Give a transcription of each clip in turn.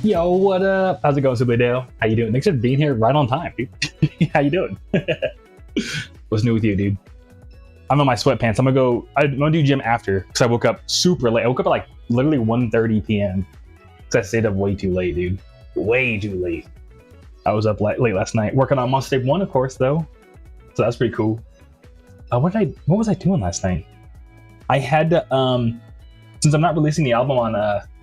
Yo, what up? How's it going, Subadale? How you doing? Thanks for being here right on time, dude. How you doing? What's new with you, dude? I'm in my sweatpants. I'm gonna do gym after because I woke up super late. I woke up at like literally 1:30 p.m. because I stayed up way too late, dude. Way too late. I was up late last night working on Monster Tape 1, of course, though. So that's pretty cool. What was I doing last night? I had to since I'm not releasing the album on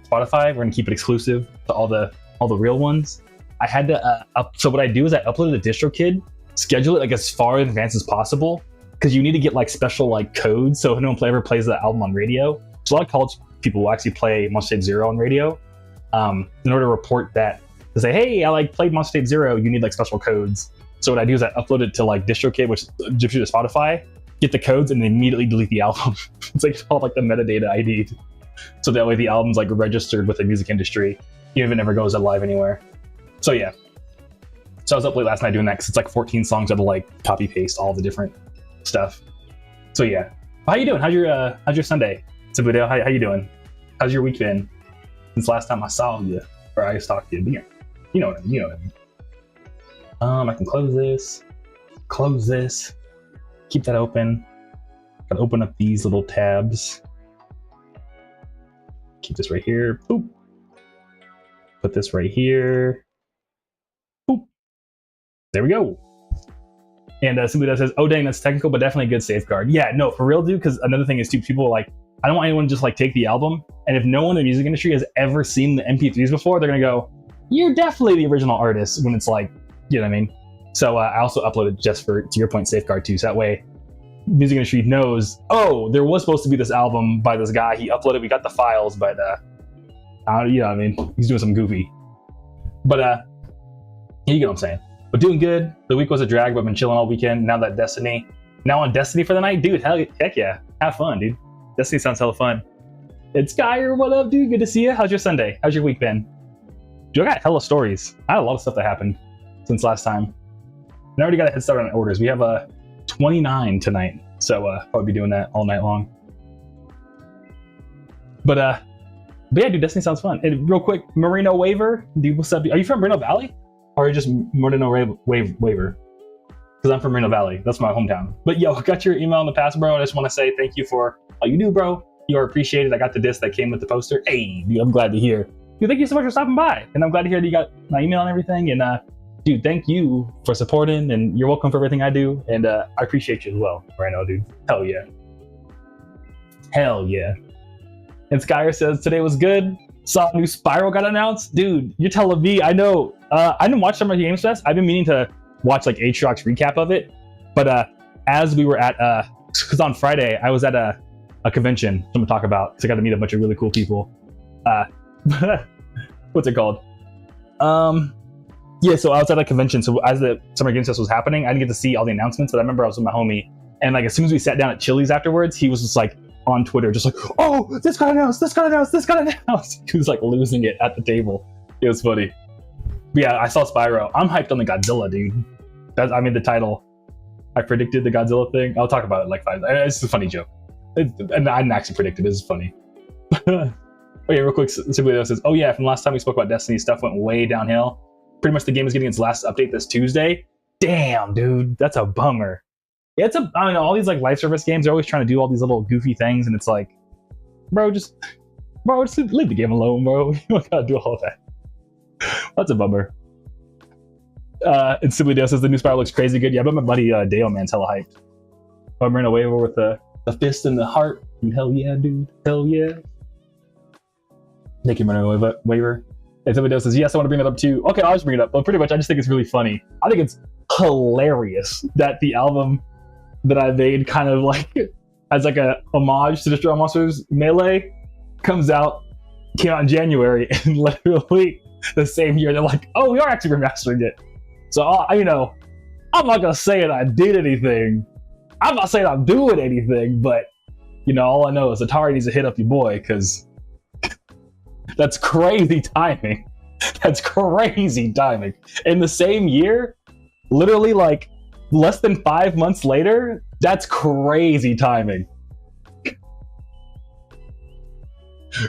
Spotify, we're gonna keep it exclusive to all the real ones. I had to so what I do is I uploaded a DistroKid, schedule it like as far in advance as possible, because you need to get like special like codes. So if no one ever plays the album on radio, so a lot of college people will actually play Monster Tape 0 on radio. In order to report that, to say, hey, I like played Monster Tape 0, you need like special codes. So what I do is I upload it to like DistroKid, which gives you to Spotify, get the codes, and then immediately delete the album. It's like all like the metadata I need. So that way the album's like registered with the music industry, even if it never goes live anywhere. So yeah. So I was up late last night doing that because it's like 14 songs that will like copy paste all the different stuff. So yeah. How you doing? How's your Sunday? Sabudale, how you doing? How's your week been? Since last time I saw you, or I just talked to you. You know what I mean. I can close this. Keep that open. Gotta open up these little tabs. Keep this right here. Boop. Put this right here. Boop. There we go. And somebody says, oh dang, that's technical, but definitely a good safeguard. Yeah, no, for real, dude, because another thing is too, people are like, I don't want anyone to just like take the album, and if no one in the music industry has ever seen the MP3s before, they're gonna go, you're definitely the original artist, when it's like, you know what I mean? So I also uploaded just for, to your point, safeguard too, so that way music industry knows, oh, there was supposed to be this album by this guy, he uploaded, we got the files, but you know what I mean, he's doing some goofy. But you get what I'm saying. But doing good. The week was a drag, but I've been chilling all weekend. Now on Destiny for the night, dude, heck yeah, have fun, dude. Destiny sounds hella fun. It's Skyer, what up, dude? Good to see you. How's your Sunday? How's your week been? Dude, I got hella stories. I had a lot of stuff that happened since last time. And I already got a head start on orders. We have 29 tonight, so probably be doing that all night long. But yeah, dude, Destiny sounds fun. And real quick, Merino Waver, dude, what's up? Are you from Merino Valley? Or are you just Merino Waver? Because I'm from Merino Valley. That's my hometown. But yo, got your email in the past, bro. I just want to say thank you for all you do, bro. You are appreciated. I got the disc that came with the poster. Hey, dude, I'm glad to hear. Dude, thank you so much for stopping by. And I'm glad to hear that you got my email and everything. And dude, thank you for supporting. And you're welcome for everything I do. And I appreciate you as well. Right now, dude. Hell yeah. Hell yeah. And Skyer says, today was good. Saw a new Spiral got announced. Dude, you're telling me. I know. I didn't watch Summer Games Fest. I've been meaning to watch like Aatrox's recap of it. But as we were at, because on Friday, I was at a convention to talk about, because I got to meet a bunch of really cool people. What's it called? Yeah, so I was at a convention. So as the Summer Games Fest was happening, I didn't get to see all the announcements, but I remember I was with my homie. And like as soon as we sat down at Chili's afterwards, he was just like on Twitter, just like, oh, this got announced. He was like losing it at the table. It was funny. But yeah, I saw Spyro. I'm hyped on the Godzilla, dude. I made the title. I predicted the Godzilla thing. I'll talk about it like 5. It's a funny joke. And I didn't actually predict it. It's funny. Okay, real quick, somebody else says, oh yeah, from last time we spoke about Destiny, stuff went way downhill. Pretty much the game is getting its last update this Tuesday. Damn, dude, that's a bummer. Yeah, I don't know, all these like live service games are always trying to do all these little goofy things, and it's like, bro, just leave the game alone, bro. You don't gotta do all that. That's a bummer. And Simply Dale says the new Spiral looks crazy good. Yeah, but my buddy Dale, man's hella hyped. I'm running away over with the fist in the heart. Hell yeah, dude. Hell yeah. Thank you, Running Waver. And Simply Dale says, yes, I want to bring that up too. Okay, I'll just bring it up. But pretty much, I just think it's really funny. I think it's hilarious that the album that I made kind of like as like a homage to Destroy All Monsters Melee came out in January, and literally the same year they're like, oh, we are actually remastering it. So I'm not gonna say that I did anything. I'm not saying I'm doing anything, but all I know is Atari needs to hit up your boy, because that's crazy timing. That's crazy timing. In the same year, literally like less than 5 months later, that's crazy timing.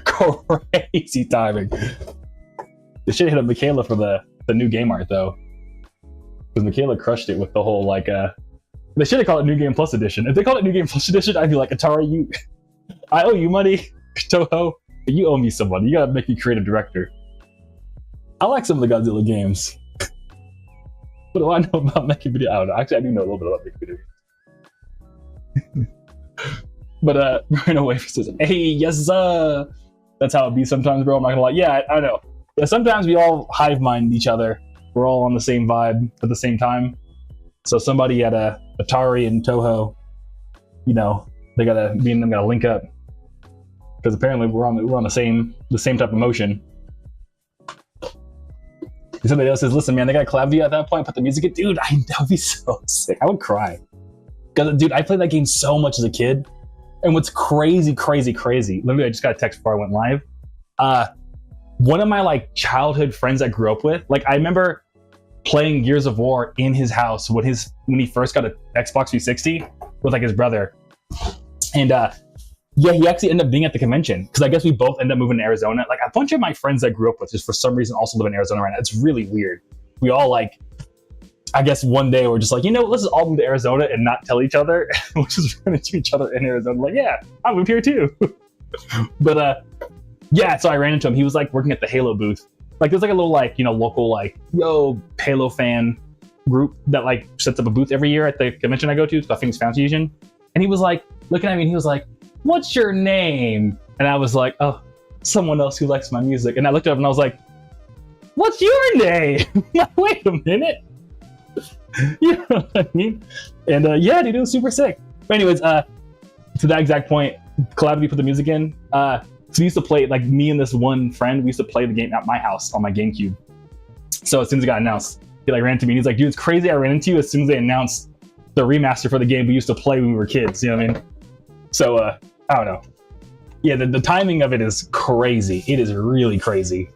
Crazy timing. They should hit up Michaela for the new game art though, because Michaela crushed it with the whole like. They should have called it New Game Plus Edition. If they called it New Game Plus Edition, I'd be like, Atari, I owe you money. Toho, you owe me some money. You gotta make me creative director. I like some of the Godzilla games. What do I know about making video? I don't know. Actually, I do know a little bit about making video games. But Marino Wafer says, hey, yes, that's how it be sometimes, bro. I'm not gonna lie. Yeah, I know. Yeah, sometimes we all hive mind each other. We're all on the same vibe at the same time. So somebody at Atari and Toho, me and them gotta link up. Because apparently we're on the same type of motion. Somebody else says, listen, man, they got a collab video at that point, put the music in. Dude, that would be so sick. I would cry. Because, dude, I played that game so much as a kid. And what's crazy, literally, I just got a text before I went live. One of my, like, childhood friends I grew up with, like, I remember playing Gears of War in his house when he first got an Xbox 360 with, like, his brother. And, yeah, he actually ended up being at the convention because I guess we both ended up moving to Arizona. Like a bunch of my friends I grew up with just for some reason also live in Arizona right now. It's really weird. We all like, I guess one day we're just like, let's just all move to Arizona and not tell each other. We'll just run into each other in Arizona. Like, yeah, I moved here too. But yeah, so I ran into him. He was like working at the Halo booth. Like there's like a little like, local like, Halo fan group that like sets up a booth every year at the convention I go to. I think it's Found Fusion. And he was like looking at me and he was like, what's your name? And I was like, oh, someone else who likes my music. And I looked up and I was like, what's your name? Wait a minute. You know what I mean? And yeah, dude, it was super sick. But anyways, to that exact point, Calamity put the music in. So we used to play, like me and this one friend, we used to play the game at my house on my GameCube. So as soon as it got announced, he like ran into me and he's like, dude, it's crazy I ran into you as soon as they announced the remaster for the game we used to play when we were kids. You know what I mean? So, I don't know. Yeah, the timing of it is crazy. It is really crazy.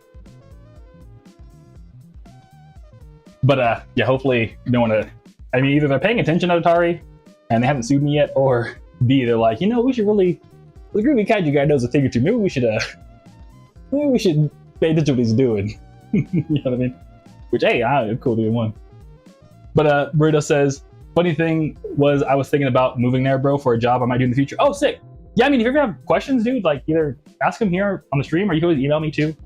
But yeah, hopefully no one. I mean, either they're paying attention at Atari and they haven't sued me yet, or B, they're like, we should really. The Groovy Kaiju guy knows a thing or two. Maybe we should pay attention to what he's doing. You know what I mean? Which, hey, cool doing one. But Burrito says, funny thing was I was thinking about moving there, bro, for a job I might do in the future. Oh, sick. Yeah, I mean, if you're gonna have questions, dude, like either ask them here on the stream or you can always email me too.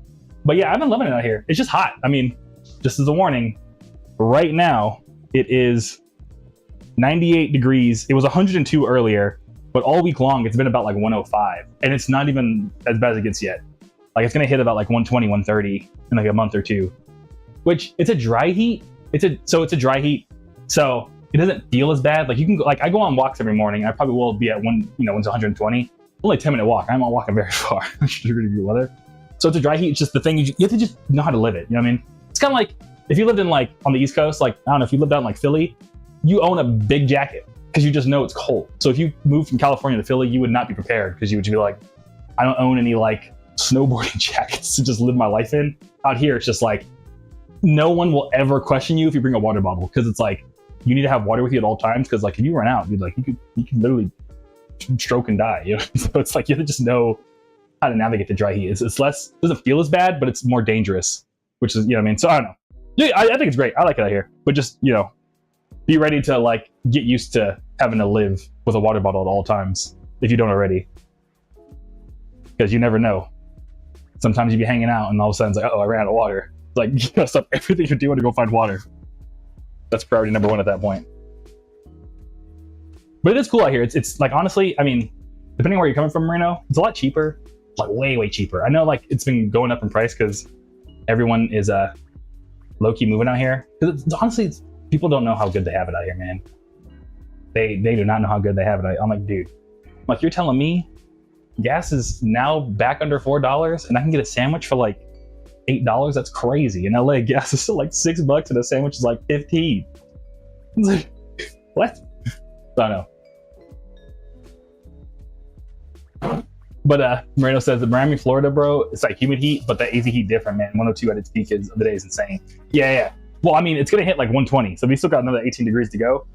But yeah, I've been loving it out here. It's just hot. I mean, just as a warning, right now it is 98 degrees. It was 102 earlier, but all week long it's been about like 105. And it's not even as bad as it gets yet. Like it's gonna hit about like 120, 130 in like a month or two. Which it's a dry heat. It's a dry heat. So it doesn't feel as bad. Like you can go, like I go on walks every morning. I probably will be at when it's 120. Only a 10-minute walk. I'm not walking very far. It's really good weather. So it's a dry heat. It's just the thing you have to just know how to live it. You know what I mean? It's kind of like if you lived in like on the East Coast, like I don't know, if you lived out in like Philly, you own a big jacket because you just know it's cold. So if you moved from California to Philly, you would not be prepared because you would be like, I don't own any like snowboarding jackets to just live my life in. Out here, it's just like no one will ever question you if you bring a water bottle because it's like you need to have water with you at all times because like if you run out, dude, like you can literally stroke and die. You know, so it's like you have to just know how to navigate the dry heat. It's less, doesn't feel as bad, but it's more dangerous, which is, you know what I mean? So I don't know. Yeah, I think it's great. I like it out here, but just, be ready to like get used to having to live with a water bottle at all times if you don't already, because you never know. Sometimes you be hanging out and all of a sudden it's like, oh, I ran out of water. It's like you gotta stop everything you're doing to go find water. That's priority number one at that point. But it is cool out here. It's like, honestly, I mean, depending on where you're coming from, Marino, it's a lot cheaper. It's like way, way cheaper. I know like it's been going up in price because everyone is low-key moving out here. Because honestly, people don't know how good they have it out here, man. They do not know how good they have it out here. I'm like, dude, you're telling me gas is now back under $4 and I can get a sandwich for like $8? That's crazy. In LA, gas is still like $6 and a sandwich is like 15. It's like, what? I don't know. But Moreno says that Miami, Florida, bro, it's like humid heat, but the AC heat different, man. 102 at its peak of the day is insane. Yeah. Well, I mean, it's gonna hit like 120, so we still got another 18 degrees to go.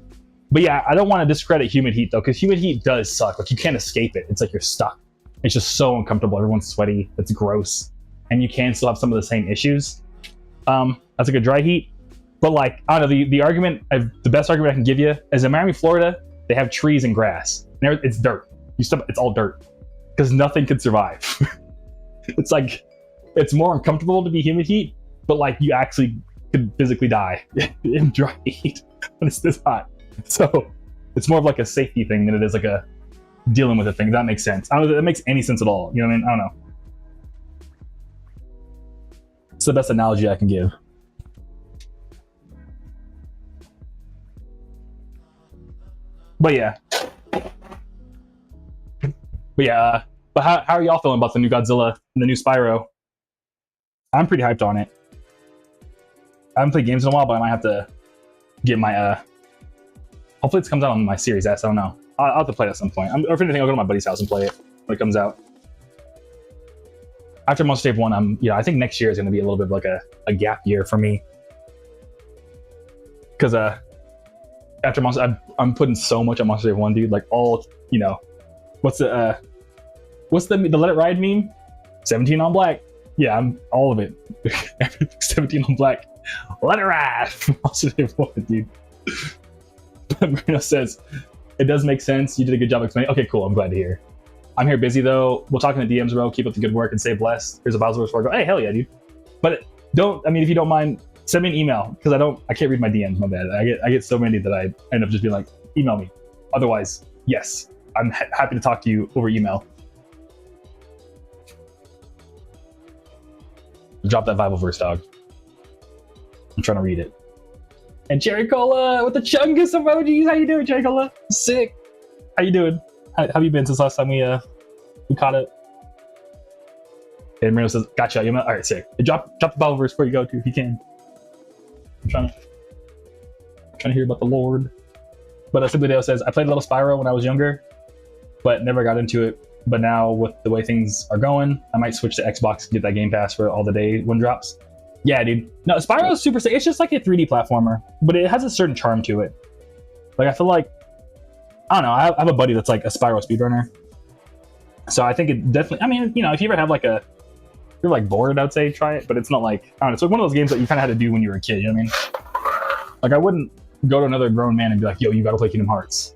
But yeah, I don't want to discredit humid heat though, because humid heat does suck. Like you can't escape it. It's like you're stuck. It's just so uncomfortable. Everyone's sweaty. It's gross, and you can still have some of the same issues. That's like a dry heat. But like, I don't know, the best argument I can give you is in Miami, Florida, they have trees and grass. And it's dirt. It's all dirt. Because nothing could survive. It's like, it's more uncomfortable to be humid heat, but like you actually could physically die in dry heat when it's this hot. So it's more of like a safety thing than it is like a dealing with a thing. If that makes sense. I don't know if that makes any sense at all. You know what I mean? I don't know. It's the best analogy I can give. But yeah. But how are y'all feeling about the new Godzilla and the new Spyro? I'm pretty hyped on it. I haven't played games in a while, but I might have to get my hopefully it comes out on my Series S. I don't know. I'll have to play it at some point. Or if anything, I'll go to my buddy's house and play it when it comes out. After Monster Wave 1, I think next year is going to be a little bit of like a gap year for me. Because after Monster, I'm putting so much on Monster Wave 1, dude. Like all, what's the Let It Ride meme? 17 on black. Yeah, I'm all of it. 17 on black. Let it ride. Monster Wave 1, dude. Marino says, it does make sense. You did a good job explaining. Okay, cool. I'm glad to hear. I'm here busy though. We'll talk in the DMs, bro. Keep up the good work and stay blessed. Here's a Bowser before I go. Hey, hell yeah, dude. But if you don't mind, send me an email because I can't read my DMs. My bad. I get so many that I end up just being like, email me. Otherwise, yes, I'm happy to talk to you over email. Drop that Bible verse, dog. I'm trying to read it. And Cherry Cola with the Chungus emojis. How you doing, Cherry Cola? Sick. How you doing? How have you been since last time we caught it? And Marino says, gotcha. All right, sick. Drop the Bible verse before you go, too, if you can. I'm trying to hear about the Lord. But Simply Dale says, I played a little Spyro when I was younger, but never got into it. But now with the way things are going, I might switch to Xbox and get that Game Pass for all the day one drops. Yeah, dude. No, Spyro is super sick. It's just like a 3D platformer, but it has a certain charm to it. Like, I feel like, I don't know, I have a buddy that's like a Spyro speedrunner. So I think it definitely, if you ever have like you're like bored, I'd say try it, but it's not like, I don't know, it's like one of those games that you kind of had to do when you were a kid, you know what I mean? Like, I wouldn't go to another grown man and be like, yo, you gotta play Kingdom Hearts.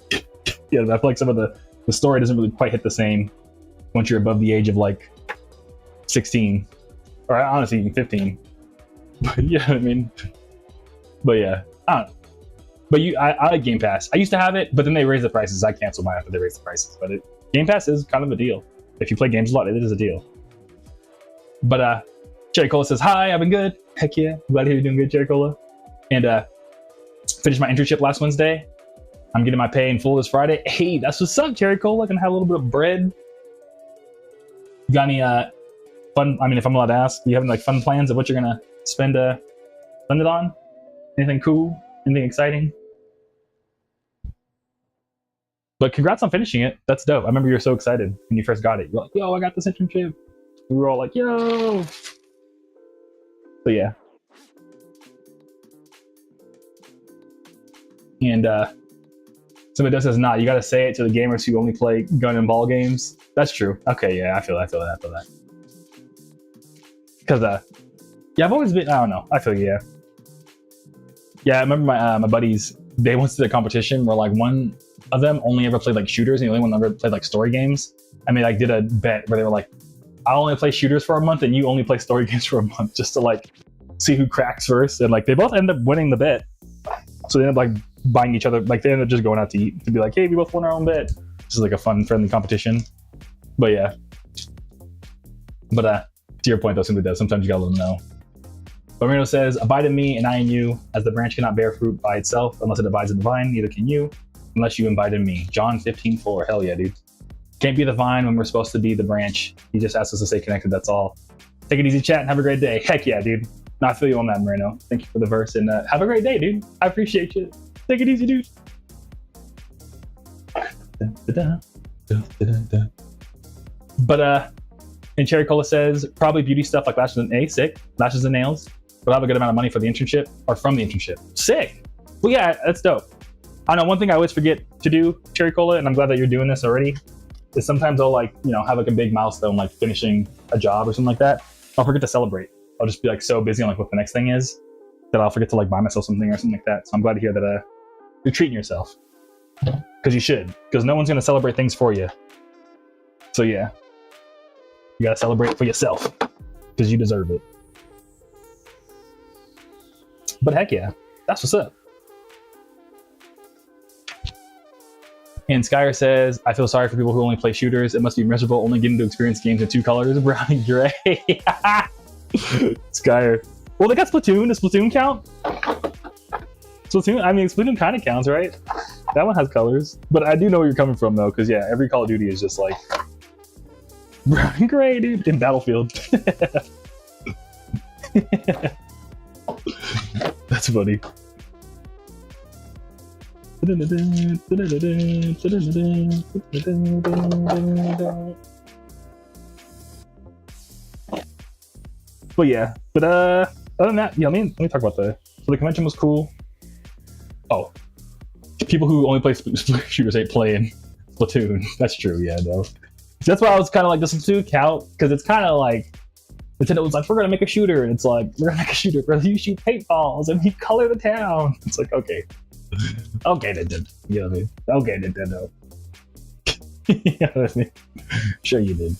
Yeah, I feel like some of the story doesn't really quite hit the same once you're above the age of like 16, or honestly even 15. But yeah, I mean, but yeah, I don't know. But I like Game Pass. I used to have it, but then they raised the prices. I canceled mine after they raised the prices. But Game Pass is kind of a deal. If you play games a lot, it is a deal. But Cherry Cola says, hi, I've been good. Heck yeah. I'm glad to hear you're doing good, Cherry Cola. And finished my internship last Wednesday. I'm getting my pay in full this Friday. Hey, that's what's up, Cherry Cola. Gonna have a little bit of bread. You got any fun, if I'm allowed to ask, do you have any like fun plans of what you're gonna spend it on? Anything cool? Anything exciting? But congrats on finishing it. That's dope. I remember you were so excited when you first got it. You're like, yo, I got this internship. We were all like, yo. So yeah. And somebody does says, nah, you gotta say it to the gamers who only play gun and ball games. That's true. Okay, yeah, I feel that. Because yeah, I've always been, I don't know, I feel you, yeah. Yeah, I remember my buddies, they once did a competition where like one of them only ever played like shooters and the only one ever played like story games. And they like did a bet where they were like, I'll only play shooters for a month and you only play story games for a month, just to like see who cracks first. And like they both ended up winning the bet. So they ended up like buying each other, like they ended up just going out to eat to be like, hey, we both won our own bet. This is like a fun, friendly competition. But yeah. But to your point though, simply does. Sometimes you gotta let them know. But Marino says, abide in me and I in you, as the branch cannot bear fruit by itself unless it abides in the vine, neither can you unless you abide in me. John 15:4. Hell yeah, dude. Can't be the vine when we're supposed to be the branch. He just asked us to stay connected, that's all. Take it easy, chat, and have a great day. Heck yeah, dude. No, I feel you on that, Marino. Thank you for the verse, and have a great day, dude. I appreciate you. Take it easy, dude. But and Cherry Cola says, probably beauty stuff like lashes and sick. Lashes and nails. But I have a good amount of money for the internship, or from the internship. Sick. Well, yeah, that's dope. I know one thing I always forget to do, Cherry Cola, and I'm glad that you're doing this already, is sometimes I'll like, have like a big milestone, like finishing a job or something like that. I'll forget to celebrate. I'll just be like so busy on like what the next thing is that I'll forget to like buy myself something or something like that. So I'm glad to hear that you're treating yourself, because you should, because no one's gonna celebrate things for you. So yeah, you gotta celebrate for yourself because you deserve it. But heck yeah, that's what's up. And Skyer says, I feel sorry for people who only play shooters. It must be miserable only getting to experience games in 2 colors, brown and gray. Skyer. Well, they got Splatoon. Does Splatoon count? Splatoon, I mean, Splatoon kind of counts, right? That one has colors. But I do know where you're coming from, though, because, yeah, every Call of Duty is just like brown and gray, dude, in Battlefield. That's funny. But yeah, but other than that, yeah, let me talk about so the convention was cool. Oh, people who only play shooters ain't playing Splatoon. That's true, yeah, no. That's why I was kind of like, does Splatoon count? Because it's kind of like, Nintendo was like, we're gonna make a shooter, and it's like, we're gonna make a shooter where you shoot paintballs and you color the town. It's like, okay. Okay, Nintendo. You know what I mean? Okay, Nintendo. You know what I mean? Sure you did.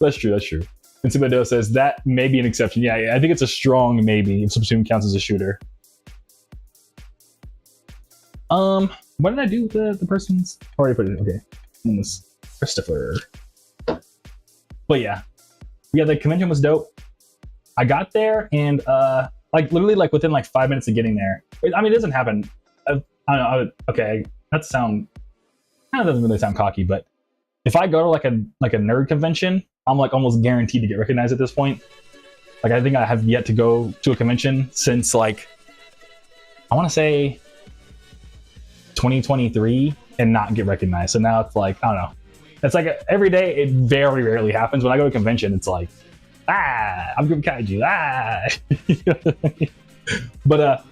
That's true, that's true. And Simado says that may be an exception. Yeah, I think it's a strong maybe if Splatoon counts as a shooter. What did I do with the person's? I already put it in. Okay. And this Christopher. But yeah, the convention was dope. I got there and like literally like within like 5 minutes of getting there. I mean, it doesn't happen. I don't know. Okay, that doesn't really sound cocky, but if I go to like a nerd convention, I'm like almost guaranteed to get recognized at this point. Like I think I have yet to go to a convention since like I want to say 2023 and not get recognized. So now it's like I don't know. It's like every day. It very rarely happens. When I go to a convention, it's like, I'm Groovy Kaiju. But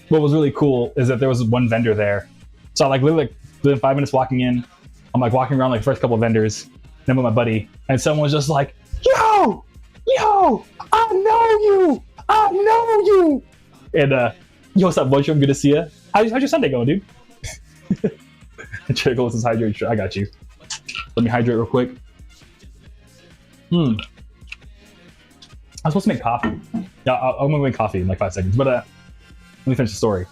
what was really cool is that there was one vendor there. So I like literally like, within 5 minutes walking in, I'm like walking around like the first couple of vendors, then with my buddy, and someone was just like, yo, I know you. And yo, what's up, Boystrom? Good to see you. How's your Sunday going, dude? Chickles is hydrated. I got you. Let me hydrate real quick. I'm supposed to make coffee. Yeah, I'm gonna make coffee in like 5 seconds. But let me finish the story.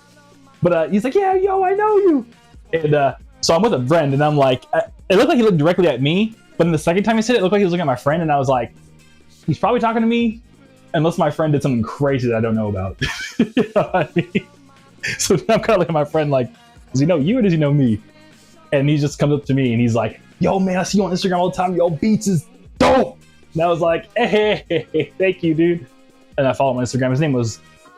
But he's like, yeah, yo, I know you. And so I'm with a friend, and I'm like, it looked like he looked directly at me. But then the second time he said it, it looked like he was looking at my friend, and I was like, he's probably talking to me, unless my friend did something crazy that I don't know about. You know what I mean? So I'm kind of looking at my friend like, does he know you or does he know me? And he just comes up to me and he's like, yo, man, I see you on Instagram all the time. Yo, Beats is dope. And I was like, hey, thank you, dude. And I followed him on Instagram. I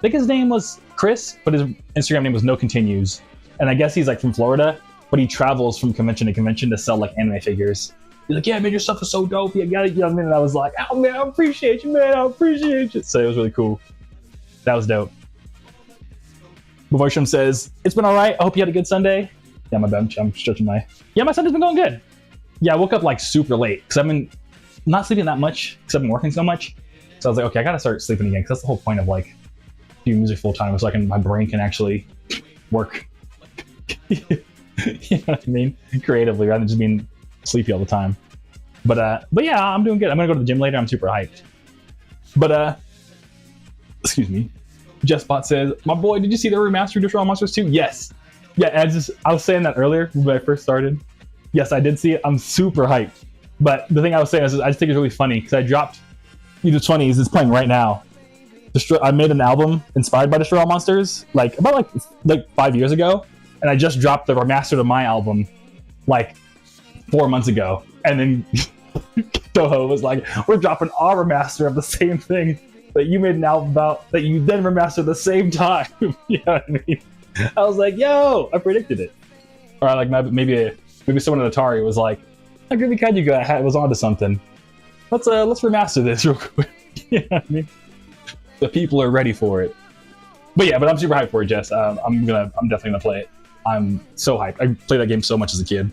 think his name was Chris, but his Instagram name was No Continues. And I guess he's like from Florida, but he travels from convention to convention to sell like anime figures. He's like, yeah, man, your stuff is so dope. You got it. You know what I mean? And I was like, oh, man, I appreciate you, man. I appreciate you. So it was really cool. That was dope. Bovosham says, it's been all right. I hope you had a good Sunday. Yeah, my bad. I'm stretching my... Yeah, my Sunday's been going good. Yeah, I woke up like super late because I've been not sleeping that much because I've been working so much. So I was like, okay, I got to start sleeping again because that's the whole point of like doing music full time, so my brain can actually work. You know what I mean? Creatively rather than just being sleepy all the time. But yeah, I'm doing good. I'm going to go to the gym later. I'm super hyped. But excuse me. JessBot says, my boy, did you see the remastered Aviscerall Monsters 2? Yes. Yeah, I was saying that earlier when I first started. Yes, I did see it. I'm super hyped. But the thing I was saying is I just think it's really funny because I dropped It's funny is it's playing right now. I made an album inspired by Aviscerall Monsters about 5 years ago, and I just dropped the remaster of my album like 4 months ago. And then Toho was like, we're dropping our remaster of the same thing that you made an album about that you then remastered at the same time. You know what I mean? I was like, yo, I predicted it. Or like maybe someone at Atari was like, I Groovy Kaiju guy was onto something. Let's remaster this real quick. You know what I mean? The people are ready for it. But I'm super hyped for it, Jess. I'm definitely gonna play it. I'm so hyped. I played that game so much as a kid.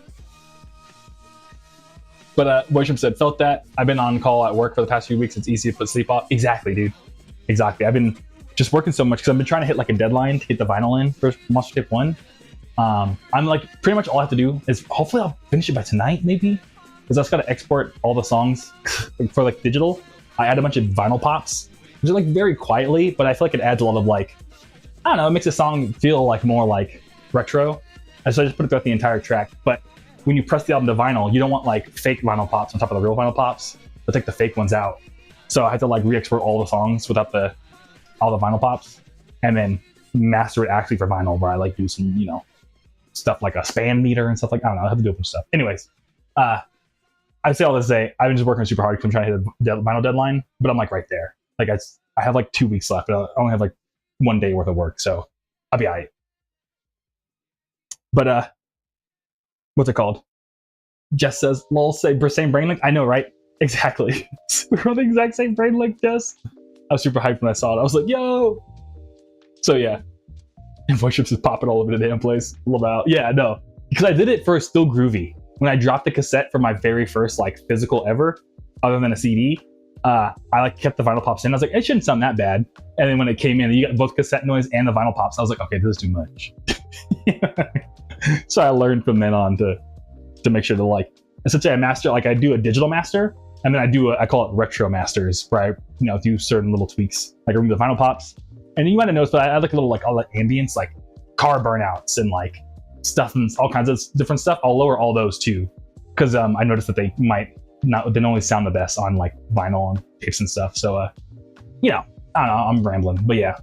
But Boysham said, felt that. I've been on call at work for the past few weeks. It's easy to put sleep off. Exactly, dude. Exactly. I've been just working so much because I've been trying to hit like a deadline to get the vinyl in for Monster Tape 1. I'm like, pretty much all I have to do is hopefully I'll finish it by tonight, maybe. Because I just got to export all the songs for like digital. I add a bunch of vinyl pops, just like very quietly, but I feel like it adds a lot of like, I don't know, it makes a song feel like more like retro. And so I just put it throughout the entire track. But when you press the album to vinyl, you don't want like fake vinyl pops on top of the real vinyl pops. They'll take the fake ones out. So I had to like re-export all the songs without all the vinyl pops, and then master it actually for vinyl, where I like do some, you know, stuff like a span meter and stuff like, I don't know, I have to do a bunch of stuff. Anyways, I say all this to say, I've been just working super hard because I'm trying to hit the vinyl deadline, but I'm like right there. Like I have like 2 weeks left, but I only have like 1 day worth of work, so I'll be all right. But what's it called? Jess says, lol, say same brain link. I know, right? Exactly. We're on the exact same brain link, Jess. I was super hyped when I saw it. I was like, yo! So yeah. And voice chips is popping all over the damn place. Love out. Yeah, no. Because I did it for Still Groovy. When I dropped the cassette for my very first like physical ever, other than a CD, I like kept the vinyl pops in. I was like, it shouldn't sound that bad. And then when it came in, you got both cassette noise and the vinyl pops. I was like, okay, this is too much. So I learned from then on to make sure to like, essentially I master, like I do a digital master, and then I call it retro masters, where I, you know, do certain little tweaks, like remove the vinyl pops. And you might have noticed, but I add like a little, like all that ambience, like car burnouts and like stuff and all kinds of different stuff. I'll lower all those too, because I noticed that they don't always sound the best on like vinyl and tapes and stuff. So, you know, I don't know, I'm rambling, but yeah.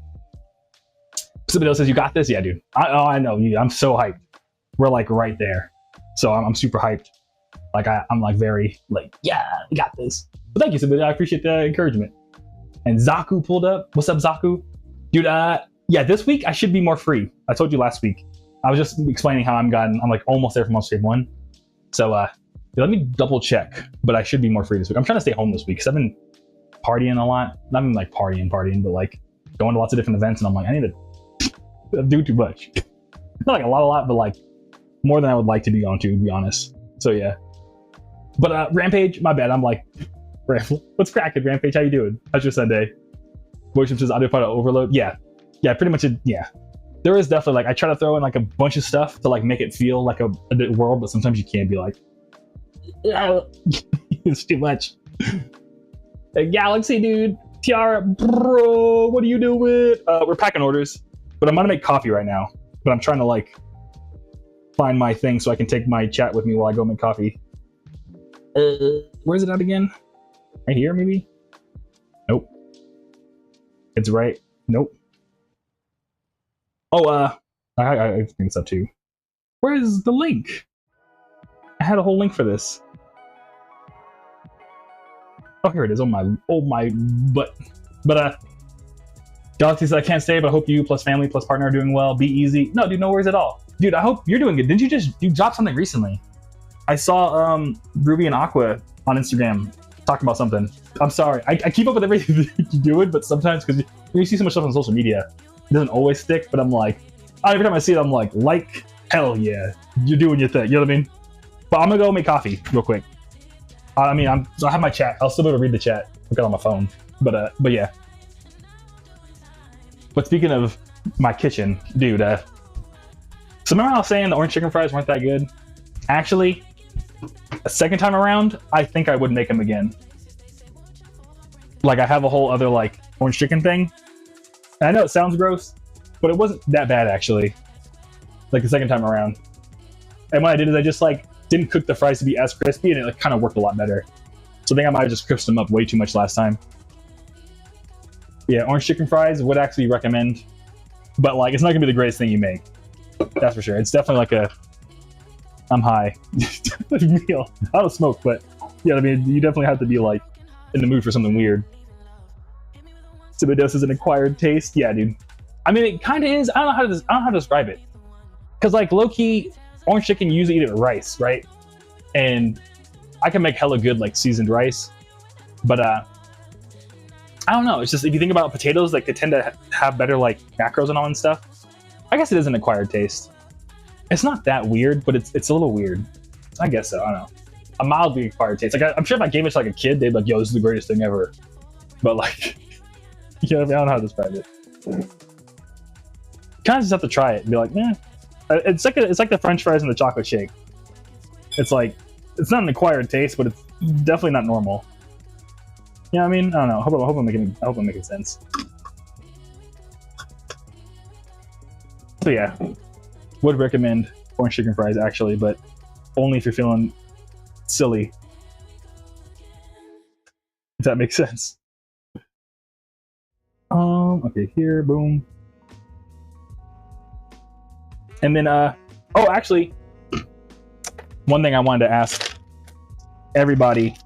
Somebody else says, you got this? Yeah, dude. I know. I'm so hyped. We're like right there. So I'm super hyped. Like I'm like very like, yeah, we got this. But thank you, somebody. I appreciate the encouragement. And Zaku pulled up. What's up, Zaku? Dude, yeah, this week I should be more free. I told you last week. I was just explaining how I'm like almost there for Monster Tape 1. So let me double check. But I should be more free this week. I'm trying to stay home this week because I've been partying a lot. Not even like partying, but like going to lots of different events, and I'm like, I need to do too much. Not like a lot, but like more than I would like to be going to be honest. So yeah. But Rampage, my bad. I'm like, what's cracking, Rampage? How you doing? How's your Sunday? Boysham says audio file overload. Yeah, pretty much. Yeah, there is definitely like I try to throw in like a bunch of stuff to like make it feel like a world, but sometimes you can't be like, it's too much. Hey, Galaxy dude, Tiara, bro, what are you doing? We're packing orders, but I'm gonna make coffee right now. But I'm trying to like find my thing so I can take my chat with me while I go make coffee. Where's it at again? Right here, maybe? Nope. It's right. Nope. Oh, I think it's up too. Where's the link? I had a whole link for this. Oh, here it is. Oh my butt. But Galaxy says I can't stay, but I hope you plus family plus partner are doing well. Be easy. No, dude, no worries at all. Dude, I hope you're doing good. Didn't you dropped something recently? I saw Ruby and Aqua on Instagram talking about something. I'm sorry. I keep up with everything that you're doing, but sometimes because you see so much stuff on social media, it doesn't always stick. But I'm like, every time I see it, I'm like, hell yeah, you're doing your thing. You know what I mean? But I'm gonna go make coffee real quick. I have my chat. I'll still be able to read the chat. Look at it on my phone. But yeah. But speaking of my kitchen, dude, so remember I was saying the orange chicken fries weren't that good? Actually, a second time around, I think I would make them again. Like I have a whole other like orange chicken thing. And I know it sounds gross, but it wasn't that bad actually. Like the second time around. And what I did is I just like didn't cook the fries to be as crispy, and it like kind of worked a lot better. So I think I might have just crisped them up way too much last time. Yeah, orange chicken fries would actually recommend, but like it's not gonna be the greatest thing you make. That's for sure. It's definitely like I'm high meal. I don't smoke, but yeah, I mean, you definitely have to be like in the mood for something weird. Sibidos is an acquired taste. Yeah, dude. I mean, it kind of is. I don't know how to describe it. Because like low key, orange chicken you usually eat it with rice, right? And I can make hella good like seasoned rice, but I don't know. It's just if you think about potatoes, like they tend to have better like macros and all and stuff. I guess it is an acquired taste. It's not that weird, but it's a little weird. I guess so. I don't know. a mildly acquired taste. Like I'm sure if I gave it to like a kid, they'd be like, "Yo, this is the greatest thing ever." But like, you know, I don't know how to describe it. Kind of just have to try it and be like, "Man, it's like the French fries and the chocolate shake." It's like it's not an acquired taste, but it's definitely not normal. You know what I mean? I don't know. I hope I'm making sense. So yeah, would recommend orange chicken fries actually, but only if you're feeling silly. If that makes sense. Okay, here, boom. And then oh, actually, one thing I wanted to ask everybody.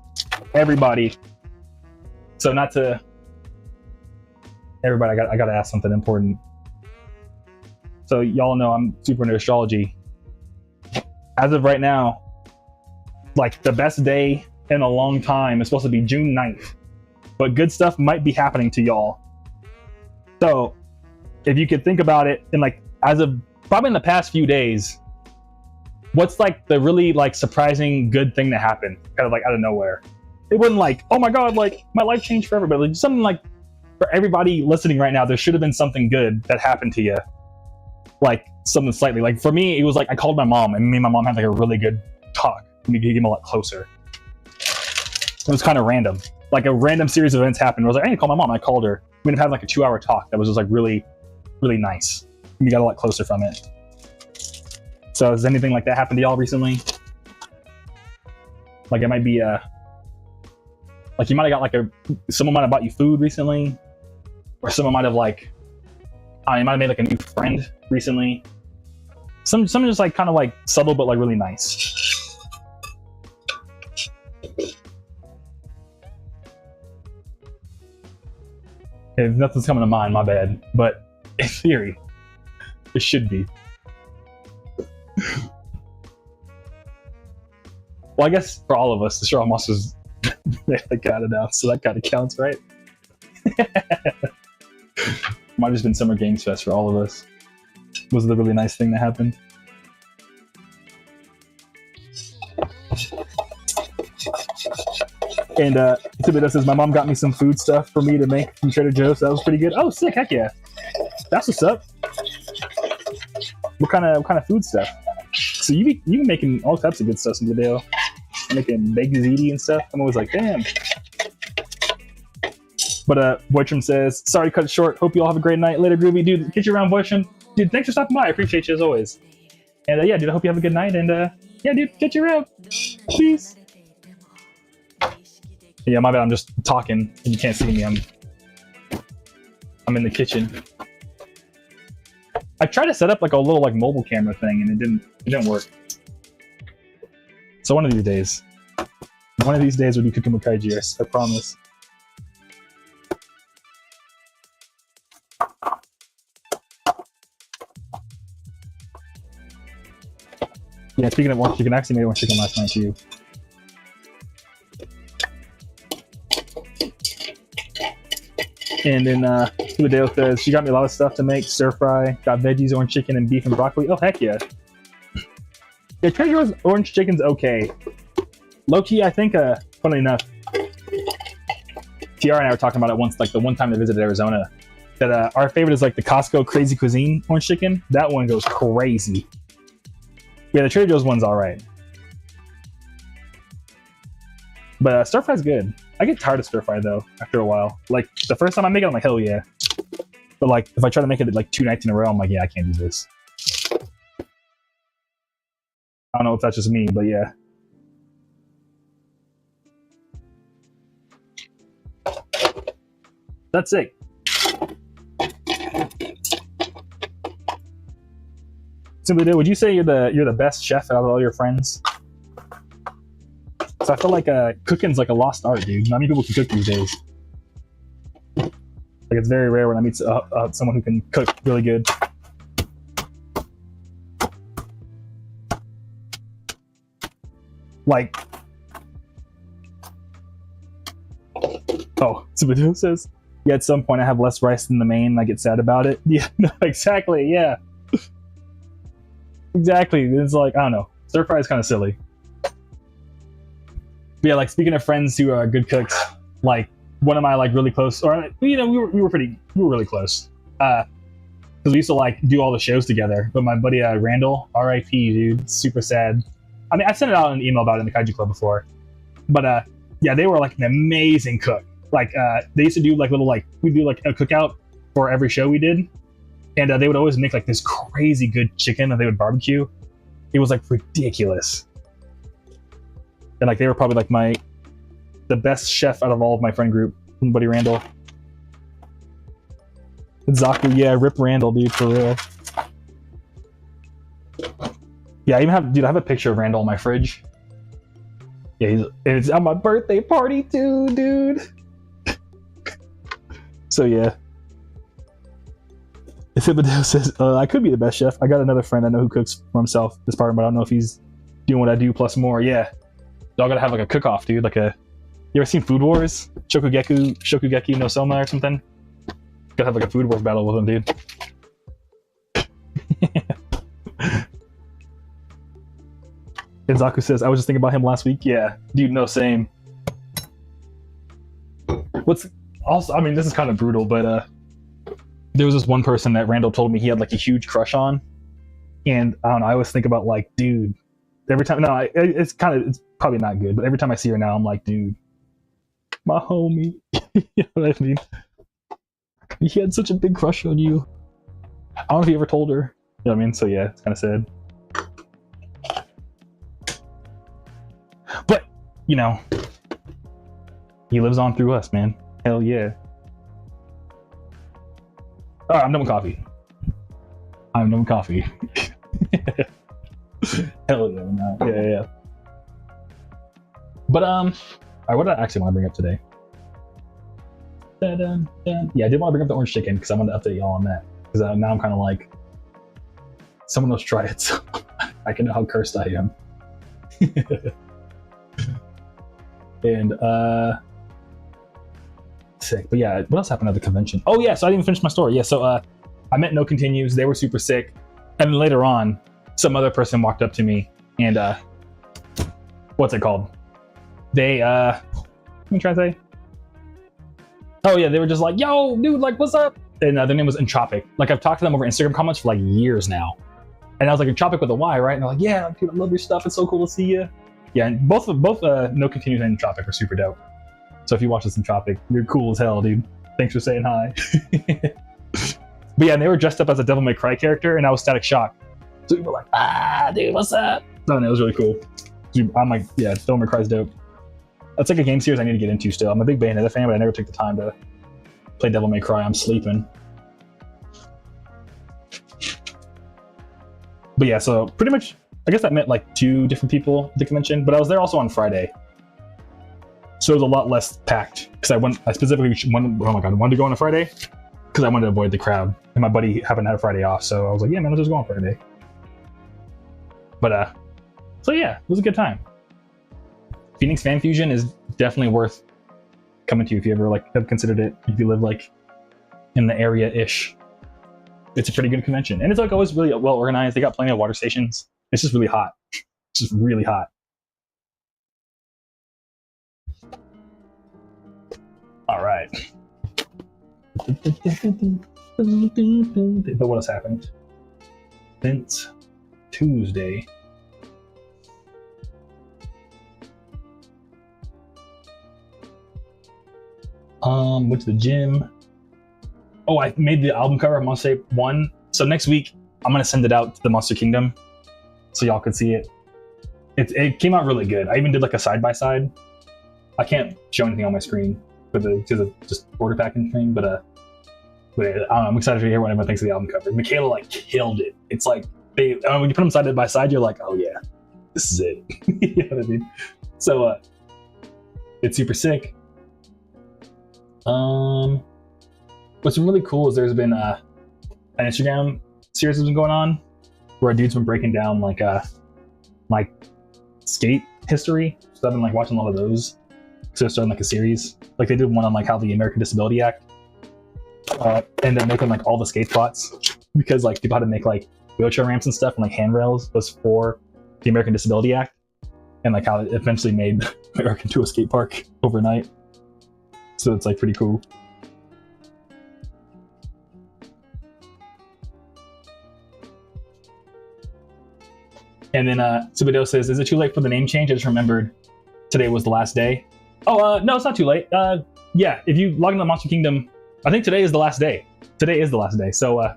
So not to everybody, I gotta ask something important. So y'all know I'm super into astrology. As of right now, like the best day in a long time is supposed to be June 9th. But good stuff might be happening to y'all. So if you could think about it, and like as of probably in the past few days, what's like the really like surprising good thing that happened, kind of like out of nowhere? It wasn't like, oh my god, like my life changed forever, but like something like for everybody listening right now, there should have been something good that happened to you. Like something slightly, like for me, it was like I called my mom, and me and my mom had like a really good talk. We became a lot closer. It was kind of random. Like a random series of events happened. I was like, I need to call my mom. I called her. We ended up having like a 2-hour talk that was just like really, really nice. We got a lot closer from it. So has anything like that happened to y'all recently? Like it might be like you might have got like someone might have bought you food recently, or someone might have like, you might have made like a new friend recently. Some just like kind of like subtle but like really nice. If nothing's coming to mind, my bad. But in theory, it should be. Well, I guess for all of us, the show almost was that got announced, so that kind of counts, right? Might have just been Summer Games Fest for all of us. Was the really nice thing that happened. And Thibodeau says, my mom got me some food stuff for me to make from Trader Joe's. So that was pretty good. Oh, sick. Heck yeah. That's what's up. What kind of food stuff? So you be making all types of good stuff, Thibodeau. Making baked ziti and stuff. I'm always like, damn. But Boytram says, sorry to cut it short. Hope you all have a great night. Later, Groovy. Dude, catch you around, Boytram. Dude, thanks for stopping by. I appreciate you as always. And yeah, dude, I hope you have a good night. And yeah, dude, catch you around. Peace. Yeah, my bad. I'm just talking and you can't see me. I'm in the kitchen. I tried to set up like a little like mobile camera thing and it didn't work. So one of these days we'll be cooking with Kaiju, I promise. Yeah, speaking of orange chicken, I actually made orange chicken last night too. And then Thibodeau says, she got me a lot of stuff to make, stir fry, got veggies, orange chicken, and beef and broccoli. Oh, heck yeah. Yeah, Trader Joe's orange chicken's okay. Low-key, I think, funny enough, TR and I were talking about it once, like the one time they visited Arizona, that our favorite is like the Costco Crazy Cuisine orange chicken. That one goes crazy. Yeah, the Trader Joe's one's alright. But stir fry's good. I get tired of stir fry though after a while. Like the first time I make it, I'm like, hell yeah. But like if I try to make it like 2 nights in a row, I'm like, yeah, I can't do this. I don't know if that's just me, but yeah. That's it. Simply, would you say you're the best chef out of all your friends? So I feel like cooking's like a lost art, dude. Not many people can cook these days. Like it's very rare when I meet someone who can cook really good. Like, oh, Superchat says, yeah, at some point I have less rice than the main and I get sad about it. Yeah, no, exactly, yeah. Exactly, it's like, I don't know. Stir fry is kind of silly. yeah, like speaking of friends who are good cooks, like one of my like really close, or you know, we were really close. Because we used to like do all the shows together. But my buddy Randall, R.I.P. dude, super sad. I mean, I sent it out in an email about it in the Kaiju Club before. But yeah, they were like an amazing cook. Like they used to do like little like we do like a cookout for every show we did, and they would always make like this crazy good chicken that they would barbecue. It was like ridiculous. And like they were probably like the best chef out of all of my friend group, my buddy Randall. Zaku, yeah, rip Randall, dude, for real. Yeah, I have a picture of Randall in my fridge. Yeah, it's on my birthday party too, dude. So yeah. Thibodeau says, I could be the best chef. I got another friend I know who cooks for himself this part, but I don't know if he's doing what I do plus more. Yeah. Y'all gotta have like a cook-off, dude. Like you ever seen Food Wars? Shokugeki no Soma or something? Gotta have like a Food Wars battle with him, dude. And Zaku says, I was just thinking about him last week. Yeah, dude, no, same. What's also, I mean, this is kind of brutal, but there was this one person that Randall told me he had like a huge crush on. And I don't know, I always think about like, dude, every time, no, it's probably not good, but every time I see her now, I'm like, dude, my homie. You know what I mean? He had such a big crush on you. I don't know if he ever told her. You know what I mean? So yeah, it's kind of sad. But, you know, he lives on through us, man. Hell yeah. Alright, I'm done with coffee. Hell yeah, man. Yeah. But, alright, what did I actually want to bring up today? Dun. Yeah, I did want to bring up the orange chicken because I wanted to update y'all on that. Because now I'm kind of like, someone else try it so I can know how cursed I am. And sick. But yeah, what else happened at the convention? Oh yeah, so I didn't even finish my story. Yeah, so I met No Continues. They were super sick. And then later on, some other person walked up to me and what's it called? They what am I trying to say? Oh yeah, they were just like, yo, dude, like, what's up? And their name was Entropic. Like, I've talked to them over Instagram comments for like years now. And I was like, Entropic with a Y, right? And they're like, yeah, dude, I love your stuff. It's so cool to see you. Yeah, and both No Continues and Entropic are super dope. So if you watch this Entropic, you're cool as hell, dude. Thanks for saying hi. But yeah, and they were dressed up as a Devil May Cry character, and I was Static Shock. So people were like, dude, what's up? No, it was really cool. I'm like, yeah, Devil May Cry's dope. That's like a game series I need to get into still. I'm a big Bayonetta fan, but I never took the time to play Devil May Cry. I'm sleeping. But yeah, so pretty much, I guess I met like 2 different people at the convention, but I was there also on Friday. So it was a lot less packed because I specifically wanted to go on a Friday because I wanted to avoid the crowd. And my buddy happened to have Friday off, so I was like, yeah, man, let's just go on Friday. But so yeah, it was a good time. Phoenix Fan Fusion is definitely worth coming to if you ever like have considered it. If you live like in the area-ish, it's a pretty good convention, and it's like always really well organized. They got plenty of water stations. It's just really hot. It's just really hot. All right. But what has happened since Tuesday? Went to the gym. Oh, I made the album cover of Monster Ape 1. So next week, I'm going to send it out to the Monster Kingdom so y'all could see it. It came out really good. I even did like a side-by-side. I can't show anything on my screen because of just order packing thing, but I don't know, I'm excited to hear what everyone thinks of the album cover. Michaela like killed it. It's like, when you put them side by side, you're like, oh yeah, this is it. You know what I mean? So it's super sick. What's been really cool is there's been an Instagram series that's been going on where a dude's been breaking down like skate history. So I've been like watching a lot of those. So they're starting like a series. Like they did one on like how the American Disability Act ended up making like all the skate spots because like people had to make like wheelchair ramps and stuff and like handrails was for the American Disability Act. and like how it eventually made America into a skate park overnight. So it's like pretty cool. And then Subido says, "Is it too late for the name change? I just remembered today was the last day." Oh, no, it's not too late. Yeah, if you log into the Monster Kingdom, I think today is the last day. Today is the last day. So, I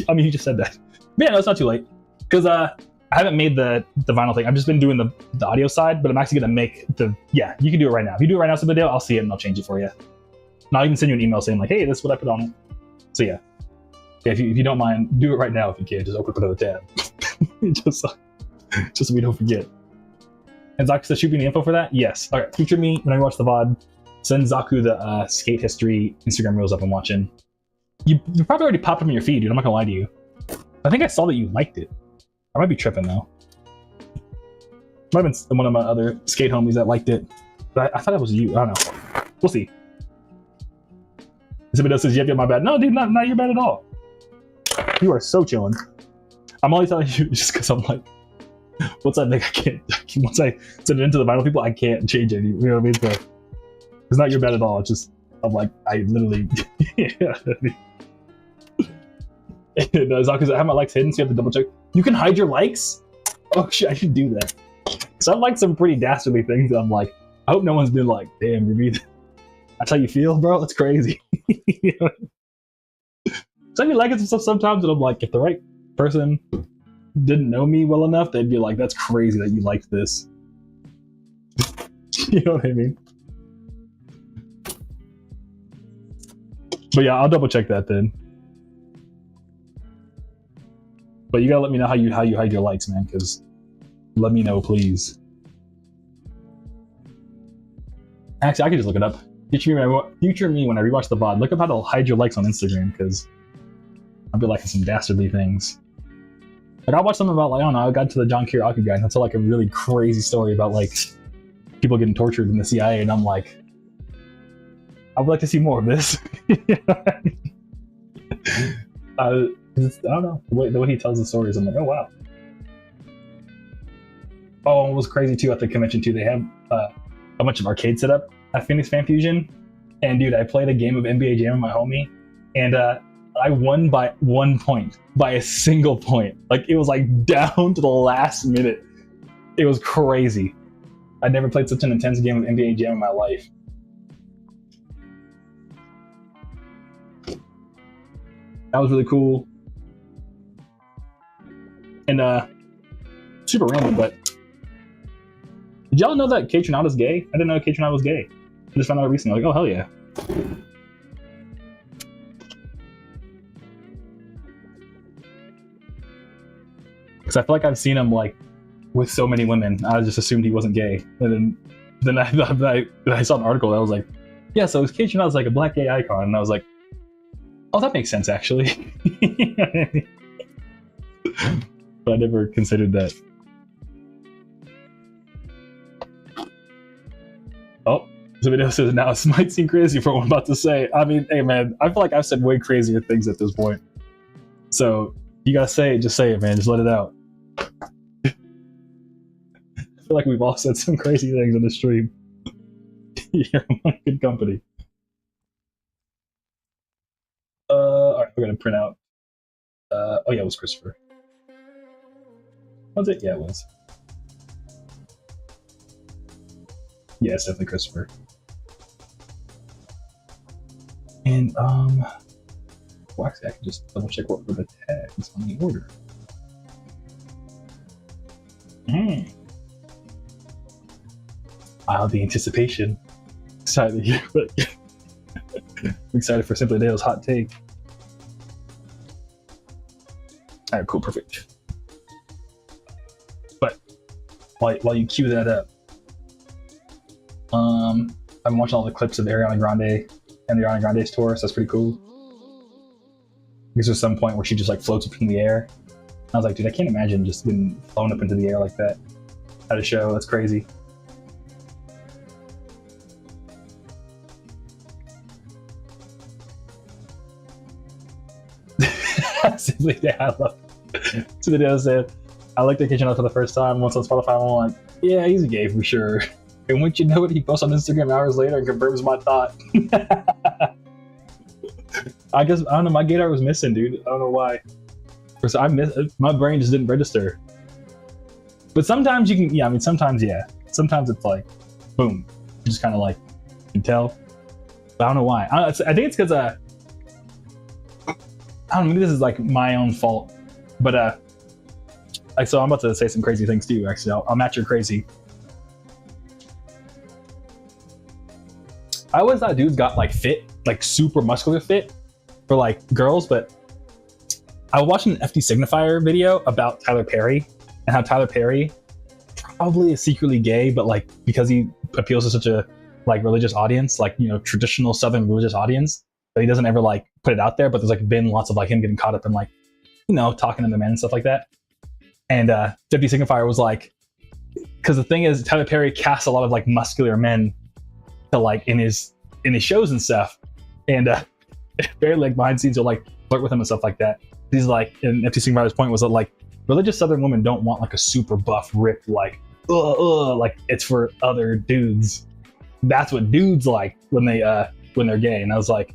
mean, you just said that. But yeah, no, it's not too late. Because I haven't made the vinyl thing. I've just been doing the audio side, but I'm actually going to make yeah, you can do it right now. If you do it right now, Subido, I'll see it and I'll change it for you. And I'll even send you an email saying like, hey, this is what I put on it. So yeah. If you don't mind, do it right now if you can. Just open up another tab. just so we don't forget. And Zaku says, shoot me the info for that? Yes. All right, feature me when I watch the VOD. Send Zaku the skate history Instagram reels up I'm watching. You probably already popped them in your feed, dude. I'm not gonna lie to you. I think I saw that you liked it. I might be tripping though. Might have been one of my other skate homies that liked it. But I thought it was you. I don't know. We'll see. Somebody else says, yep, my bad. No, dude, not your bad at all. You are so chilling. I'm only telling you just because I'm like, once I think I can't, once I send it into the vinyl people, I can't change it. You know what I mean? So it's not your bad at all. It's just, I'm like, I literally, yeah. And Zaku's I have my likes hidden, so you have to double check. You can hide your likes? Oh shit, I should do that. So I've liked some pretty dastardly things. I'm like, I hope no one's been like, damn, Ruby, that's how you feel, bro? That's crazy. You know? So I be liking some stuff sometimes, and I'm like, if the right person didn't know me well enough, they'd be like, that's crazy that you liked this. You know what I mean? But yeah, I'll double check that then. But you gotta let me know how you hide your likes, man, because let me know, please. Actually, I can just look it up. Future me when I rewatch the VOD. Look up how to hide your likes on Instagram, because I'll be liking some dastardly things. Like, I'll watch something about, like, I don't know, I got to the John Kiriakou guy, and that's like a really crazy story about, like, people getting tortured in the CIA, and I'm like, I would like to see more of this. I don't know, the way he tells the stories, I'm like, oh wow. Oh, it was crazy too at the convention too. They have a bunch of arcades set up at Phoenix Fan Fusion, and dude, I played a game of NBA Jam with my homie, and I won by 1 point, by a single point. Like, it was like down to the last minute. It was crazy. I'd never played such an intense game of NBA Jam in my life. That was really cool. And super random, but did y'all know that Catronauda's gay? I didn't know Catronauda was gay. I just found out recently. Like, oh hell yeah. Because I feel like I've seen him like with so many women. I just assumed he wasn't gay. And then I saw an article that was like, yeah, so Catronauda's like a black gay icon, and I was like, oh, that makes sense actually. But I never considered that. Oh, the video says now this might seem crazy for what I'm about to say. I mean, hey man, I feel like I've said way crazier things at this point. So you gotta say it, just say it, man. Just let it out. I feel like we've all said some crazy things on the stream. You're in good company. Alright, we're gonna print out. Oh yeah, it was Christopher. Was it? Yeah, it was. Yeah, it's definitely Christopher. And well, actually, I can just double check what were the tags on the order. Wow, the anticipation. Excited to hear it. I'm excited for Simply Dale's hot take. Alright, cool, perfect. But while you cue that up, I've been watching all the clips of Ariana Grande and the Ariana Grande's tour, so that's pretty cool. Because there's some point where she just like floats up in the air. I was like, dude, I can't imagine just getting flown up into the air like that at a show. That's crazy. Simply, yeah, I love it. So the video said, I like the kitchen out for the first time. Once on Spotify, I'm like, Yeah, he's gay for sure. And once you know it, he posts on Instagram hours later and confirms my thought. I guess, I don't know, my gaydar was missing, dude. I don't know why. My brain just didn't register. But sometimes you can, yeah, I mean, sometimes, yeah. Sometimes it's like, boom. You just kind of like, you can tell. But I don't know why. I think it's because, I don't know, maybe this is like my own fault. But, so I'm about to say some crazy things to you, actually. I'll match your crazy. I always thought dudes got like fit, like super muscular fit for like girls, but I was watching an FD Signifier video about Tyler Perry and how Tyler Perry probably is secretly gay, but like because he appeals to such a like religious audience, like, you know, traditional Southern religious audience, but he doesn't ever like put it out there. But there's like been lots of like him getting caught up in like, you know, talking to the men and stuff like that. And FD Signifier was like, because the thing is, Tyler Perry casts a lot of like muscular men to like in his shows and stuff, and very like behind the scenes will like flirt with him and stuff like that. He's like, and FT Signifiers' point was that like religious Southern women don't want like a super buff, ripped, like like it's for other dudes. That's what dudes like when they're gay. And I was like,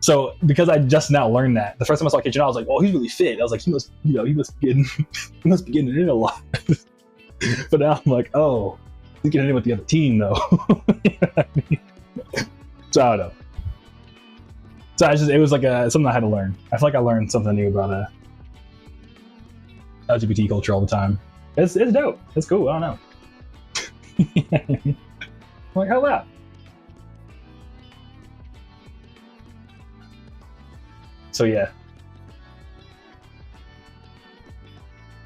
so because I just now learned that, the first time I saw Kitchen, I was like, oh, he's really fit. I was like, he must be getting it in a lot. But now I'm like, oh, he's getting in with the other team though. You know what I mean? So I don't know. So it was like something I had to learn. I feel like I learned something new about LGBT culture all the time. It's dope. It's cool. I don't know. I'm like, how about? So yeah.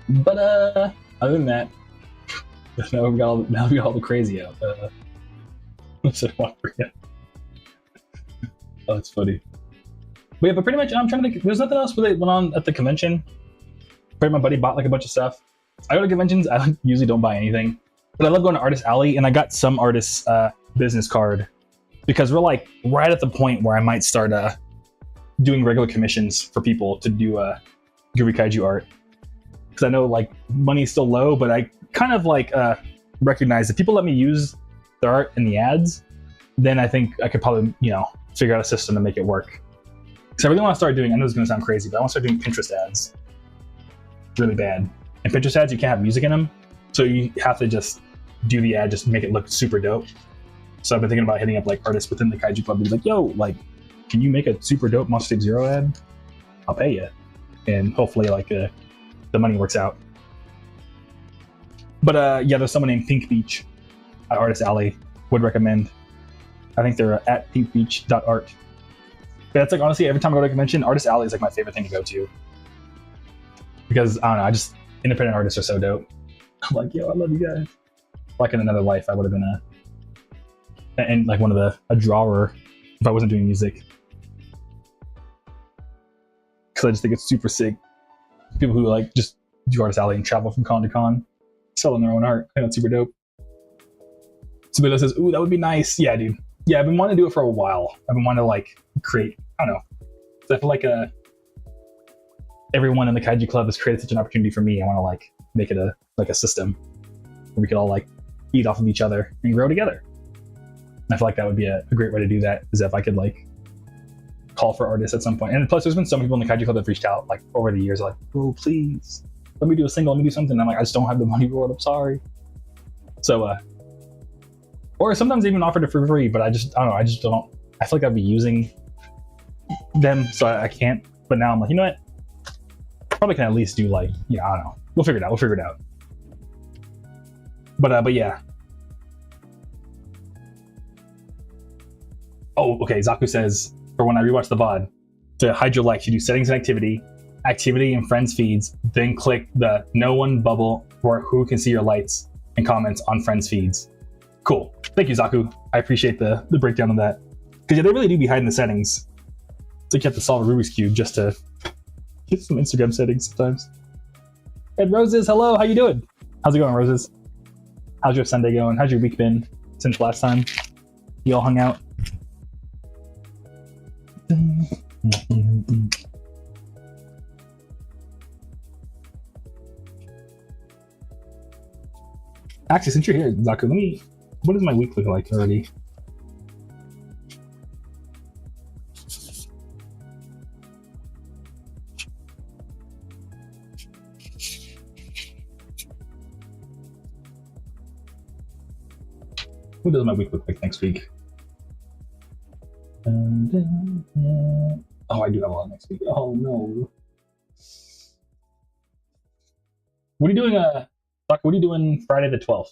But other than that, now we got all the crazy out. What's it want for you? Oh, it's funny. But yeah, but pretty much I'm trying to think. There's nothing else really went on at the convention. My buddy bought like a bunch of stuff. I go to conventions. I usually don't buy anything, but I love going to Artist Alley, and I got some artist's business card because we're like right at the point where I might start doing regular commissions for people to do Groovy Kaiju art. Because I know like money's still low, but I kind of like recognize if people let me use their art in the ads, then I think I could probably, you know, figure out a system to make it work. So I really want to start doing, I know it's going to sound crazy, but I want to start doing Pinterest ads. Really bad. And Pinterest ads, you can't have music in them. So you have to just do the ad, just make it look super dope. So I've been thinking about hitting up like artists within the Kaiju Club to be like, yo, like, can you make a super dope Monster Tape Zero ad? I'll pay you. And hopefully like the money works out. But yeah, there's someone named Pink Beach at Artist Alley. Would recommend. I think they're at pinkbeach.art. But that's like, honestly, every time I go to a convention, Artist Alley is like my favorite thing to go to. Because, I don't know, independent artists are so dope. I'm like, yo, I love you guys. Like in another life, I would have been a drawer if I wasn't doing music. Because I just think it's super sick. People who like just do Artist Alley and travel from con to con, selling their own art. I think that's super dope. Somebody says, ooh, that would be nice. Yeah, dude. Yeah, I've been wanting to do it for a while. I've been wanting to like create, I don't know. So I feel like everyone in the Kaiju Club has created such an opportunity for me. I want to like make it a system where we could all like eat off of each other and grow together. And I feel like that would be a great way to do that, is if I could like call for artists at some point. And plus there's been so many people in the Kaiju Club that have reached out like over the years, like, oh, please let me do a single, let me do something. And I'm like, I just don't have the money for it. I'm sorry. So, or sometimes they even offered it for free, but I don't know. I feel like I'd be using them, so I can't. But now I'm like, you know what? Probably can at least do like, yeah, I don't know. We'll figure it out. But yeah. Oh, okay. Zaku says, for when I rewatch the VOD, to hide your likes, you do settings and activity and friends feeds, then click the no one bubble for who can see your lights and comments on friends feeds. Cool. Thank you, Zaku. I appreciate the breakdown of that. Because yeah, they really do be hiding the settings. It's like you have to solve a Rubik's Cube just to get some Instagram settings sometimes. Ed Roses, hello. How you doing? How's it going, Roses? How's your Sunday going? How's your week been since last time you all hung out? Actually, since you're here, Zaku, what does my week look like already? What does my week look like next week? Oh, I do have a lot next week. Oh no. What are you doing, Doc, what are you doing Friday the 12th?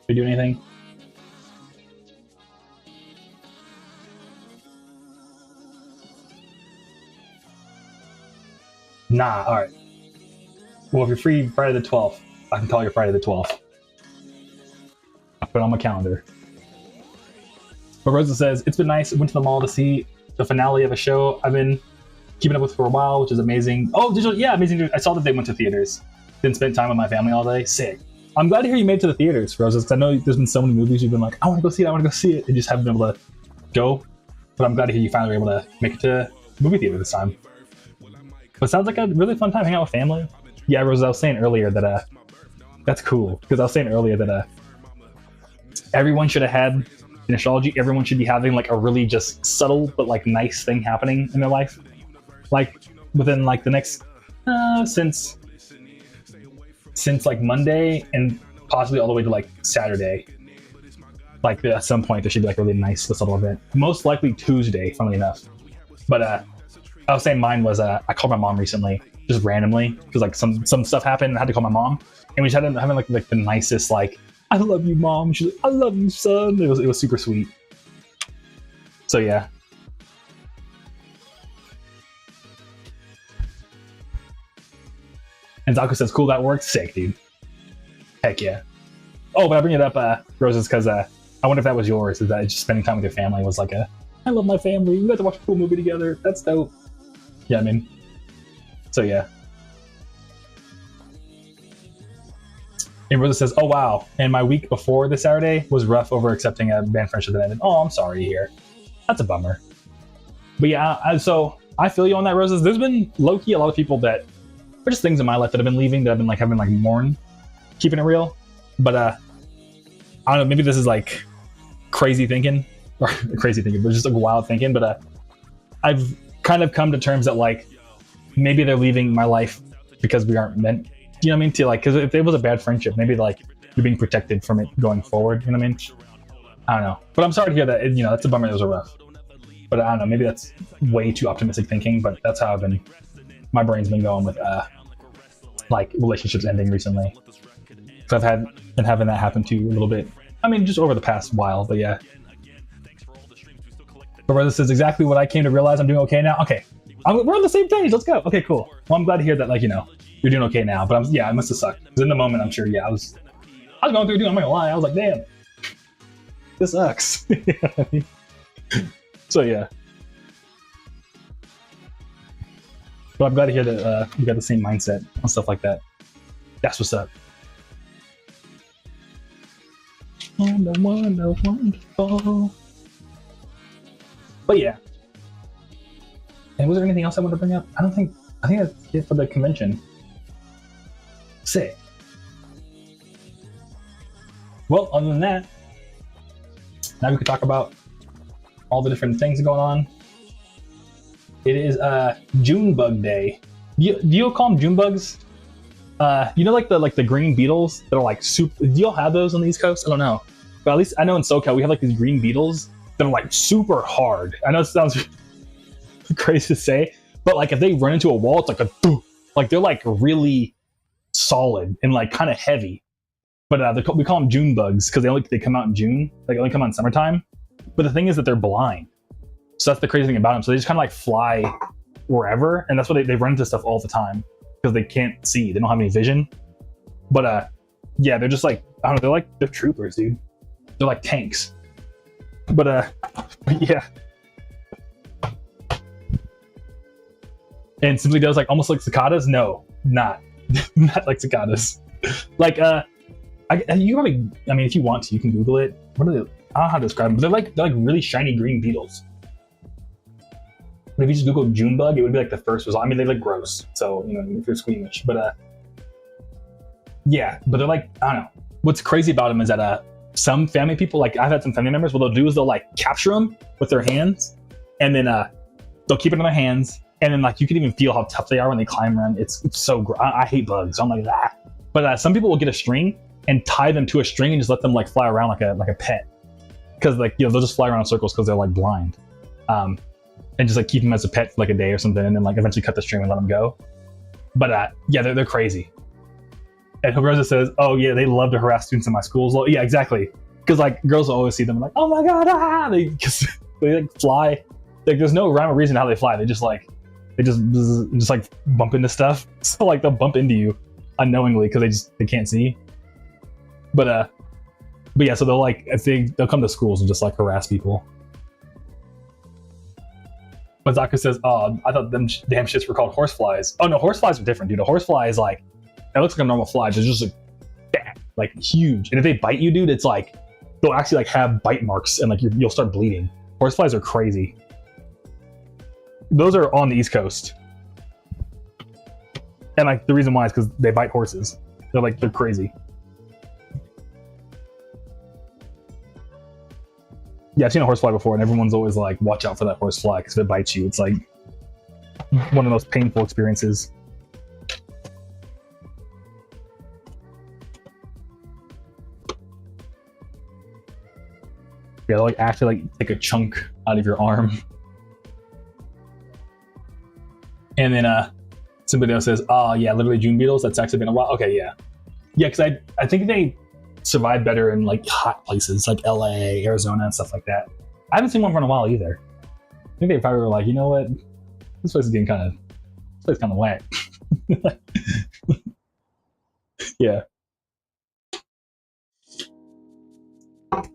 Are you doing anything? Nah, alright. Well, if you're free Friday the 12th, I can call you Friday the 12th. I'll put it on my calendar. But Rosa says, it's been nice. Went to the mall to see the finale of a show I've been keeping up with for a while, which is amazing. Oh, digital, yeah, amazing. I saw that they went to theaters. Didn't spend time with my family all day. Sick. I'm glad to hear you made it to the theaters, Rosa, because I know there's been so many movies you've been like, I want to go see it, and just haven't been able to go. But I'm glad to hear you finally were able to make it to movie theater this time. But it sounds like a really fun time hanging out with family. Yeah, Rosa, I was saying earlier that that's cool, because I was saying earlier that everyone should have had, in astrology, everyone should be having like a really just subtle but like nice thing happening in their life. Like within like the next since like Monday and possibly all the way to like Saturday. Like at some point there should be like a really nice subtle event. Most likely Tuesday, funnily enough. But I was saying mine was I called my mom recently, just randomly, because like some stuff happened and I had to call my mom. And we just had having like the nicest like, I love you, Mom. She's like, I love you, son. It was super sweet. So yeah. And Zaku says, cool, that worked. Sick, dude. Heck yeah. Oh, but I bring it up, Roses, because I wonder if that was yours, is that just spending time with your family was like I love my family. We got to watch a cool movie together. That's dope. Yeah, I mean. So yeah. And Rosa says, oh wow, and my week before this Saturday was rough over accepting a band friendship that ended. Oh, I'm sorry to hear. That's a bummer. But yeah, so I feel you on that, Roses. There's been low-key a lot of people that are just things in my life that have been leaving that I've been like having like mourn, keeping it real. But I don't know, maybe this is like crazy thinking, or crazy thinking, but just like wild thinking. But I've kind of come to terms that like maybe they're leaving my life because we aren't meant, you know what I mean? To like, because if it was a bad friendship, maybe like you're being protected from it going forward. You know what I mean? I don't know, but I'm sorry to hear that. You know, that's a bummer. It was a rough. But I don't know. Maybe that's way too optimistic thinking. But that's how my brain's been going with like relationships ending recently. So I've been having that happen too a little bit. I mean, just over the past while. But yeah. But Rosa says exactly what I came to realize. I'm doing okay now. Okay, we're on the same page. Let's go. Okay, cool. Well, I'm glad to hear that. Like, you know, you're doing okay now. But it must have sucked. Because in the moment, I'm sure. Yeah, I was going through. I'm not gonna lie. I was like, damn, this sucks. So yeah. But I'm glad to hear that you got the same mindset and stuff like that. That's what's up. Wonderful. But yeah. And was there anything else I wanted to bring up? I think that's it for the convention. Sick. Well, other than that, now we can talk about all the different things going on. It is June Bug Day. Do you call them June bugs? You know, like the green beetles that are like super. Do y'all have those on the East Coast? I don't know, but at least I know in SoCal we have like these green beetles that are like super hard. I know it sounds crazy to say, but like if they run into a wall, it's like like they're like really solid and like kind of heavy. But we call them June bugs because they come out in June. They only come out in summertime. But the thing is that they're blind. So that's the crazy thing about them. So they just kind of like fly wherever, and that's what they run into stuff all the time because they can't see. They don't have any vision. But yeah, they're just like, I don't know. They're troopers, dude. They're like tanks. But yeah. And Simply Does like almost like cicadas. No, not like cicadas. Like you probably. I mean, if you want to, you can Google it. What are they? I don't know how to describe them. But they're like really shiny green beetles. But if you just Google June bug, it would be like the first result. I mean, they look gross, so you know if you're squeamish. But Yeah, but they're like, I don't know. What's crazy about them is that some family people, like I've had some family members, what they'll do is they'll like capture them with their hands, and then they'll keep it in their hands, and then like you can even feel how tough they are when they climb around. It's so I hate bugs. So I'm like that. But some people will get a string and tie them to a string and just let them like fly around like a pet, because like they'll just fly around in circles because they're like blind, and just like keep them as a pet for like a day or something, and then like eventually cut the string and let them go. But yeah, they're crazy. And Rosa says, "Oh yeah, they love to harass students in my schools." Well, yeah, exactly. Because like girls will always see them and like, "Oh my god!" They like fly. Like there's no rhyme or reason how they fly. They just like bump into stuff. So like they'll bump into you unknowingly because they can't see. But yeah, so they'll come to schools and just like harass people. But Zaka says, "Oh, I thought them damn shits were called horseflies." Oh no, horseflies are different, dude. A horsefly is like, it looks like a normal fly, it's just like huge. And if they bite you, dude, it's like they'll actually like have bite marks and like you'll start bleeding. Horseflies are crazy. Those are on the East Coast, and like the reason why is because they bite horses. They're crazy. Yeah, I've seen a horsefly before, and everyone's always like, "Watch out for that horsefly, because if it bites you, it's like one of those painful experiences." Yeah, they'll like actually like take a chunk out of your arm. And then somebody else says, "Oh yeah, literally June beetles. That's actually been a while." Okay, yeah, because I think they survive better in like hot places like LA, Arizona, and stuff like that. I haven't seen one for a while either. I think they probably were like, you know what, this place is kind of whack. Yeah.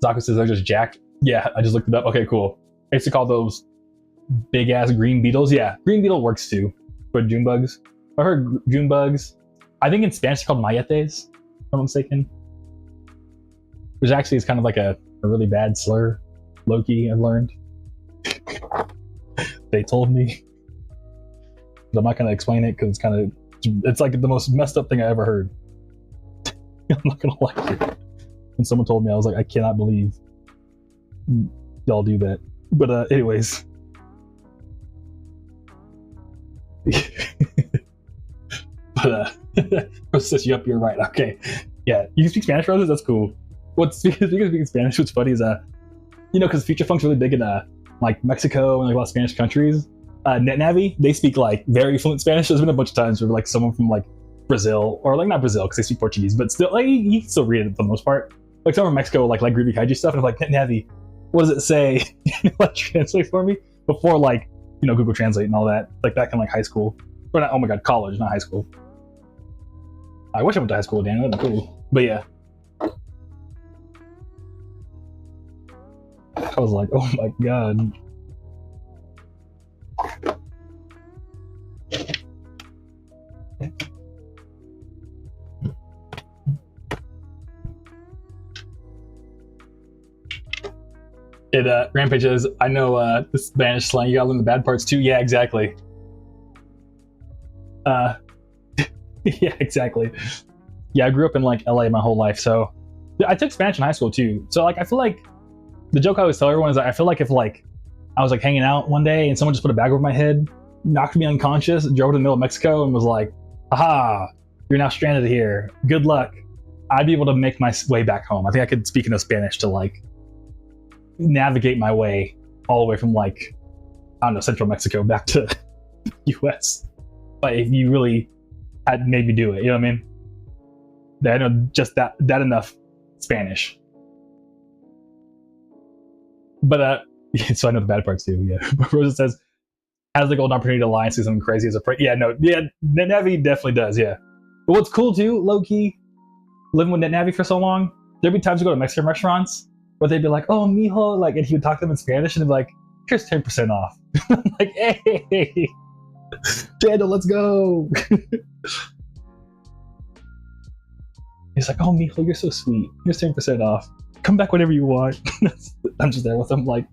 Zaka says they're just jacked. Yeah, I just looked it up. Okay, cool. I used to call those big ass green beetles. Yeah, green beetle works too for June bugs. I heard June bugs. I think in Spanish it's called mayetes, if I'm not mistaken. Which actually is kind of like a really bad slur. Loki, I've learned. They told me. But I'm not going to explain it because it's like the most messed up thing I ever heard. I'm not going to lie to you. When someone told me, I was like, I cannot believe y'all do that. But anyways. But Rose says, "Yup, you're right." Okay. Yeah, you can speak Spanish, Roses? That's cool. Speaking of Spanish, what's funny is because Feature Funk's really big in like Mexico and like a lot of Spanish countries. NetNavi, they speak like very fluent Spanish. There's been a bunch of times where like someone from like Brazil, or like not Brazil because they speak Portuguese, but still like you can still read it for the most part. Like someone from Mexico like Groovy Kaiju stuff, and I'm like, NetNavi, what does it say? Like translate for me before like Google Translate and all that. Like back in like high school, or not? Oh my god, college, not high school. I wish I went to high school, Dan. That'd be cool. But yeah. I was like, oh my god. It rampages. I know the Spanish slang. You gotta learn the bad parts too. Yeah, exactly. Yeah, exactly. Yeah, I grew up in like LA my whole life, so I took Spanish in high school too. So like, I feel like the joke I always tell everyone is that I feel like if like I was like hanging out one day and someone just put a bag over my head, knocked me unconscious, drove to the middle of Mexico, and was like, "Aha, you're now stranded here. Good luck." I'd be able to make my way back home. I think I could speak enough Spanish to like navigate my way all the way from like, I don't know, central Mexico back to US. But if you really had made me do it, you know what I mean? I know just that enough Spanish. But so I know the bad parts too. Yeah. Rosa says, has the golden opportunity to lie and see something crazy as a friend. Yeah, no, yeah, NetNavi definitely does. Yeah. But what's cool too, low key, living with NetNavi for so long, there'd be times we go to Mexican restaurants where they'd be like, "Oh, mijo," like, and he would talk to them in Spanish, and they'd be like, "Here's 10% off." I'm like, "Hey, Jando, let's go." He's like, "Oh, mijo, you're so sweet. Here's 10% off. Come back whenever you want." I'm just there with him, like,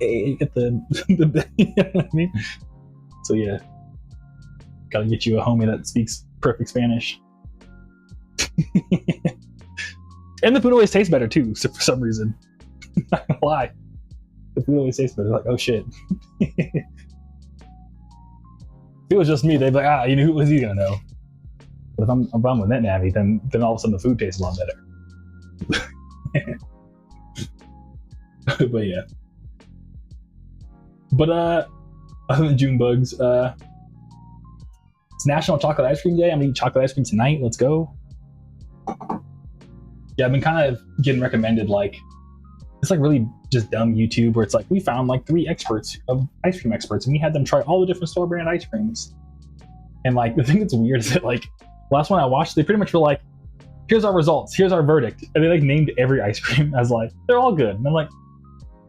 "Hey, get the you know what I mean?" So yeah, gotta get you a homie that speaks perfect Spanish. And the food always tastes better too, so for some reason. Not gonna lie. The food always tastes better. Like, oh shit. If it was just me, they'd be like, who was he gonna know? But if I'm with NetNavi, then all of a sudden the food tastes a lot better. But yeah. But other than June bugs, it's National Chocolate Ice Cream Day. I'm eating chocolate ice cream tonight. Let's go. Yeah, I've been kind of getting recommended it's like really just dumb YouTube where it's like we found like 3 experts of ice cream experts and we had them try all the different store brand ice creams. And like the thing that's weird is that like the last one I watched, they pretty much were like, here's our results, here's our verdict. And they like named every ice cream as like, they're all good. And I'm like,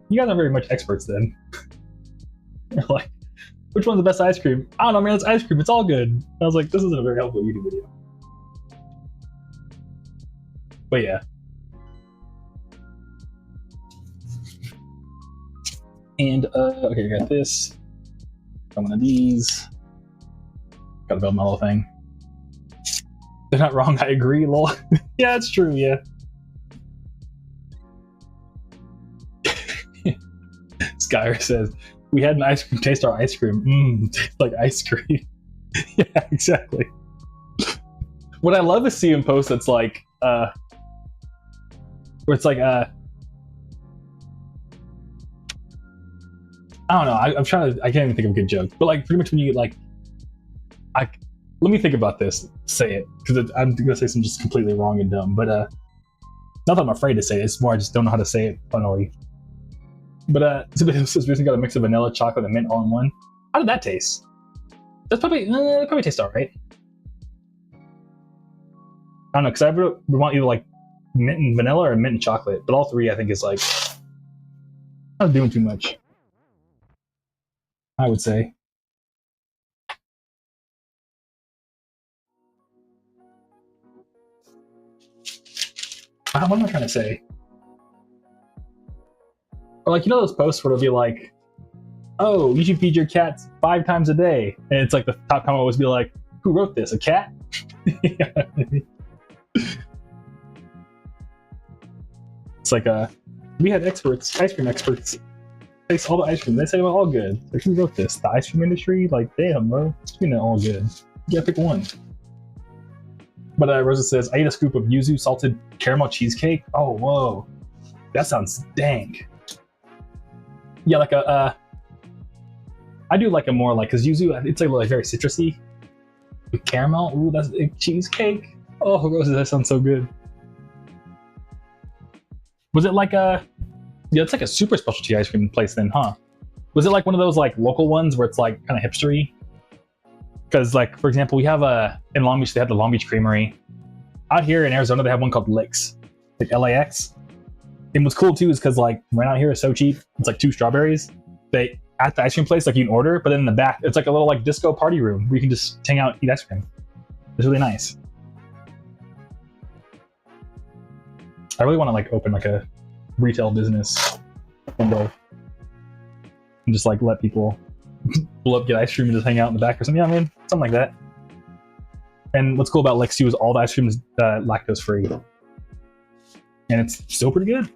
you guys aren't very much experts then. They're like, which one's the best ice cream? I don't know, man, it's ice cream, it's all good. And I was like, this isn't a very helpful YouTube video. But yeah. And okay, I got this. Got one of these. Gotta build my little thing. They're not wrong, I agree, lol. Yeah, it's true, yeah. Skyer says, we had an ice cream taste our ice cream. Tastes like ice cream. Yeah, exactly. What I love is seeing posts that's like, where it's like, I don't know, I can't even think of a good joke, but like pretty much when you like, let me think about this, say it, because I'm gonna say something just completely wrong and dumb, but not that I'm afraid to say it, it's more I just don't know how to say it funnily. But somebody says recently got a mix of vanilla, chocolate, and mint all in one. How did that taste? That probably tastes alright. I don't know, because we want either like mint and vanilla or mint and chocolate, but all 3 I think is like not doing too much, I would say. What am I trying to say? Or like, you know those posts where it'll be like, oh, you should feed your cats 5 times a day, and it's like the top comment will always be like, who wrote this, a cat? It's like we had experts, ice cream experts, taste all the ice cream. They say well, all good. Like, who wrote this? The ice cream industry? Like, damn, bro, you know, all good. You gotta pick one. But Rosa says, I ate a scoop of yuzu salted caramel cheesecake. Oh, whoa, that sounds dank. Yeah, like I do like a more like, because yuzu, it's like very citrusy with caramel. Ooh, that's a cheesecake. Oh, Rosa, that sounds so good. Was it like yeah, it's like a super specialty ice cream place then, huh? Was it like one of those like local ones where it's like kind of hipstery? Because like, for example, we have in Long Beach, they have the Long Beach Creamery. Out here in Arizona, they have one called Licks, like LAX. And what's cool too is because like right out here is so cheap. It's like 2 strawberries. They at the ice cream place, like you can order, but then in the back, it's like a little like disco party room where you can just hang out, eat ice cream. It's really nice. I really want to like open like a retail business one day and just like let people pull up, get ice cream, and just hang out in the back or something. Yeah, I mean, something like that. And what's cool about Lex too is all the ice cream is lactose free, and it's still pretty good.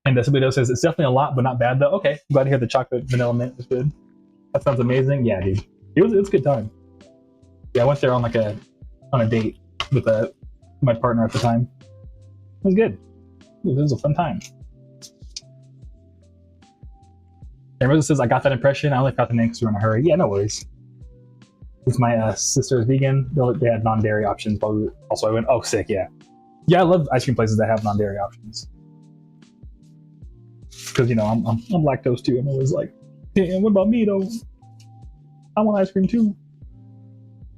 And somebody else says it's definitely a lot, but not bad though. Okay, I'm glad to hear the chocolate vanilla mint is good. That sounds amazing. Yeah, dude, it was a good time. Yeah, I went there on a date with my partner at the time. It was good. It was a fun time. And Rosa says, I got that impression. I only got the name because we were in a hurry. Yeah, no worries. With my sister's vegan, they had non-dairy options. But also, I went, oh, sick, yeah. Yeah, I love ice cream places that have non-dairy options. Because, you know, I'm lactose too. I'm always like, damn, what about me, though? I want ice cream too.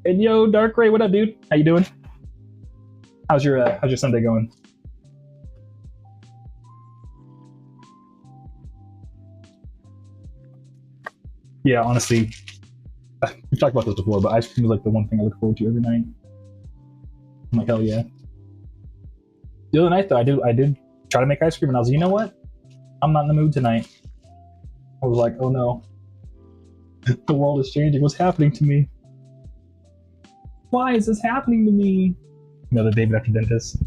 And yo, Dark Ray, what up, dude? How you doing? How's your Sunday going? Yeah, honestly, we've talked about this before, but ice cream is like the one thing I look forward to every night. I'm like, hell yeah. The other night though, I did try to make ice cream, and I was like, you know what? I'm not in the mood tonight. I was like, oh no. The world is changing. What's happening to me? Why is this happening to me? Another David after dentist.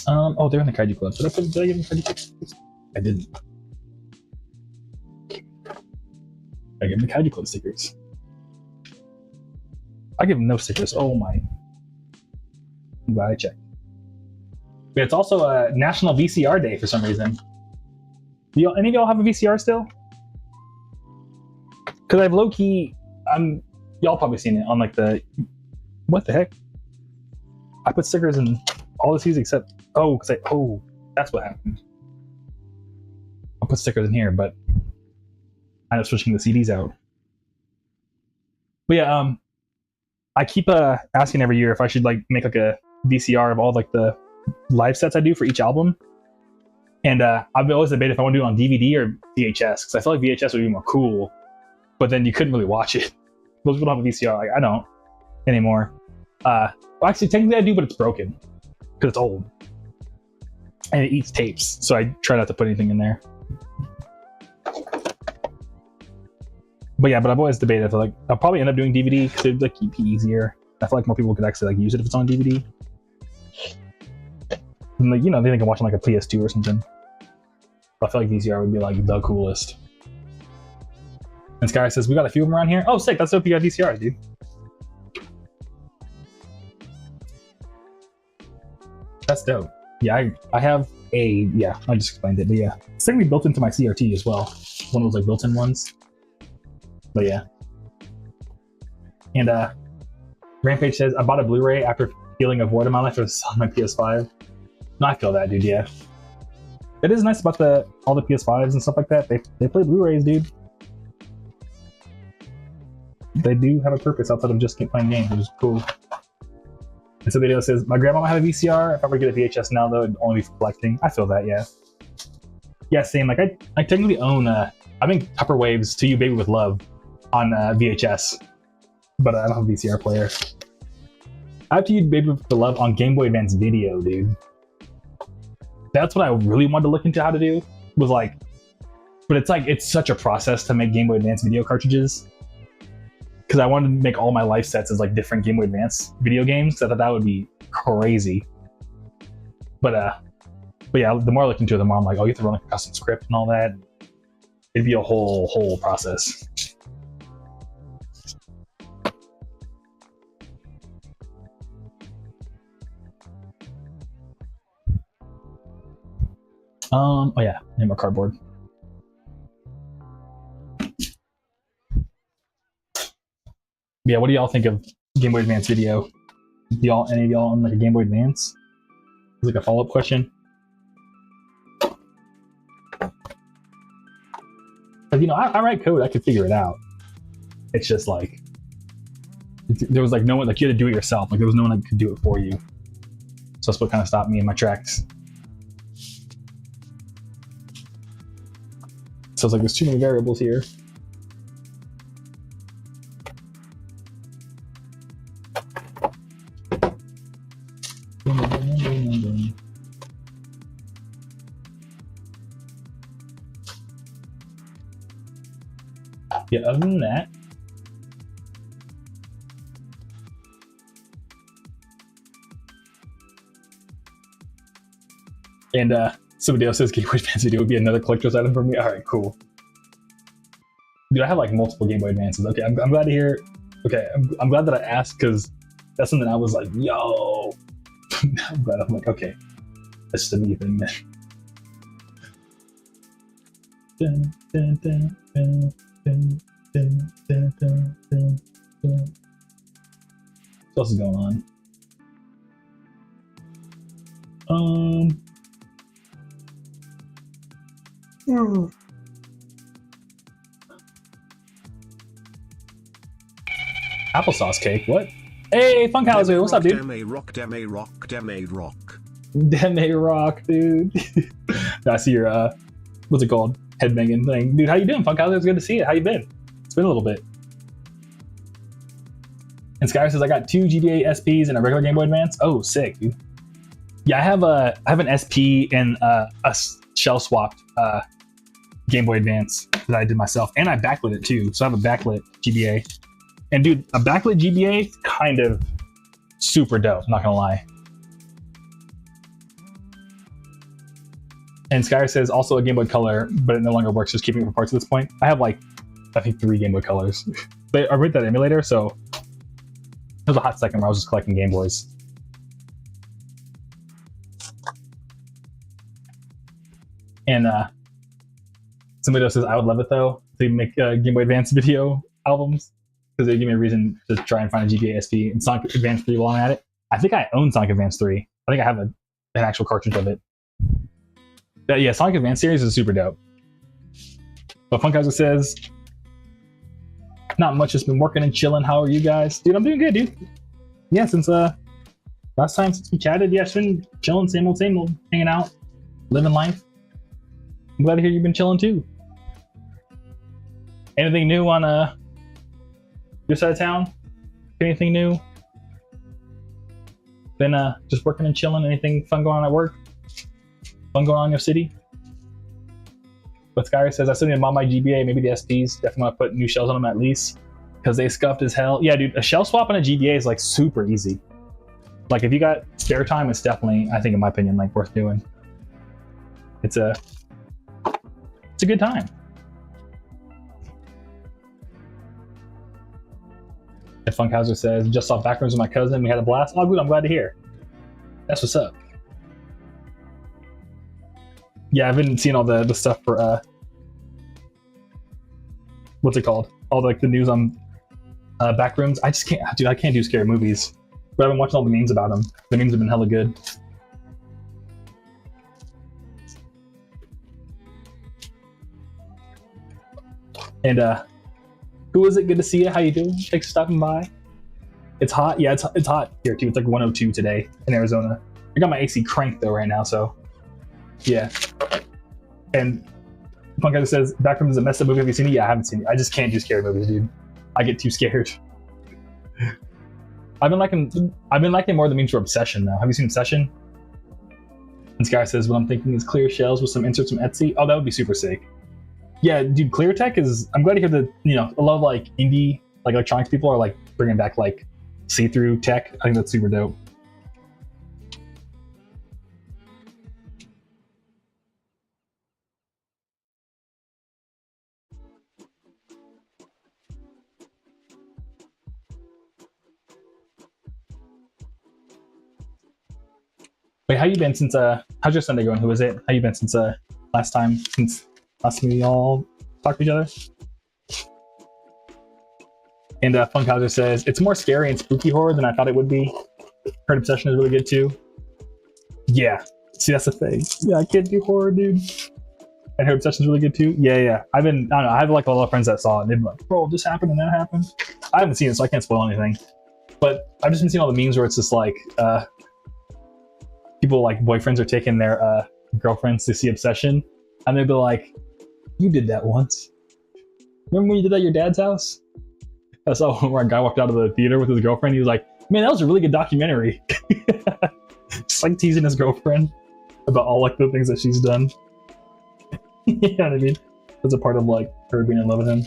Oh, they're in the Kaiju Club. Did I give them Kaiju Club? I didn't. I give them the Kaiju Club stickers. I give them no stickers. Oh my. I'm glad I checked. But it's also a National VCR Day for some reason. Any of y'all have a VCR still? Because I've low-key... y'all probably seen it on like the... What the heck? I put stickers in all the CDs except... Oh, that's what happened. I'll put stickers in here, but I ended up switching the CDs out. But yeah, I keep asking every year if I should like make like a VCR of all like the live sets I do for each album. And I've always debated if I want to do it on DVD or VHS, because I feel like VHS would be more cool, but then you couldn't really watch it. Most people don't have a VCR. Like, I don't anymore. Well, actually, technically I do, but it's broken because it's old. And it eats tapes, so I try not to put anything in there. But yeah, but I've always debated if like I'll probably end up doing DVD because it'd like be easier. I feel like more people could actually like use it if it's on DVD. And like, you know, they can watch on like a PS2 or something. But I feel like VCR would be like the coolest. And Sky says we got a few of them around here. Oh, sick! That's dope. You got VCRs, dude. That's dope. Yeah, I have a, yeah, I just explained it, but yeah. It's technically built into my CRT as well. One of those like built-in ones. But yeah. And Rampage says, I bought a Blu-ray after feeling a void in my life was on my PS5. No, I feel that, dude, yeah. It is nice about all the PS5s and stuff like that. They play Blu-rays, dude. They do have a purpose outside of just playing games, which is cool. And so the video says, my grandma might have a VCR. If I were to get a VHS now, though, it'd only be for collecting. I feel that, yeah. Yeah, same. Like, I technically own, I think Tupper Waves To You Baby With Love on VHS, but I don't have a VCR player. I have To You Baby With Love on Game Boy Advance Video, dude. That's what I really wanted to look into how to do, was like, but it's like, it's such a process to make Game Boy Advance video cartridges. Because I wanted to make all my life sets as like different Game Boy Advance video games. So I thought that would be crazy. But yeah, the more I looked into it, the more I'm like, oh, you have to run like a custom script and all that. It'd be a whole process. Oh yeah, need more cardboard. Yeah, what do y'all think of Game Boy Advance video? Do any of y'all own like a Game Boy Advance? It's like a follow-up question. But you know, I write code, I could figure it out. It's just like, there was like no one, like you had to do it yourself. Like there was no one that could do it for you. So that's what kind of stopped me in my tracks. So it's like, there's too many variables here. Yeah, other than that, and somebody else says Game Boy Advance video would be another collector's item for me. All right, cool. Dude, I have like multiple Game Boy Advances. Okay, I'm glad to hear. Okay, I'm glad that I asked, because that's something I was like, yo. I'm glad. I'm like, okay, that's just a me thing, man. Dun, dun, dun, dun, dun. Dun, dun, dun, dun, dun. What else is going on? Applesauce cake, what? Hey, Funkhauser, what's up, dude? Deme rock, deme rock, deme rock. Deme rock, dude. I see your, what's it called? Headbanging thing. Dude, how you doing, Funkhauser? It's good to see you. How you been? It's been a little bit. And Skyler says, I got 2 GBA SPs and a regular Game Boy Advance. Oh, sick, dude. Yeah, I have an SP and a shell swapped Game Boy Advance that I did myself, and I backlit it too. So I have a backlit GBA. And dude, a backlit GBA is kind of super dope, not gonna lie. And Skyr says also a Game Boy Color, but it no longer works, just keeping it for parts at this point. I have like, I think 3 Game Boy Colors. But I read that emulator, so it was a hot second where I was just collecting Game Boys. And somebody else says, I would love it though, to make Game Boy Advance video albums, because they give me a reason to try and find a GBA SP and Sonic Advance 3 while I'm at it. I think I own Sonic Advance 3. I think I have an actual cartridge of it. But yeah, Sonic Advance series is super dope. But Funkhauser says, not much, just been working and chilling. How are you guys? Dude, I'm doing good, dude. Yeah, since last time since we chatted, yeah, just been chilling, same old, hanging out, living life. I'm glad to hear you've been chilling too. Anything new on your side of town? Anything new? Been just working and chilling. Anything fun going on at work? Fun going on in your city? But Skyr says, I still need to mod my GBA, maybe the SPs. Definitely want to put new shells on them at least, because they scuffed as hell. Yeah, dude, a shell swap on a GBA is like super easy. Like if you got spare time, it's definitely, I think in my opinion, like worth doing. It's a good time. And Funkhauser says, just saw Backrooms with my cousin. We had a blast. Oh, good. I'm glad to hear. That's what's up. Yeah, I've been seeing all the stuff for what's it called? All the news on Backrooms. I just can't, dude. I can't do scary movies. But I've been watching all the memes about them. The memes have been hella good. And who is it? Good to see you. How you doing? Thanks for stopping by. It's hot. Yeah, it's hot here too. It's like 102 today in Arizona. I got my AC cranked though right now, so yeah. And Funkhauser says, Backrooms is a messed up movie. Have you seen it? Yeah, I haven't seen it. I just can't do scary movies, dude. I get too scared. I've been liking more of the memes for Obsession now. Have you seen Obsession? And Sky says, what I'm thinking is clear shells with some inserts from Etsy. Oh, that would be super sick. Yeah, dude, clear tech is, I'm glad to hear that, a lot of like indie, like electronics people are like bringing back like see-through tech. I think that's super dope. Wait, how you been since how's your Sunday going? Who is it? How you been since last time we all talked to each other? And Funkhauser says, it's more scary and spooky horror than I thought it would be. Heard Obsession is really good too. Yeah. See, that's the thing. Yeah, I can't do horror, dude. And Heard Obsession is really good too. Yeah. I don't know, I have like a lot of friends that saw it and they've been like, bro, this happened and that happened. I haven't seen it, so I can't spoil anything. But I've just been seeing all the memes where it's just like people like boyfriends are taking their girlfriends to see Obsession, and they'd be like, you did that once. Remember when you did that at your dad's house? I saw one where a guy walked out of the theater with his girlfriend. He was like, man, that was a really good documentary. Just like teasing his girlfriend about all like the things that she's done. You know what I mean? That's a part of like her being in love with him.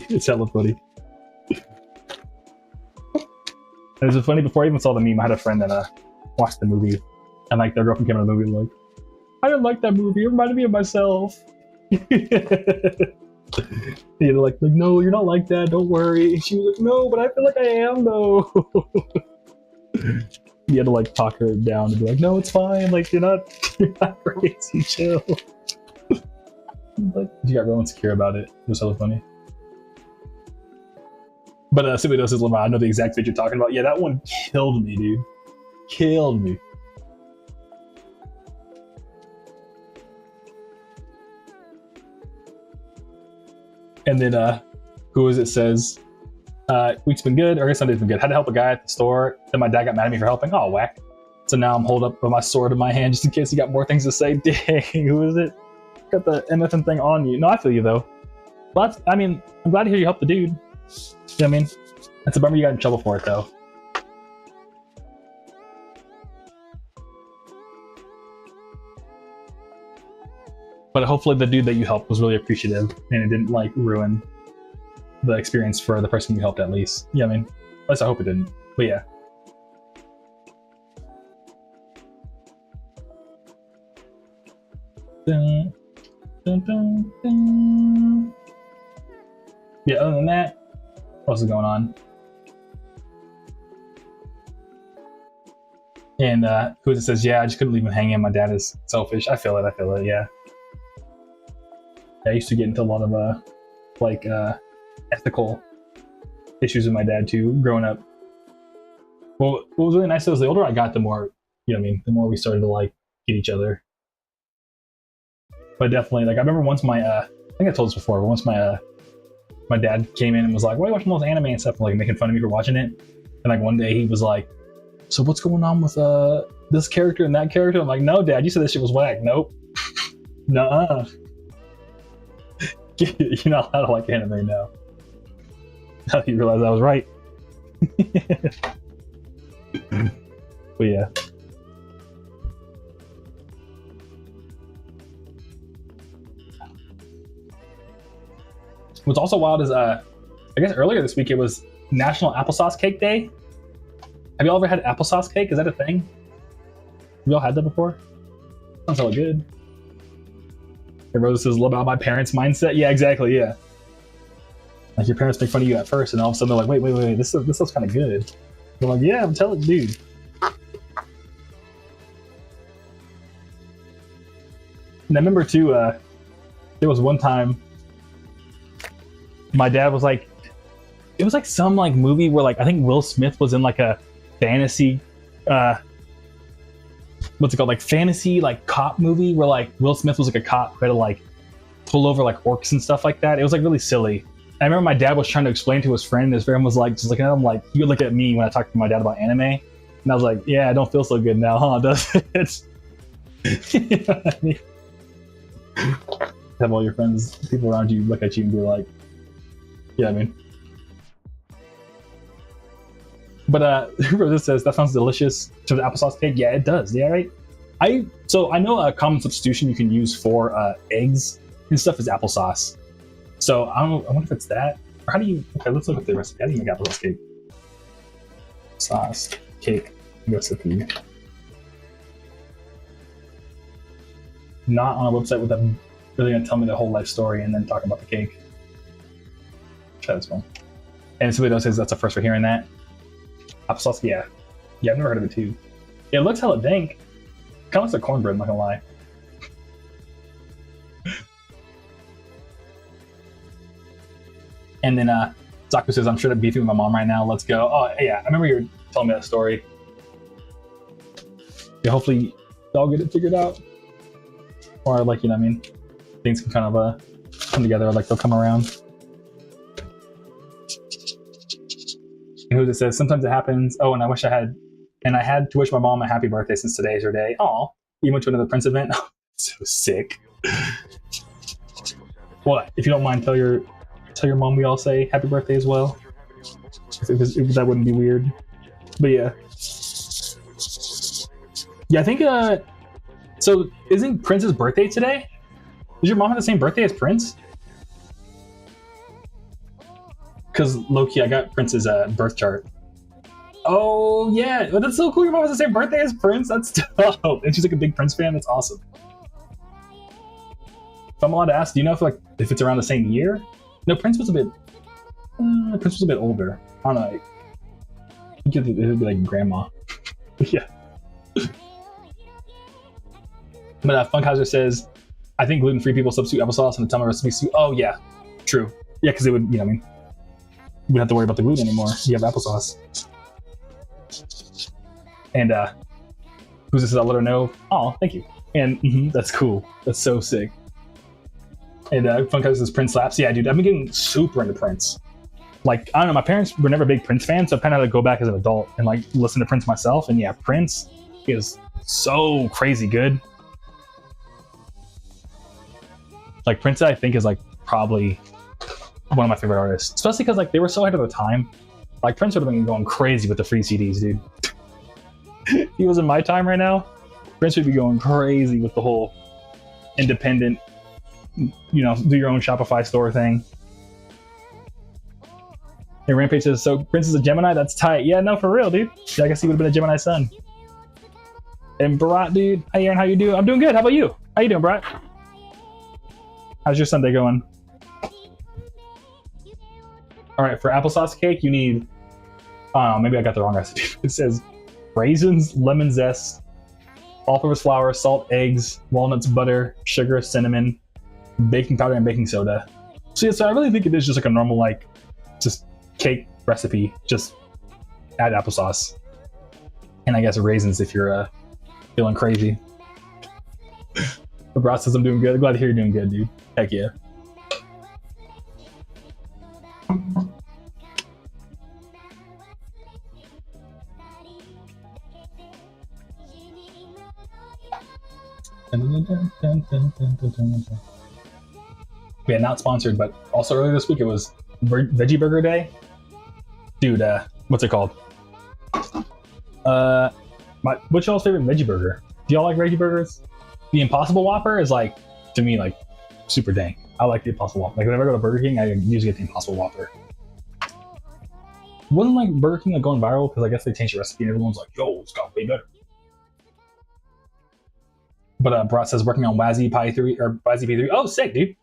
It's hella funny. It was funny, before I even saw the meme, I had a friend that watched the movie, and like their girlfriend came in the movie like, I didn't like that movie, it reminded me of myself. Like, no, you're not like that, don't worry. And she was like, no, but I feel like I am though. You had to like talk her down and be like, no, it's fine, like you're not crazy, chill. Like, you got real insecure about it. It was hella funny. But Subidos is Lamar. I know the exact video you're talking about. Yeah, that one killed me, dude. Killed me. And then, who is it says, week's been good, or I guess Sunday's been good. Had to help a guy at the store. Then my dad got mad at me for helping. Oh, whack. So now I'm holed up with my sword in my hand just in case he got more things to say. Dang, who is it? Got the MFN thing on you. No, I feel you, though. But, I mean, I'm glad to hear you helped the dude. You know what I mean? It's a bummer you got in trouble for it, though. But hopefully the dude that you helped was really appreciative and it didn't like ruin the experience for the person you helped at least. Yeah, I mean, at least I hope it didn't. But yeah. Dun, dun, dun, dun. Yeah, other than that, what else is going on? And Kuza says, yeah, I just couldn't leave him hanging. My dad is selfish. I feel it, yeah. I used to get into a lot of ethical issues with my dad too, growing up. Well, what was really nice was the older I got, the more, you know what I mean, the more we started to like get each other. But definitely, like I remember once my, I think I told this before, but once my dad came in and was like, why are you watching all this anime and stuff, and like making fun of me for watching it. And like one day he was like, so what's going on with this character and that character? I'm like, no, Dad, you said this shit was whack. Nope. Nuh-uh. You're not allowed to like anime now. Now you realize I was right. But yeah. What's also wild is, I guess earlier this week it was National Applesauce Cake Day. Have you all ever had applesauce cake? Is that a thing? Have you all had that before? Sounds hella good. Hey, Rose says, about my parents' mindset. Yeah, exactly, yeah. Like your parents make fun of you at first, and all of a sudden they're like, wait, this looks kind of good. They're like, yeah, I'm telling you, dude. And I remember too, there was one time my dad was like, it was like some like movie where like I think Will Smith was in like a fantasy what's it called, like fantasy like cop movie where like Will Smith was like a cop who had to like pull over like orcs and stuff like that. It was like really silly. I remember my dad was trying to explain to his friend, and his friend was like just looking at him like, he would look at me when I talked to my dad about anime, and I was like, yeah, I don't feel so good now, huh? Does it? You know what I mean? Have all your friends, people around you look at you and be like, yeah, I mean. But whoever says that sounds delicious to the applesauce cake, yeah, it does. Yeah, right. I know a common substitution you can use for eggs and stuff is applesauce. So I don't know. I wonder if it's that. Or how do you? Okay, let's look at the recipe. How do you make applesauce cake? Sauce cake recipe. Not on a website with them really gonna tell me the whole life story and then talk about the cake. Try this one. And somebody else says that's the first for hearing that. Applesauce, yeah. Yeah, I've never heard of it too. It looks hella dank. Kind of looks like cornbread, I'm not gonna lie. And then Zaku says, I'm sure I'm beefing with my mom right now. Let's go. Oh, yeah, I remember you were telling me that story. Yeah, hopefully y'all get it figured out. Or like, you know what I mean? Things can kind of come together, like they'll come around. And who says, sometimes it happens. Oh, and I had to wish my mom a happy birthday since today is her day. Aw, you went to another Prince event? So sick. Well, if you don't mind, tell your mom we all say happy birthday as well. If that wouldn't be weird. But yeah. Yeah, I think, so isn't Prince's birthday today? Does your mom have the same birthday as Prince? Because low-key, I got Prince's birth chart. Oh, yeah. Well, that's so cool. Your mom has the same birthday as Prince. That's dope. And she's like a big Prince fan. That's awesome. If I'm allowed to ask, do you know if it's around the same year? No, Prince was a bit older. I don't know. I think it would be like grandma. Yeah. But Funkhauser says, I think gluten-free people substitute applesauce and the Tama recipe soup. Oh, yeah. True. Yeah, because it would, you know what I mean? You wouldn't have to worry about the gluten anymore. You have applesauce. And who's this? I'll let her know. Oh, thank you. And that's cool. That's so sick. And Funkhauser says Prince slaps. Yeah, dude, I've been getting super into Prince. Like, I don't know, my parents were never big Prince fans, so I kind of had to go back as an adult and like listen to Prince myself. And yeah, Prince is so crazy good. Like Prince, I think, is like probably one of my favorite artists, especially because like they were so ahead of their time. Like Prince would have been going crazy with the free CDs, dude. If he was in my time right now, Prince would be going crazy with the whole independent you know, do your own Shopify store thing. Hey, Rampage says, so Prince is a Gemini? That's tight. Yeah, no, for real, dude. Yeah, I guess he would have been a Gemini sun. And Barat, dude. Hey, Aaron, how you doing? I'm doing good. How about you? How you doing, Barat? How's your Sunday going? All right, for applesauce cake, you need... maybe I got the wrong recipe. It says raisins, lemon zest, all-purpose flour, salt, eggs, walnuts, butter, sugar, cinnamon, baking powder, and baking soda. So yeah, so I really think it is just like a normal, like, just cake recipe. Just add applesauce. And I guess raisins if you're feeling crazy. LeBron says I'm doing good. Glad to hear you're doing good, dude. Heck yeah. Yeah, not sponsored, but also earlier this week it was Veggie Burger Day. Dude, what's it called? What's y'all's favorite veggie burger? Do y'all like veggie burgers? The Impossible Whopper is like, to me, like super dang. I like the Impossible Whopper. Like whenever I go to Burger King, I usually get the Impossible Whopper. Wasn't like Burger King like going viral because I guess they changed the recipe and everyone's like, yo, it's got way better. But Brat says working on WASI Pi 3 or WASI P3. Oh, sick, dude.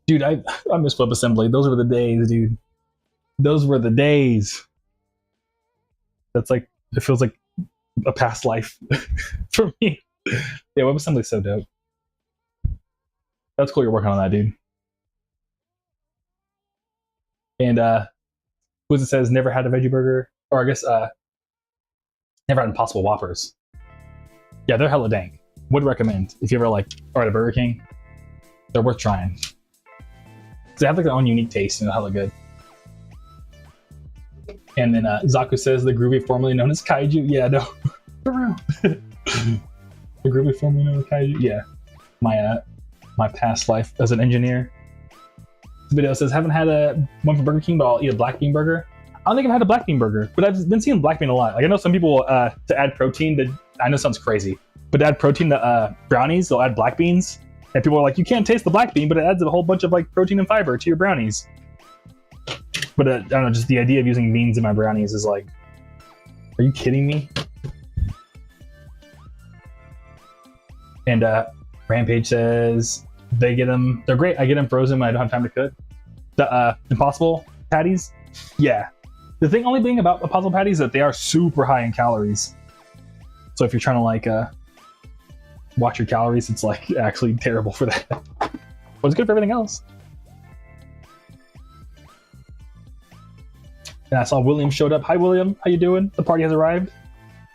Dude, I miss WebAssembly. Those were the days, dude. Those were the days. That's like, it feels like a past life for me. Yeah, WebAssembly's so dope. That's cool you're working on that, dude. And Wizard says never had a veggie burger, or I guess never had Impossible Whoppers. Yeah, they're hella dang. Would recommend if you ever like are at a Burger King. They're worth trying. They have like their own unique taste and they're hella good. And then Zaku says the Groovy formerly known as Kaiju. Yeah, no. The Groovy formerly known as Kaiju. Yeah. My past life as an engineer. This video says haven't had one from Burger King, but I'll eat a black bean burger. I don't think I've had a black bean burger, but I've been seeing black bean a lot. Like I know some people to add protein I know it sounds crazy, but to add protein to brownies, they'll add black beans. And people are like, you can't taste the black bean, but it adds a whole bunch of like protein and fiber to your brownies. But I don't know, just the idea of using beans in my brownies is like, are you kidding me? And Rampage says they get them, they're great. I get them frozen when I don't have time to cook. The Impossible patties, yeah. The only thing about Impossible patties is that they are super high in calories. So if you're trying to like watch your calories, it's like actually terrible for that. But it's good for everything else. And I saw William showed up. Hi William, how you doing? The party has arrived.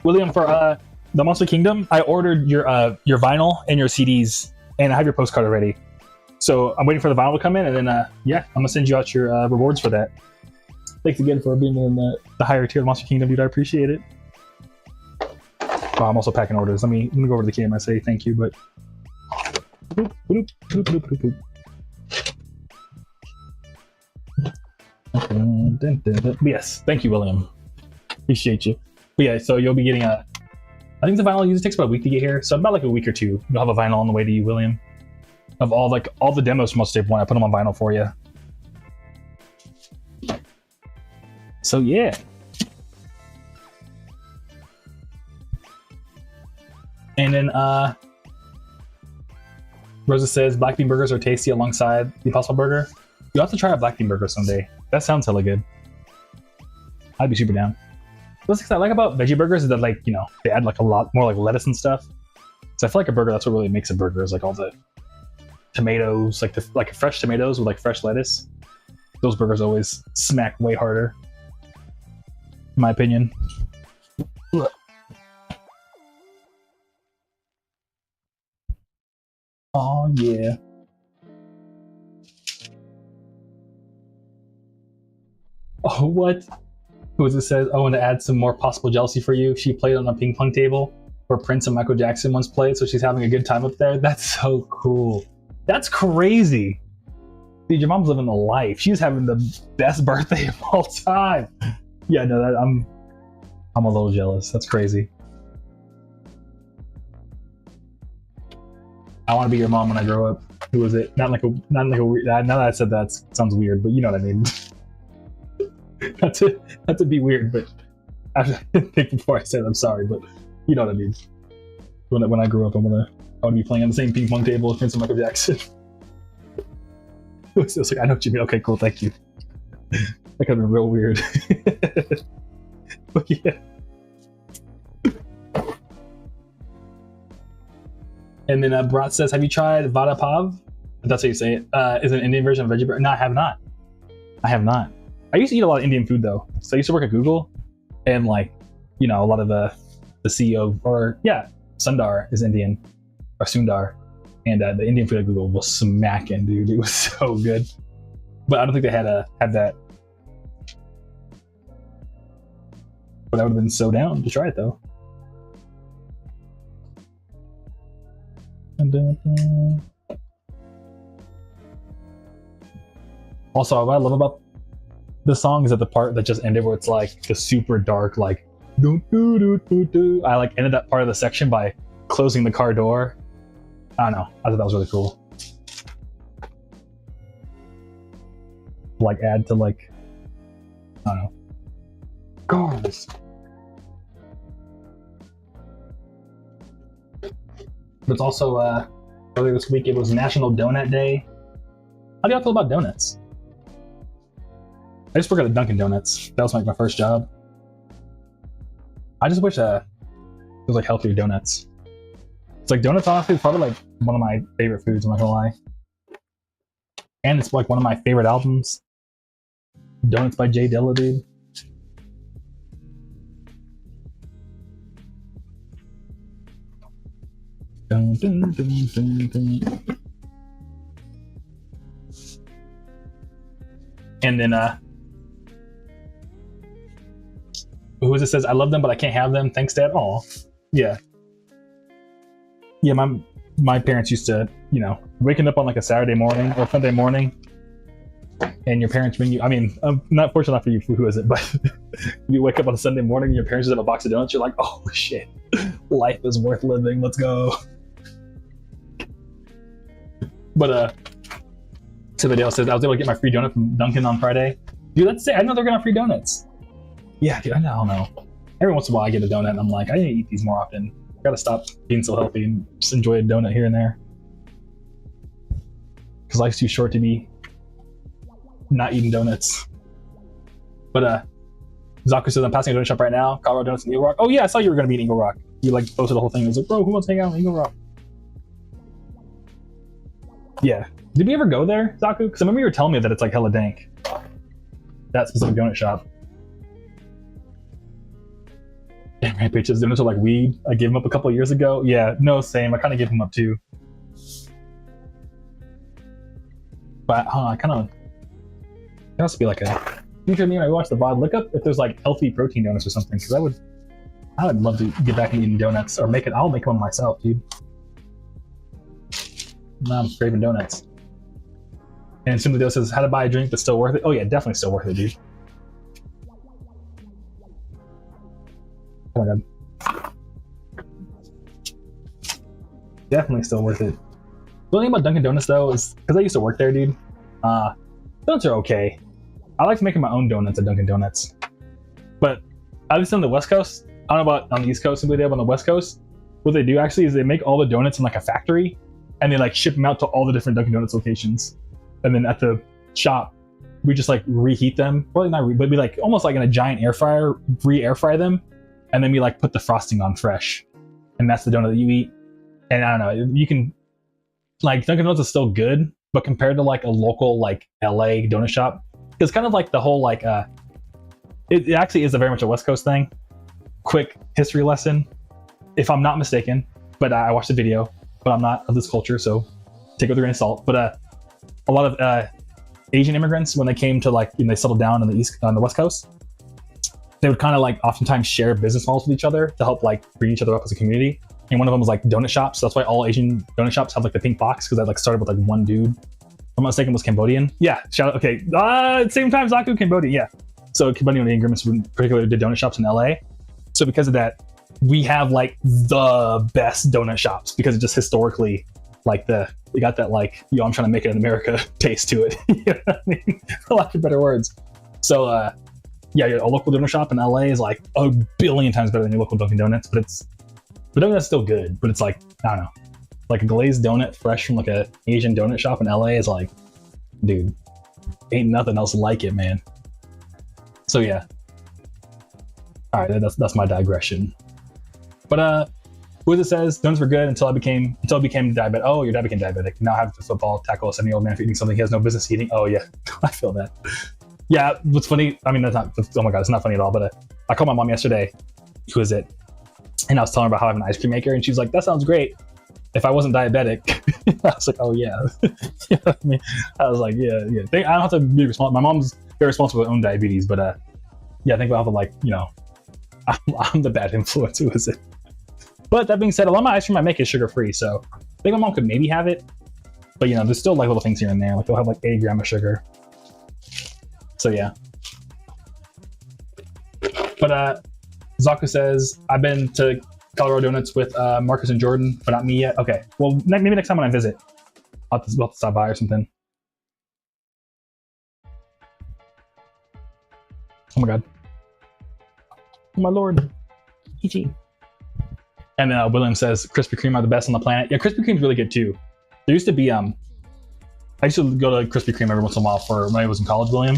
William, for the Monster Kingdom, I ordered your vinyl and your CDs, and I have your postcard already. So I'm waiting for the vinyl to come in, and then yeah, I'm gonna send you out your rewards for that. Thanks again for being in the higher tier of Monster Kingdom, dude. I appreciate it. Oh, I'm also packing orders. Let me go over to the camera and say thank you, but boop, boop, boop, boop, boop, boop. Yes, thank you, William. Appreciate you. But yeah, so you'll be getting I think the vinyl usually takes about a week to get here, so about like a week or two, you'll have a vinyl on the way to you, William. Of all the demos from Monster Tape 1, I put them on vinyl for you. So yeah. And then Rosa says black bean burgers are tasty alongside the Impossible Burger. You'll have to try a black bean burger someday. That sounds hella good. I'd be super down. What's I like about veggie burgers is that, like, you know, they add like a lot more like lettuce and stuff. So I feel like a burger, that's what really makes a burger, is like all the tomatoes, like fresh tomatoes with like fresh lettuce. Those burgers always smack way harder, in my opinion. Oh yeah. Oh, what? Who is it says, oh, and to add some more possible jealousy for you, she played on a ping pong table where Prince and Michael Jackson once played, so she's having a good time up there. That's so cool. That's crazy. Dude, your mom's living the life. She's having the best birthday of all time. Yeah, no, I'm a little jealous. That's crazy. I want to be your mom when I grow up. Who was it? Not like a weird. Now that I said that, sounds weird, but you know what I mean. not to be weird, but I have to think before I say it. I'm sorry, but you know what I mean. When I grow up, I want to be playing on the same ping pong table with Prince Michael Jackson. It was like, I know what you mean. Okay, cool, thank you. That could have been real weird. But yeah. And then Brat says, have you tried Vada Pav? If that's how you say it. Is an Indian version of veggie burger? No, I have not. I used to eat a lot of Indian food though. So I used to work at Google, and like, you know, a lot of the CEO, or yeah, Sundar is Indian, or Sundar, and the Indian food at Google was smacking, dude. It was so good. But I don't think they had that. But I would have been so down to try it though. Also, what I love about the song is that the part that just ended where it's like the super dark, like do do do do do. I like ended that part of the section by closing the car door. I don't know. I thought that was really cool. Like add to like, I don't know, cars. But it's also earlier this week it was National Donut Day. How do y'all feel about donuts? I just work at a Dunkin' Donuts. That was like my first job. I just wish it was like healthier donuts. It's like donuts honestly is probably like one of my favorite foods, I'm not gonna lie. And it's like one of my favorite albums. Donuts by Jay Dilla, dude. Dun, dun, dun, dun, dun. And then who is it says, I love them but I can't have them, thanks Dad. Aw. Yeah, my parents used to, you know, waking up on like a Saturday morning or Sunday morning, and your parents bring you, I mean, not fortunate for you, who is it, but you wake up on a Sunday morning and your parents just have a box of donuts, you're like, oh shit, life is worth living, let's go. But somebody else says, I was able to get my free donut from Dunkin' on Friday. Dude, let's say, I know they're gonna have free donuts. Yeah, dude, I don't know. Every once in a while I get a donut and I'm like, I need to eat these more often. I gotta stop being so healthy and just enjoy a donut here and there. Because life's too short to be not eating donuts. But Zaku says, I'm passing a donut shop right now. Colorado Donuts in Eagle Rock. Oh yeah, I saw you were gonna be in Eagle Rock. You like posted the whole thing. It was like, bro, who wants to hang out in Eagle Rock? Yeah. Did we ever go there, Zaku? Because I remember you were telling me that it's like hella dank. That specific donut shop. Damn right, bitches. Donuts are like weed. I gave them up a couple years ago. Yeah, no, same. I kind of gave them up too. But I kind of. It has to be like a. Future me when I watch the VOD. Look up if there's like healthy protein donuts or something, because I would love to get back and eating donuts, or make it. I'll make one myself, dude. Now I'm craving donuts. And Simply Dale says, how to buy a drink that's still worth it? Oh yeah, definitely still worth it, dude. Oh my god. Definitely still worth it. The only thing about Dunkin' Donuts though is, because I used to work there, dude, donuts are okay. I like making my own donuts at Dunkin' Donuts. But at least on the West Coast, I don't know about on the East Coast, Simply Dale, but on the West Coast, what they do actually is they make all the donuts in like a factory, and they like ship them out to all the different Dunkin' Donuts locations. And then at the shop, we just like reheat them. Well, not but we like almost like in a giant air fryer, re-air fry them. And then we like put the frosting on fresh. And that's the donut that you eat. And I don't know, you can, like Dunkin' Donuts is still good, but compared to like a local like LA donut shop, it's kind of like the whole like, it actually is a very much a West Coast thing. Quick history lesson, if I'm not mistaken, but I watched the video, but I'm not of this culture, so take it with a grain of salt. But a lot of Asian immigrants, when they came to like, when they settled down on the West Coast, they would kind of like oftentimes share business models with each other to help like bring each other up as a community. And one of them was like donut shops. So that's why all Asian donut shops have like the pink box, because that like started with like one dude. If I'm not mistaken, was Cambodian. Yeah, shout out. Okay, same time Zaku, Cambodian. Yeah, so Cambodian immigrants particularly did donut shops in LA. So because of that, we have like the best donut shops, because it just historically like they got that like, yo, I'm trying to make it in America taste to it. You know what I mean? For lack of better words. So yeah, a local donut shop in LA is like a billion times better than your local Dunkin' Donuts, but the donut's still good, but it's like, I don't know, like a glazed donut fresh from like a Asian donut shop in LA is like, dude, ain't nothing else like it, man. So yeah. All right, that's my digression. But who it says donuts were good until I became diabetic. Oh, your dad became diabetic. Now I have to football tackle a 70-year-old man for eating something he has no business eating. Oh yeah, I feel that. Yeah, what's funny? I mean, that's not. Oh my god, it's not funny at all. But I called my mom yesterday. Who is it? And I was telling her about how I have an ice cream maker, and she's like, "That sounds great. If I wasn't diabetic," I was like, "Oh yeah." You know what I mean? I was like, "Yeah, yeah." I don't have to be responsible. My mom's very responsible with her own diabetes, but yeah, I think about how like, you know, I'm the bad influence. Who is it? But that being said, a lot of my ice cream I make is sugar free, so I think my mom could maybe have it. But you know, there's still like little things here and there. Like they'll have like 8 grams of sugar. So yeah. But Zaku says, I've been to Colorado Donuts with Marcus and Jordan, but not me yet. Okay, well, maybe next time when I visit, I'll have to stop by or something. Oh my god. Oh my lord. Ichi. And William says, Krispy Kreme are the best on the planet. Yeah, Krispy Kreme's really good too. There used to be, I used to go to Krispy Kreme every once in a while for when I was in college, William,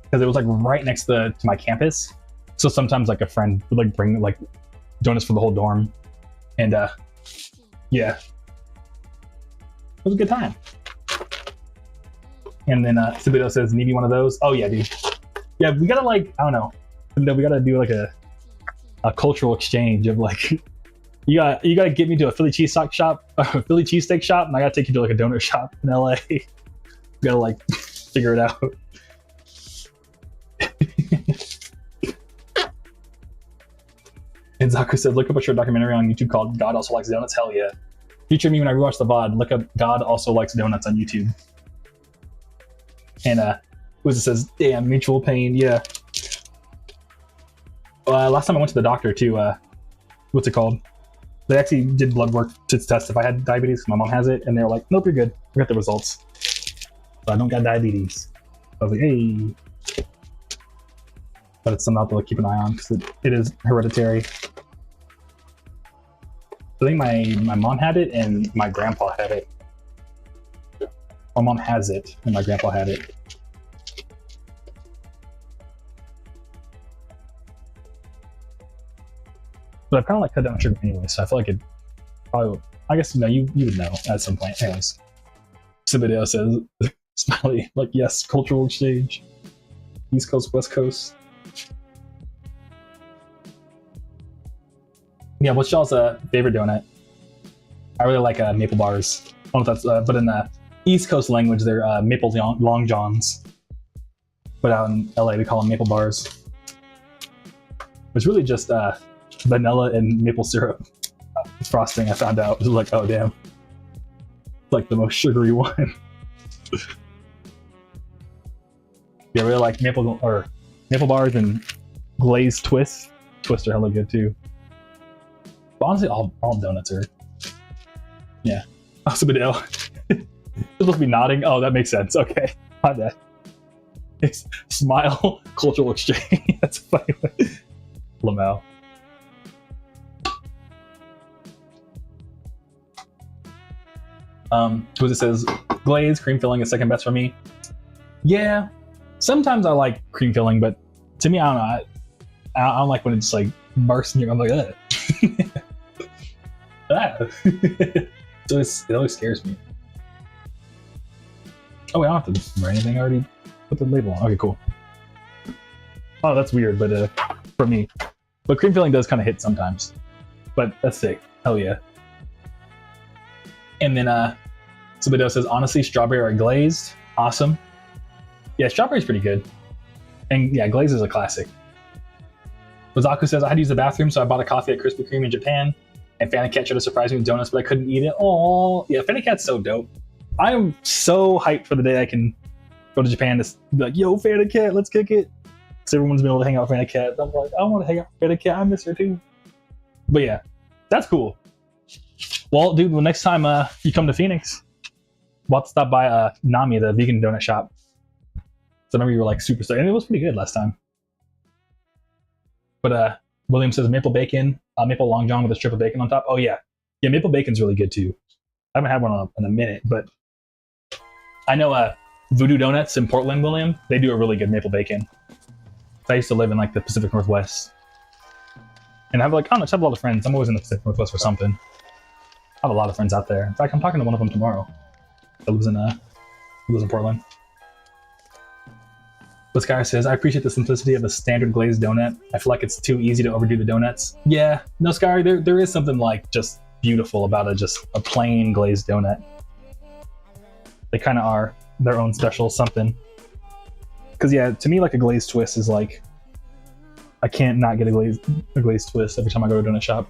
because it was like right next to my campus. So sometimes like a friend would like bring like donuts for the whole dorm. And yeah, it was a good time. And then Subido says, need me one of those? Oh yeah, dude. Yeah, we gotta like, I don't know. We gotta do like a cultural exchange of like, you gotta get me to a Philly cheesesteak shop, and I gotta take you to like a donut shop in LA. We gotta like figure it out. And Zaku said, look up a short documentary on YouTube called God Also Likes Donuts. Hell yeah. Future me when I rewatch the VOD, look up God Also Likes Donuts on YouTube. And Wizard says, damn, mutual pain, yeah. Last time I went to the doctor too, what's it called? They actually did blood work to test if I had diabetes, because my mom has it, and they were like, nope, you're good. We got the results. So I don't got diabetes. I was like, hey. But it's something I'll have to keep an eye on, because it is hereditary. I think my mom had it, and my grandpa had it. My mom has it, and my grandpa had it. But I've kind of like cut down sugar anyway, so I feel like it probably, I guess, you know, you would know at some point. Anyways, Sibideo says, smiley, like, yes, cultural exchange. East Coast, West Coast. Yeah, what's y'all's favorite donut? I really like maple bars. I don't know if that's, but in the East Coast language, they're maple long johns. But out in LA, we call them maple bars. It's really just vanilla and maple syrup frosting. I found out, it was like, oh damn, it's like the most sugary one. Yeah, I really like maple bars and glazed twists. Twists are hella good too. But honestly, all donuts are. Yeah. Oh, Subidale. You're supposed to be nodding. Oh, that makes sense. Okay, my bad. Smile, cultural exchange. That's a funny way. Lamau. Who says glaze cream filling is second best for me. Yeah, sometimes I like cream filling, but to me, I don't know. I don't like when it's like bursts in your. I'm like, ugh. So it always scares me. Oh wait, I don't have to write anything. I already put the label on. Okay, cool. Oh, that's weird, but for me, but cream filling does kind of hit sometimes. But that's sick. Hell yeah. And then Subido says, honestly, strawberry or glazed. Awesome. Yeah, strawberry's pretty good. And yeah, glazed is a classic. Wazaku says, I had to use the bathroom, so I bought a coffee at Krispy Kreme in Japan. And Fanny Cat tried to surprise me with donuts, but I couldn't eat it. Oh, yeah, Fanny Cat's so dope. I am so hyped for the day I can go to Japan to be like, yo, Fanny Cat, let's kick it. Because everyone's been able to hang out with Fanny Cat. I'm like, I want to hang out with Fanny Cat. I miss her too. But yeah, that's cool. Well, dude, next time you come to Phoenix, we'll have to stop by Nami, the vegan donut shop. So I remember you were like super stoked, and it was pretty good last time. But William says maple bacon, maple long john with a strip of bacon on top. Oh yeah, yeah, maple bacon's really good too. I haven't had one in a minute, but I know Voodoo Donuts in Portland, William. They do a really good maple bacon. I used to live in like the Pacific Northwest, and I have like I don't know, I have a lot of friends. I'm always in the Pacific Northwest for something. I have a lot of friends out there. In fact, I'm talking to one of them tomorrow. That lives in Portland. But Sky says, I appreciate the simplicity of a standard glazed donut. I feel like it's too easy to overdo the donuts. Yeah, no, Sky, there is something like just beautiful about just a plain glazed donut. They kind of are their own special something. Because yeah, to me, like a glazed twist is like, I can't not get a glazed twist every time I go to a donut shop.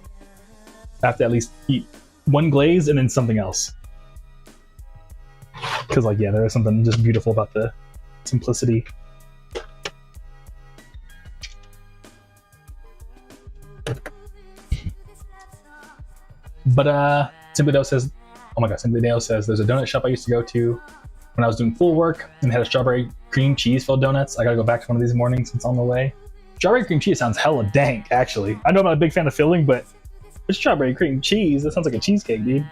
I have to at least eat one glaze and then something else. Because like, yeah, there is something just beautiful about the simplicity. But Simply Dale says, oh my god, Simply Dale says, there's a donut shop I used to go to when I was doing full work and they had a strawberry cream cheese filled donuts. I gotta go back to one of these mornings. It's on the way. Strawberry cream cheese sounds hella dank, actually. I know I'm not a big fan of filling, but it's strawberry cream cheese. That sounds like a cheesecake, dude.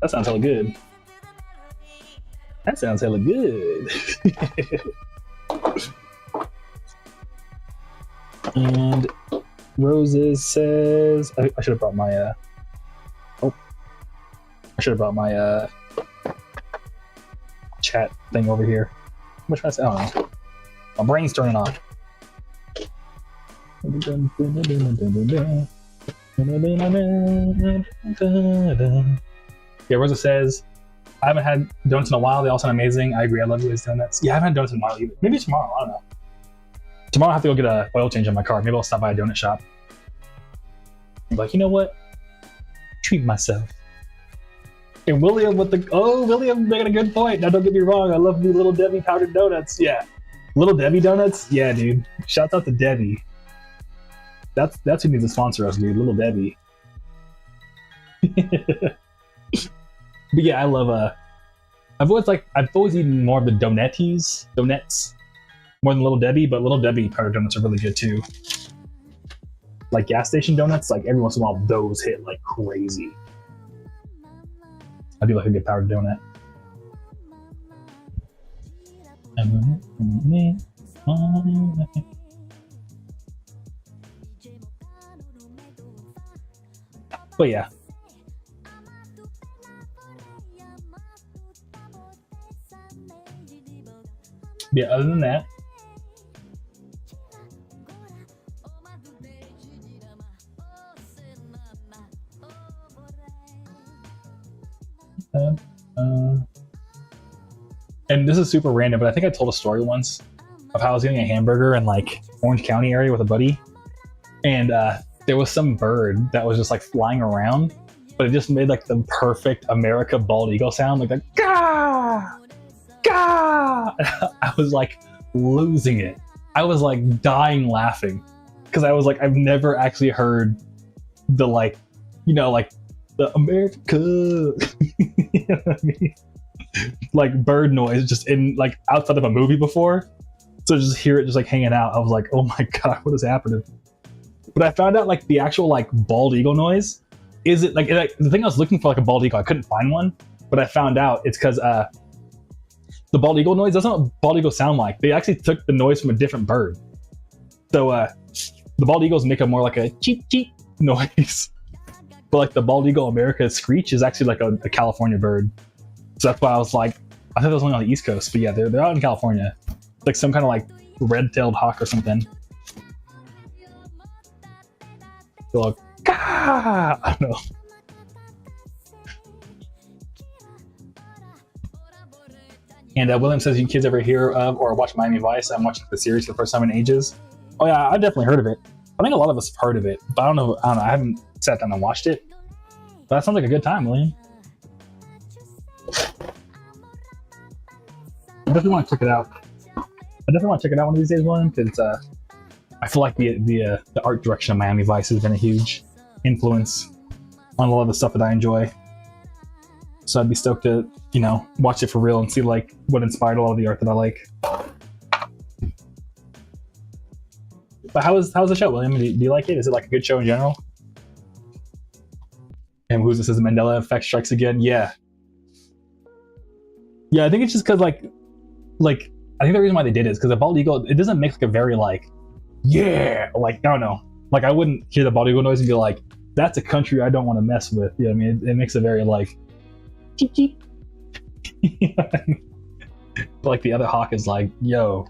That sounds hella good. That sounds hella good. And Roses says, I should have brought my I should have brought my chat thing over here. What should I say? I don't know. My brain's turning on. Yeah, Rosa says, I haven't had donuts in a while. They all sound amazing. I agree. I love these donuts. Yeah, I haven't had donuts in a while either. Maybe tomorrow. I don't know. Tomorrow I have to go get an oil change on my car. Maybe I'll stop by a donut shop. I'm like, you know what? Treat myself. And William with the William making a good point. Now don't get me wrong, I love the Little Debbie powdered donuts. Yeah, Little Debbie donuts. Yeah, dude. Shout out to Debbie. That's who needs to sponsor us, dude. Little Debbie. But yeah, I love I've always eaten more of the donuts more than Little Debbie, but Little Debbie powdered donuts are really good too. Like gas station donuts, like every once in a while those hit like crazy. I do like a good powdered donut. But yeah. Yeah, other than that, and this is super random, but I think I told a story once of how I was getting a hamburger in like Orange County area with a buddy, and there was some bird that was just like flying around, but it just made like the perfect America bald eagle sound, like the gah, gah. I was like losing it. I was like dying laughing because I was like, I've never actually heard the like, you know, like the America, you know what I mean? Like bird noise just in like outside of a movie before. So just hear it just like hanging out. I was like, oh my god, what is happening? But I found out like the actual like bald eagle noise is it like the thing I was looking for, like a bald eagle. I couldn't find one, but I found out it's because the bald eagle noise doesn't what bald eagles sound like. They actually took the noise from a different bird. So the bald eagles make a more like a cheep cheep noise. But like the bald eagle America screech is actually like a California bird. So that's why I was like, I thought it was only on the East Coast, but yeah, they're out in California. It's like some kind of like red-tailed hawk or something. They're like, Gah! I don't know. And William says, you kids ever hear of or watch Miami Vice? I'm watching the series for the first time in ages. Oh yeah, I've definitely heard of it. I think a lot of us have heard of it, but I don't know. I haven't sat down and watched it. But that sounds like a good time, William. I definitely want to check it out. One of these days, William, because I feel like the art direction of Miami Vice has been a huge influence on a lot of the stuff that I enjoy. So I'd be stoked to, watch it for real and see like what inspired a lot of the art that I like. But how's the show, William? Do you like it? Is it like a good show in general? And who's this? Is the Mandela effect strikes again? Yeah. Yeah, I think it's just because like I think the reason why they did it is because the bald eagle, it doesn't make like a very like, yeah, like I don't know, like I wouldn't hear the bald eagle noise and be like, that's a country I don't want to mess with. You know what I mean? It makes it very like, cheep cheep. But like the other hawk is like, yo,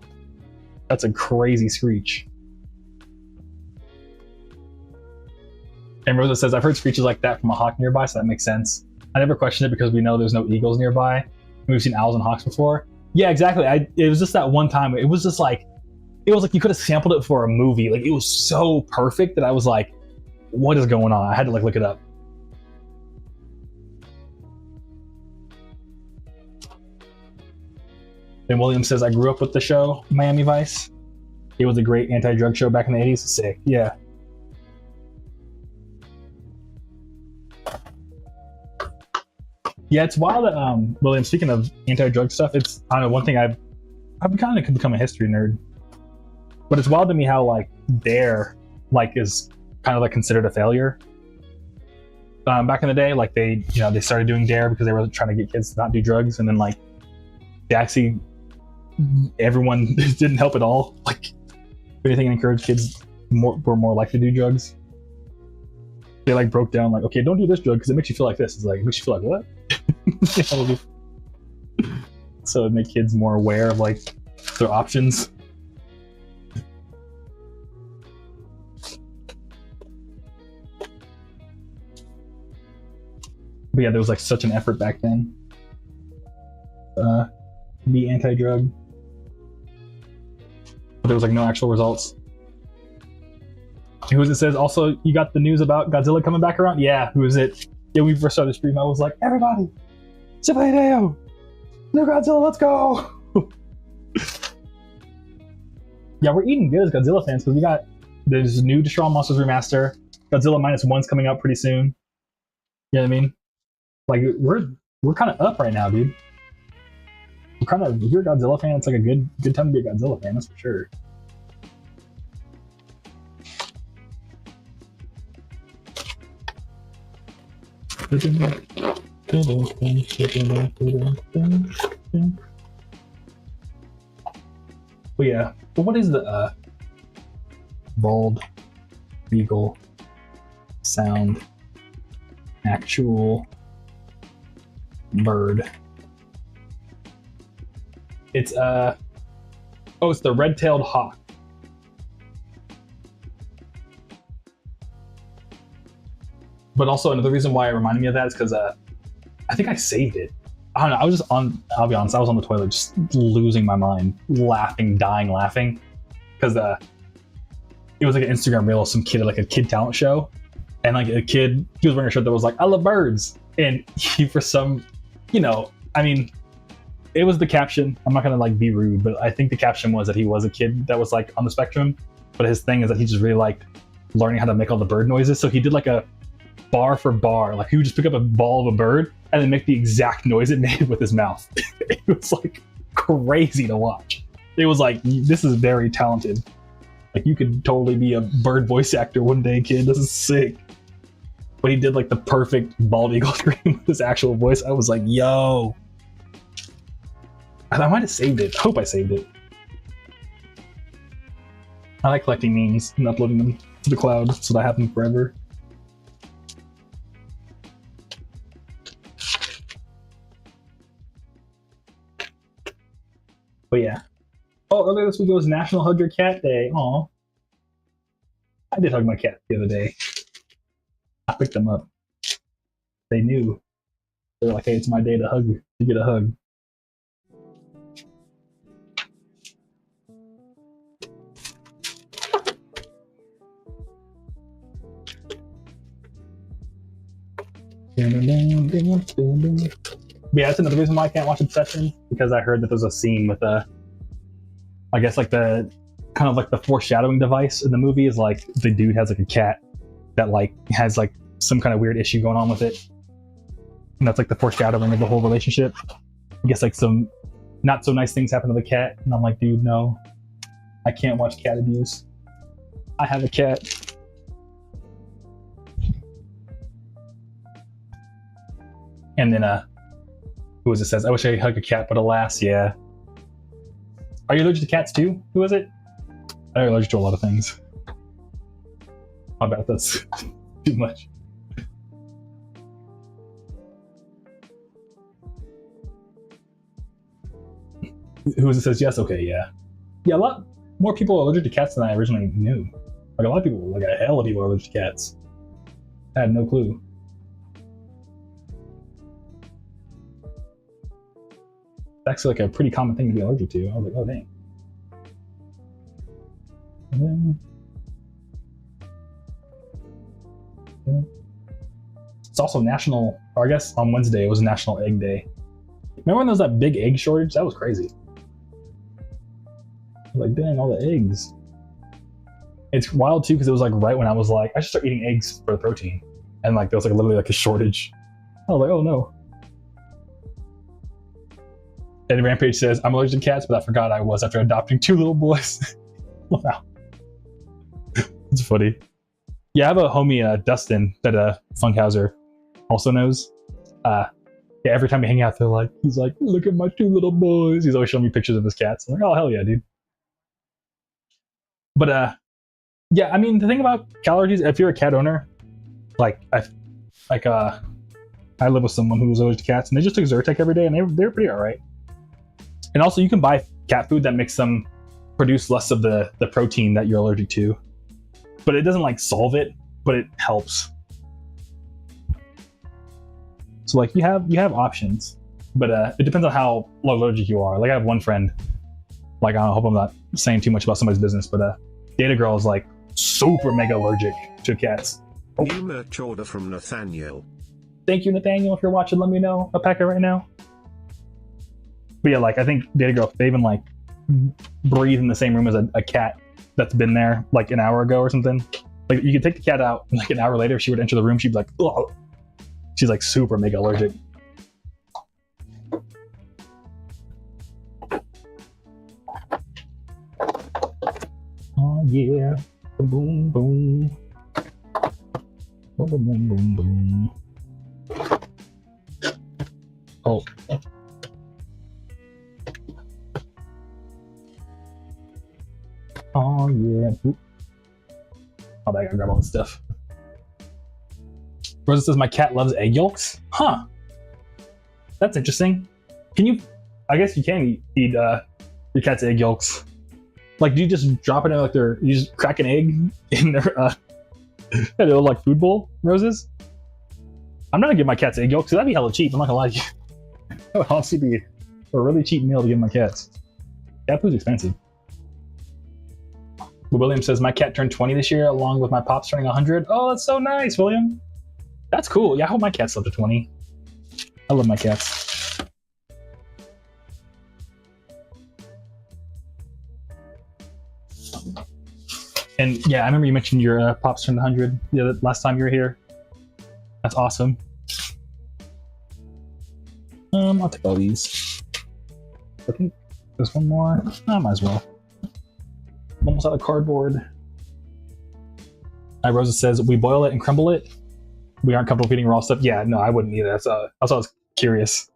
that's a crazy screech. And Rosa says, I've heard screeches like that from a hawk nearby, so that makes sense. I never questioned it because we know there's no eagles nearby. We've seen owls and hawks before. Yeah, exactly. It was just that one time. It was like you could have sampled it for a movie. Like it was so perfect that I was like, what is going on? I had to like look it up. And William says, I grew up with the show Miami Vice. It was a great anti-drug show back in the 80s. Sick. Yeah. Yeah, it's wild that William, speaking of anti-drug stuff, it's, I don't know, one thing I've kind of become a history nerd. But it's wild to me how like Dare like is kind of like considered a failure. Back in the day, like they started doing Dare because they were trying to get kids to not do drugs, and then like they actually everyone didn't help at all. Like if anything, encouraged kids were more likely to do drugs. They like broke down like, okay, don't do this drug because it makes you feel like this. It's like, it makes you feel like what? So it made kids more aware of like their options. But yeah, there was like such an effort back then to be anti-drug. But there was like no actual results. Who is it says, also, you got the news about Godzilla coming back around? Yeah, who is it? Yeah, we first started the stream, I was like, everybody, Super Hideo, new Godzilla, let's go! Yeah, we're eating good as Godzilla fans, because there's new Deshaun Monsters Remaster, Godzilla -1's coming out pretty soon. You know what I mean? Like, we're kind of up right now, dude. If you're a Godzilla fan, it's like a good time to be a Godzilla fan, that's for sure. But yeah, but what is the bald eagle sound actual bird? It's it's the red-tailed hawk. But also another reason why it reminded me of that is because I think I saved it. I don't know. I'll be honest, I was on the toilet just losing my mind, dying laughing. Because it was like an Instagram reel of some kid at like a kid talent show. And like a kid, he was wearing a shirt that was like, I love birds. And he, for some, I mean, it was the caption. I'm not going to like be rude, but I think the caption was that he was a kid that was like on the spectrum. But his thing is that he just really liked learning how to make all the bird noises. So he did like a bar for bar, like he would just pick up a ball of a bird and then make the exact noise it made with his mouth. It was like crazy to watch. It was like, this is very talented. Like you could totally be a bird voice actor one day, kid. This is sick. But he did like the perfect bald eagle scream with his actual voice. I was like, yo. I might have saved it. I hope I saved it. I like collecting memes and uploading them to the cloud so that I have them forever. But yeah. Oh, earlier this week it was National Hug Your Cat Day. Aw. I did hug my cat the other day. I picked them up. They knew. They were like, hey, it's my day to hug you. To get a hug. Yeah, that's another reason why I can't watch Obsession, because I heard that there's a scene with I guess like the kind of like the foreshadowing device in the movie is like the dude has like a cat that like has like some kind of weird issue going on with it. And that's like the foreshadowing of the whole relationship. I guess like some not so nice things happen to the cat. And I'm like, dude, no. I can't watch cat abuse. I have a cat. And then who is it says, I wish I could hug a cat, but alas, yeah. Are you allergic to cats too? Who is it? I'm allergic to a lot of things. I bet that's too much. Who is it says yes? Okay, yeah. Yeah, a lot more people are allergic to cats than I originally knew. Like a lot of people, like a hell of people are allergic to cats. I had no clue. It's actually like a pretty common thing to be allergic to. I was like, oh dang. And then, yeah. It's also national, or I guess on Wednesday it was National Egg Day. Remember when there was that big egg shortage? That was crazy. Like, dang, all the eggs. It's wild too because it was like right when I was like, I should start eating eggs for the protein, and like there was like literally like a shortage. I was like, oh no. And Rampage says, I'm allergic to cats, but I forgot I was after adopting 2 little boys. Wow. It's funny. Yeah, I have a homie, Dustin, that Funkhauser also knows. Yeah, every time we hang out, he's like, look at my 2 little boys. He's always showing me pictures of his cats. I'm like, oh, hell yeah, dude. But, yeah, I mean, the thing about cat allergies, if you're a cat owner, I live with someone who was allergic to cats, and they just took Zyrtec every day, and they're pretty all right. And also, you can buy cat food that makes them produce less of the protein that you're allergic to. But it doesn't, like, solve it, but it helps. So, like, you have options. But it depends on how allergic you are. Like, I have one friend, like, I hope I'm not saying too much about somebody's business, but Data Girl is, like, super mega allergic to cats. Oh. New merch order from Nathaniel. Thank you, Nathaniel. If you're watching, let me know. I'll pack it right now. But yeah, like, I think Data Girl, they even, like, breathe in the same room as a cat that's been there, like, an hour ago or something. Like, you could take the cat out, and, like, an hour later, if she would enter the room, she'd be like, ugh. She's, like, super mega allergic. Oh, yeah. Boom, boom. Boom, boom, boom, boom, boom. Oh. Oh, yeah. Oop. Oh, I gotta grab all this stuff. Rosa says, my cat loves egg yolks? Huh. That's interesting. Can you... I guess you can eat your cat's egg yolks. Like, do you just drop it in, like, you just crack an egg in their little, like, food bowl, Roses? I'm not gonna give my cats egg yolks, because that'd be hella cheap. I'm not gonna lie to you. That would honestly be a really cheap meal to give my cats. Cat food's expensive. But William says, my cat turned 20 this year, along with my pops turning 100. Oh, that's so nice, William. That's cool. Yeah, I hope my cats live to 20. I love my cats. And yeah, I remember you mentioned your pops turned 100 the last time you were here. That's awesome. I'll take all these. I think there's one more. I might as well. I'm almost out of cardboard. Rosa says, we boil it and crumble it. We aren't comfortable eating raw stuff. Yeah, no, I wouldn't either. That's I was curious.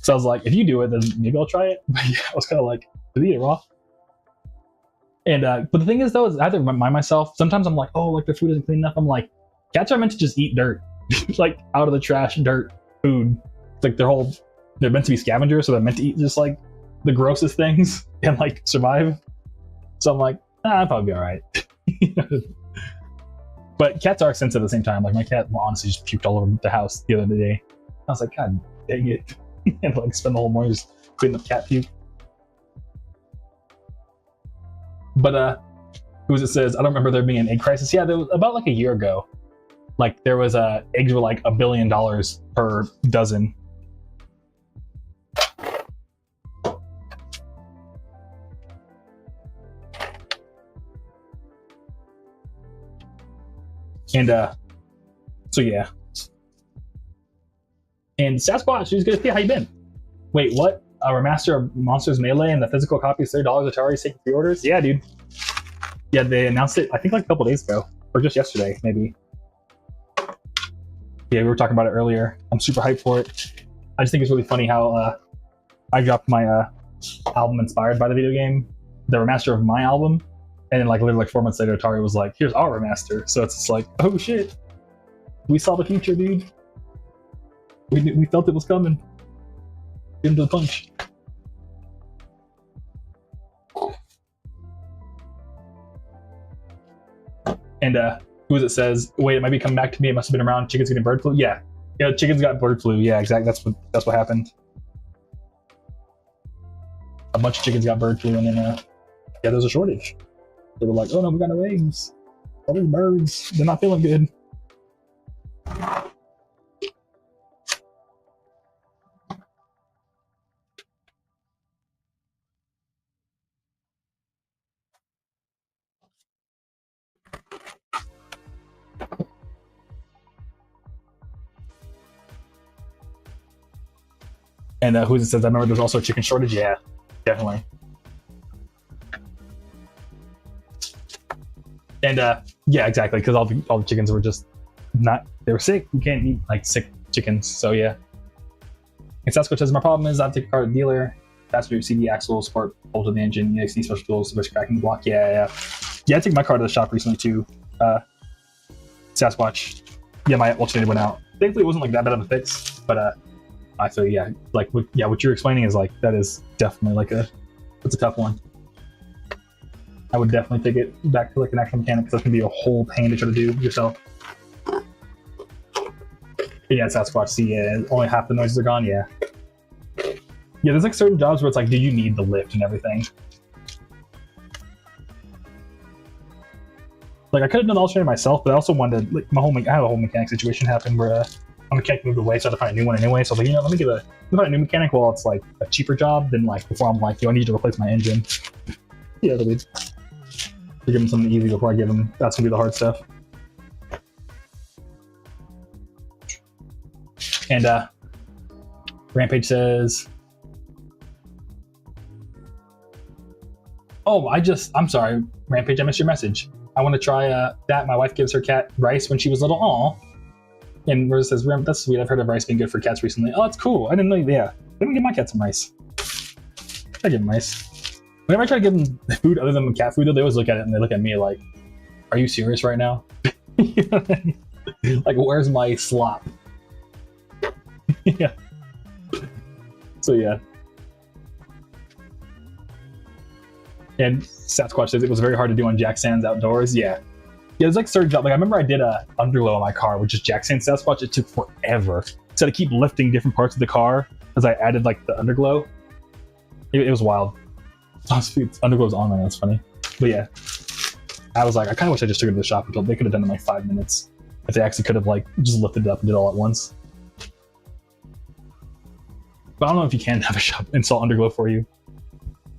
So I was like, if you do it, then maybe I'll try it. But yeah, I was kind of like, did you eat it raw? And but the thing is, though, is I have to remind myself. Sometimes I'm like, oh, like the food isn't clean enough. I'm like, cats are meant to just eat dirt, like out of the trash, dirt, food. It's like they're meant to be scavengers, so they're meant to eat just like the grossest things and like survive. So I'm like, I'll probably be all right. But cats are expensive at the same time. Like, my cat honestly just puked all over the house the other day. I was like, God dang it. And like spend the whole morning just cleaning up cat puke. But who's it says, I don't remember there being an egg crisis. Yeah, there was about like a year ago. Like, there was eggs were like $1 billion per dozen. And So yeah. And Sasquatch, she's good to see how you been. Wait, what? A remaster of Monsters Melee and the physical copy is $30 Atari taking pre-orders? Yeah, dude. Yeah, they announced it, I think like a couple days ago. Or just yesterday, maybe. Yeah, we were talking about it earlier. I'm super hyped for it. I just think it's really funny how I dropped my album inspired by the video game, the remaster of my album, and then like literally like 4 months later, Atari was like, here's our remaster. So it's just like, oh shit. We saw the future, dude. We felt it was coming. Get him to the punch. And who is it says, wait, it might be coming back to me. It must have been around chickens getting bird flu. Yeah, chickens got bird flu. Yeah, exactly. That's what happened. A bunch of chickens got bird flu, and then yeah, there was a shortage. They were like, oh no, we got no eggs. All these birds, they're not feeling good. And who's it says, I remember there's also a chicken shortage. Yeah, definitely. And yeah, exactly, because all the chickens were just they were sick. You can't eat like sick chickens. So yeah. And Sasquatch says, my problem is I have to take a car to the dealer. Faster CD axle, sport bolt of the engine, EXD special tools, risk cracking the block. Yeah, I took my car to the shop recently too. Sasquatch. Yeah, my alternator went out. Thankfully, it wasn't like that bad of a fix, but I feel yeah, like what you're explaining is like that is definitely like it's a tough one. I would definitely take it back to like an actual mechanic because that's gonna be a whole pain to try to do yourself. Yeah, Sasquatch. See, yeah, only half the noises are gone. Yeah, there's like certain jobs where it's like, do you need the lift and everything? Like I could have done the alternator myself, but I also wanted like I had a whole mechanic situation happen where a mechanic moved away, so I had to find a new one anyway. So I was like, let me find a new mechanic while it's like a cheaper job than like before I'm like, I need to replace my engine. Yeah, to give him something easy before I give him. That's gonna be the hard stuff. And Rampage says, oh, I'm sorry, Rampage, I missed your message. I want to try that. My wife gives her cat rice when she was little. Aw. And Rosa says, that's sweet. I've heard of rice being good for cats recently. Oh, that's cool. I didn't know. Yeah. Let me give my cat some rice. I give him rice. Whenever I try to give them food other than cat food, though, they always look at it and they look at me like, are you serious right now? Like, where's my slop? Yeah. So, yeah. And Sasquatch says it was very hard to do on Jack Sands outdoors. Yeah. Yeah, there's like certain job. Like I remember I did a underglow on my car, which is Jack Sands Sasquatch. It took forever. So I had to keep lifting different parts of the car as I added like the underglow. It was wild. Underglow's on there. That's funny. But yeah, I was like, I kind of wish I just took it to the shop until they could have done it in like 5 minutes. If they actually could have like just lifted it up and did it all at once. But I don't know if you can have a shop install underglow for you.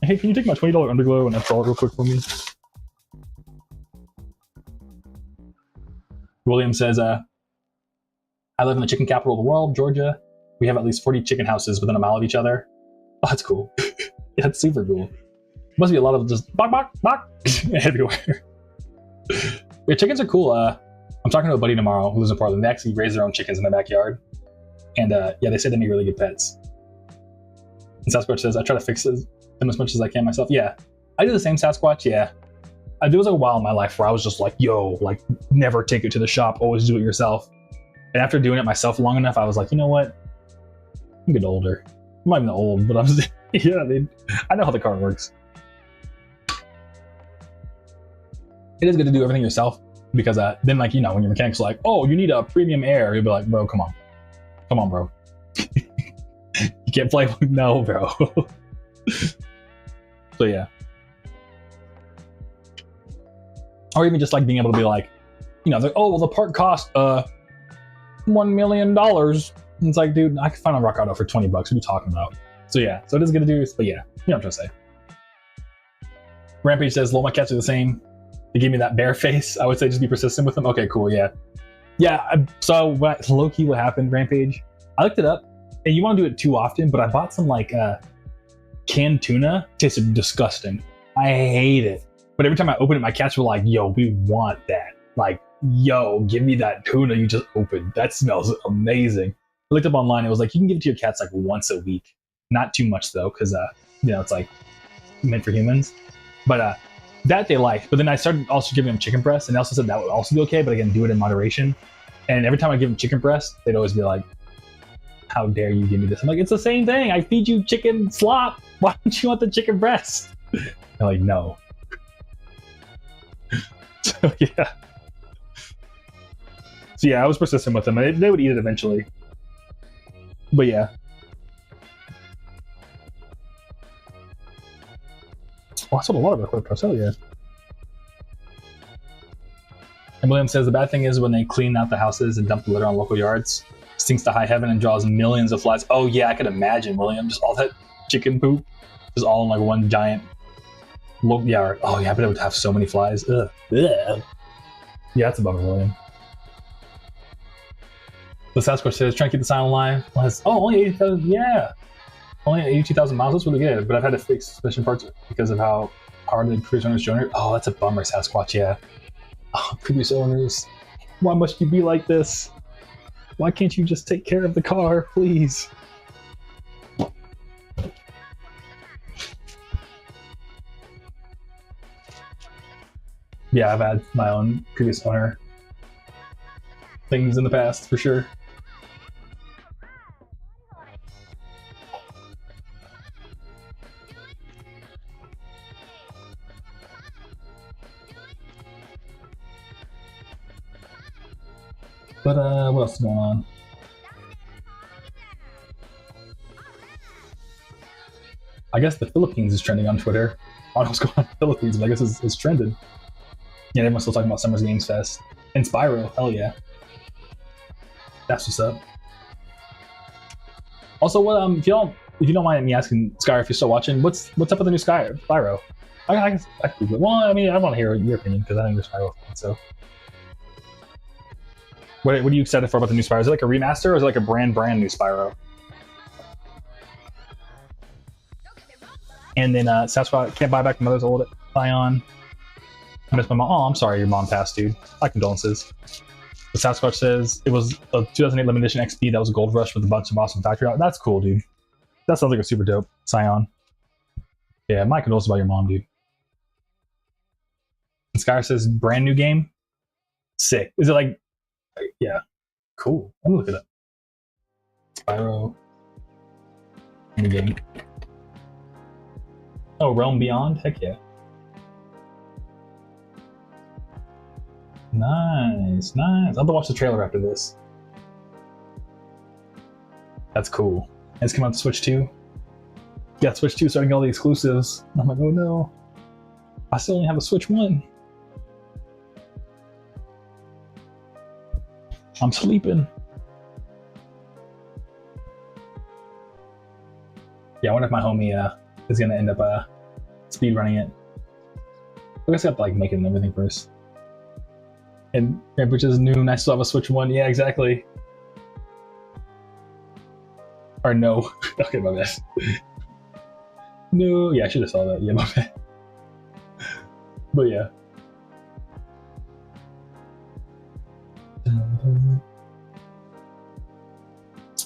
Hey, can you take my $20 underglow and install it real quick for me? William says, I live in the chicken capital of the world, Georgia. We have at least 40 chicken houses within a mile of each other. Oh, that's cool. Yeah, that's super cool. Must be a lot of just bok, bok, bok everywhere. Yeah, chickens are cool. I'm talking to a buddy tomorrow who lives in Portland. They actually raise their own chickens in their backyard. And yeah, they say they make really good pets. And Sasquatch says, I try to fix them as much as I can myself. Yeah, I do the same, Sasquatch. Yeah. There was a while in my life where I was just like, yo, like never take it to the shop, always do it yourself. And after doing it myself long enough, I was like, you know what? I'm getting older. I'm not even old, but I'm just, yeah, I know how the car works. It is good to do everything yourself because then like, when your mechanic's like, oh, you need a premium air, you'll be like, bro, come on, bro. You can't play, no, bro. So yeah. Or even just like being able to be like, like, oh, well, the part cost $1 million. And it's like, dude, I could find a Rock Auto for $20. What are you talking about? So yeah, so it is good to do, but yeah, you know what I'm trying to say. Rampage says, lol, my cats are the same. They gave me that bear face. I would say just be persistent with them. Okay, cool, yeah. Yeah, so low-key what happened, Rampage, I looked it up, and you want to do it too often, but I bought some like canned tuna. Tasted disgusting. I hate it. But every time I open it, my cats were like, yo, we want that. Like, yo, give me that tuna you just opened. That smells amazing. I looked up online, it was like, you can give it to your cats like once a week. Not too much though, because it's like meant for humans. But that they liked. But then I started also giving them chicken breast, and they also said that would also be okay, but again, do it in moderation. And every time I give them chicken breast, they'd always be like, how dare you give me this? I'm like, it's the same thing. I feed you chicken slop. Why don't you want the chicken breast? They're like, no. So yeah. So yeah, I was persistent with them. They would eat it eventually. But yeah. Oh, I sold a lot of it quick. Hell yeah. And William says the bad thing is when they clean out the houses and dump the litter on local yards, stinks to high heaven and draws millions of flies. Oh yeah, I could imagine, William. Just all that chicken poop, just all in like one giant. Yeah. Oh yeah, but it would have so many flies. Ugh. Ugh. Yeah, that's a bummer, William. The Sasquatch says, trying to keep the sound alive. Only 80,000. Yeah. Only 82,000 miles. That's really good. But I've had to fix suspension parts because of how hard the previous owners joined. Oh, that's a bummer, Sasquatch. Yeah. Oh, previous owners. Why must you be like this? Why can't you just take care of the car, please? Yeah, I've had my own previous owner things in the past, for sure. But what else is going on? I guess the Philippines is trending on Twitter. I don't know what's going on in the Philippines, but I guess it's trended. Yeah, everyone's still talking about Summer's Games Fest. And Spyro, hell yeah. That's what's up. Also, what if you don't mind me asking, Sky, if you're still watching, what's up with the new Spyro? I Google it. Well, I mean, I want to hear your opinion because I think you're Spyro fan, so. What are you excited for about the new Spyro? Is it like a remaster or is it like a brand new Spyro? And then Sasquatch can't buy back my mother's old Ion. I miss my mom. Oh, I'm sorry your mom passed, dude. My condolences. The Sasquatch says it was a 2008 limited edition XP that was a gold rush with a bunch of awesome factory art. That's cool, dude. That sounds like a super dope Scion. Yeah, my condolences about your mom, dude. And Skyr says brand new game. Sick. Is it like? Yeah, cool. Let me look it up. Spyro new game. Oh, Realm Beyond. Heck yeah. Nice. I'll have to watch the trailer after this. That's cool. And it's coming out to Switch 2. Yeah, Switch 2 starting all the exclusives. I'm like, oh no. I still only have a Switch 1. I'm sleeping. Yeah, I wonder if my homie is gonna end up speed running it. I guess I have to like make it and everything first. And which is new, and I still have a Switch 1. Yeah, exactly. Or no. Okay, my bad. No, yeah, I should have saw that. Yeah, my bad. But yeah.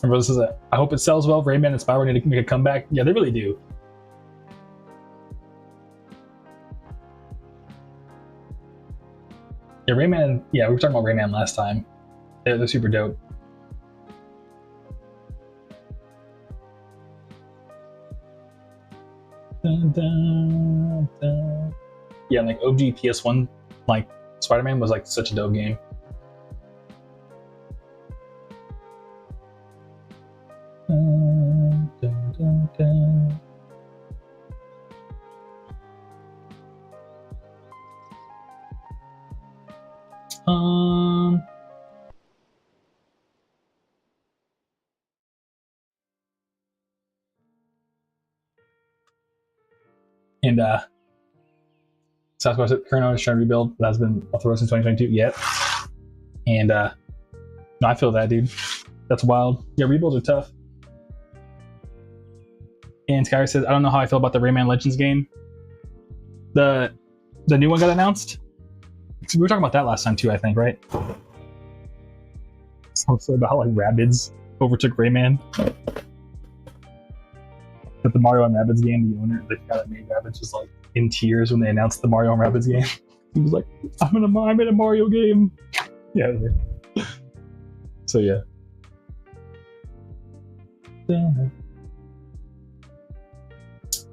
My brother says that I hope it sells well. Rayman and Spyro need to make a comeback. Yeah, they really do. Yeah, Rayman. Yeah, we were talking about Rayman last time. They're super dope. Dun, dun, dun. Yeah, like OG PS1, like Spider-Man was like such a dope game. Dun, dun, dun, dun. And Sasquatch current owner is trying to rebuild, but has been authorized since 2022. Yep. And No, I feel that, dude. That's wild. Yeah, rebuilds are tough. And Skyr says, I don't know how I feel about the Rayman Legends game. The new one got announced. We were talking about that last time too, I think, right? So about how like Rabbids overtook Rayman. But the Mario and Rabbids game, the owner, the guy that made Rabbids, was like in tears when they announced the Mario and Rabbids game. He was like, I'm in a Mario game. Yeah. So yeah.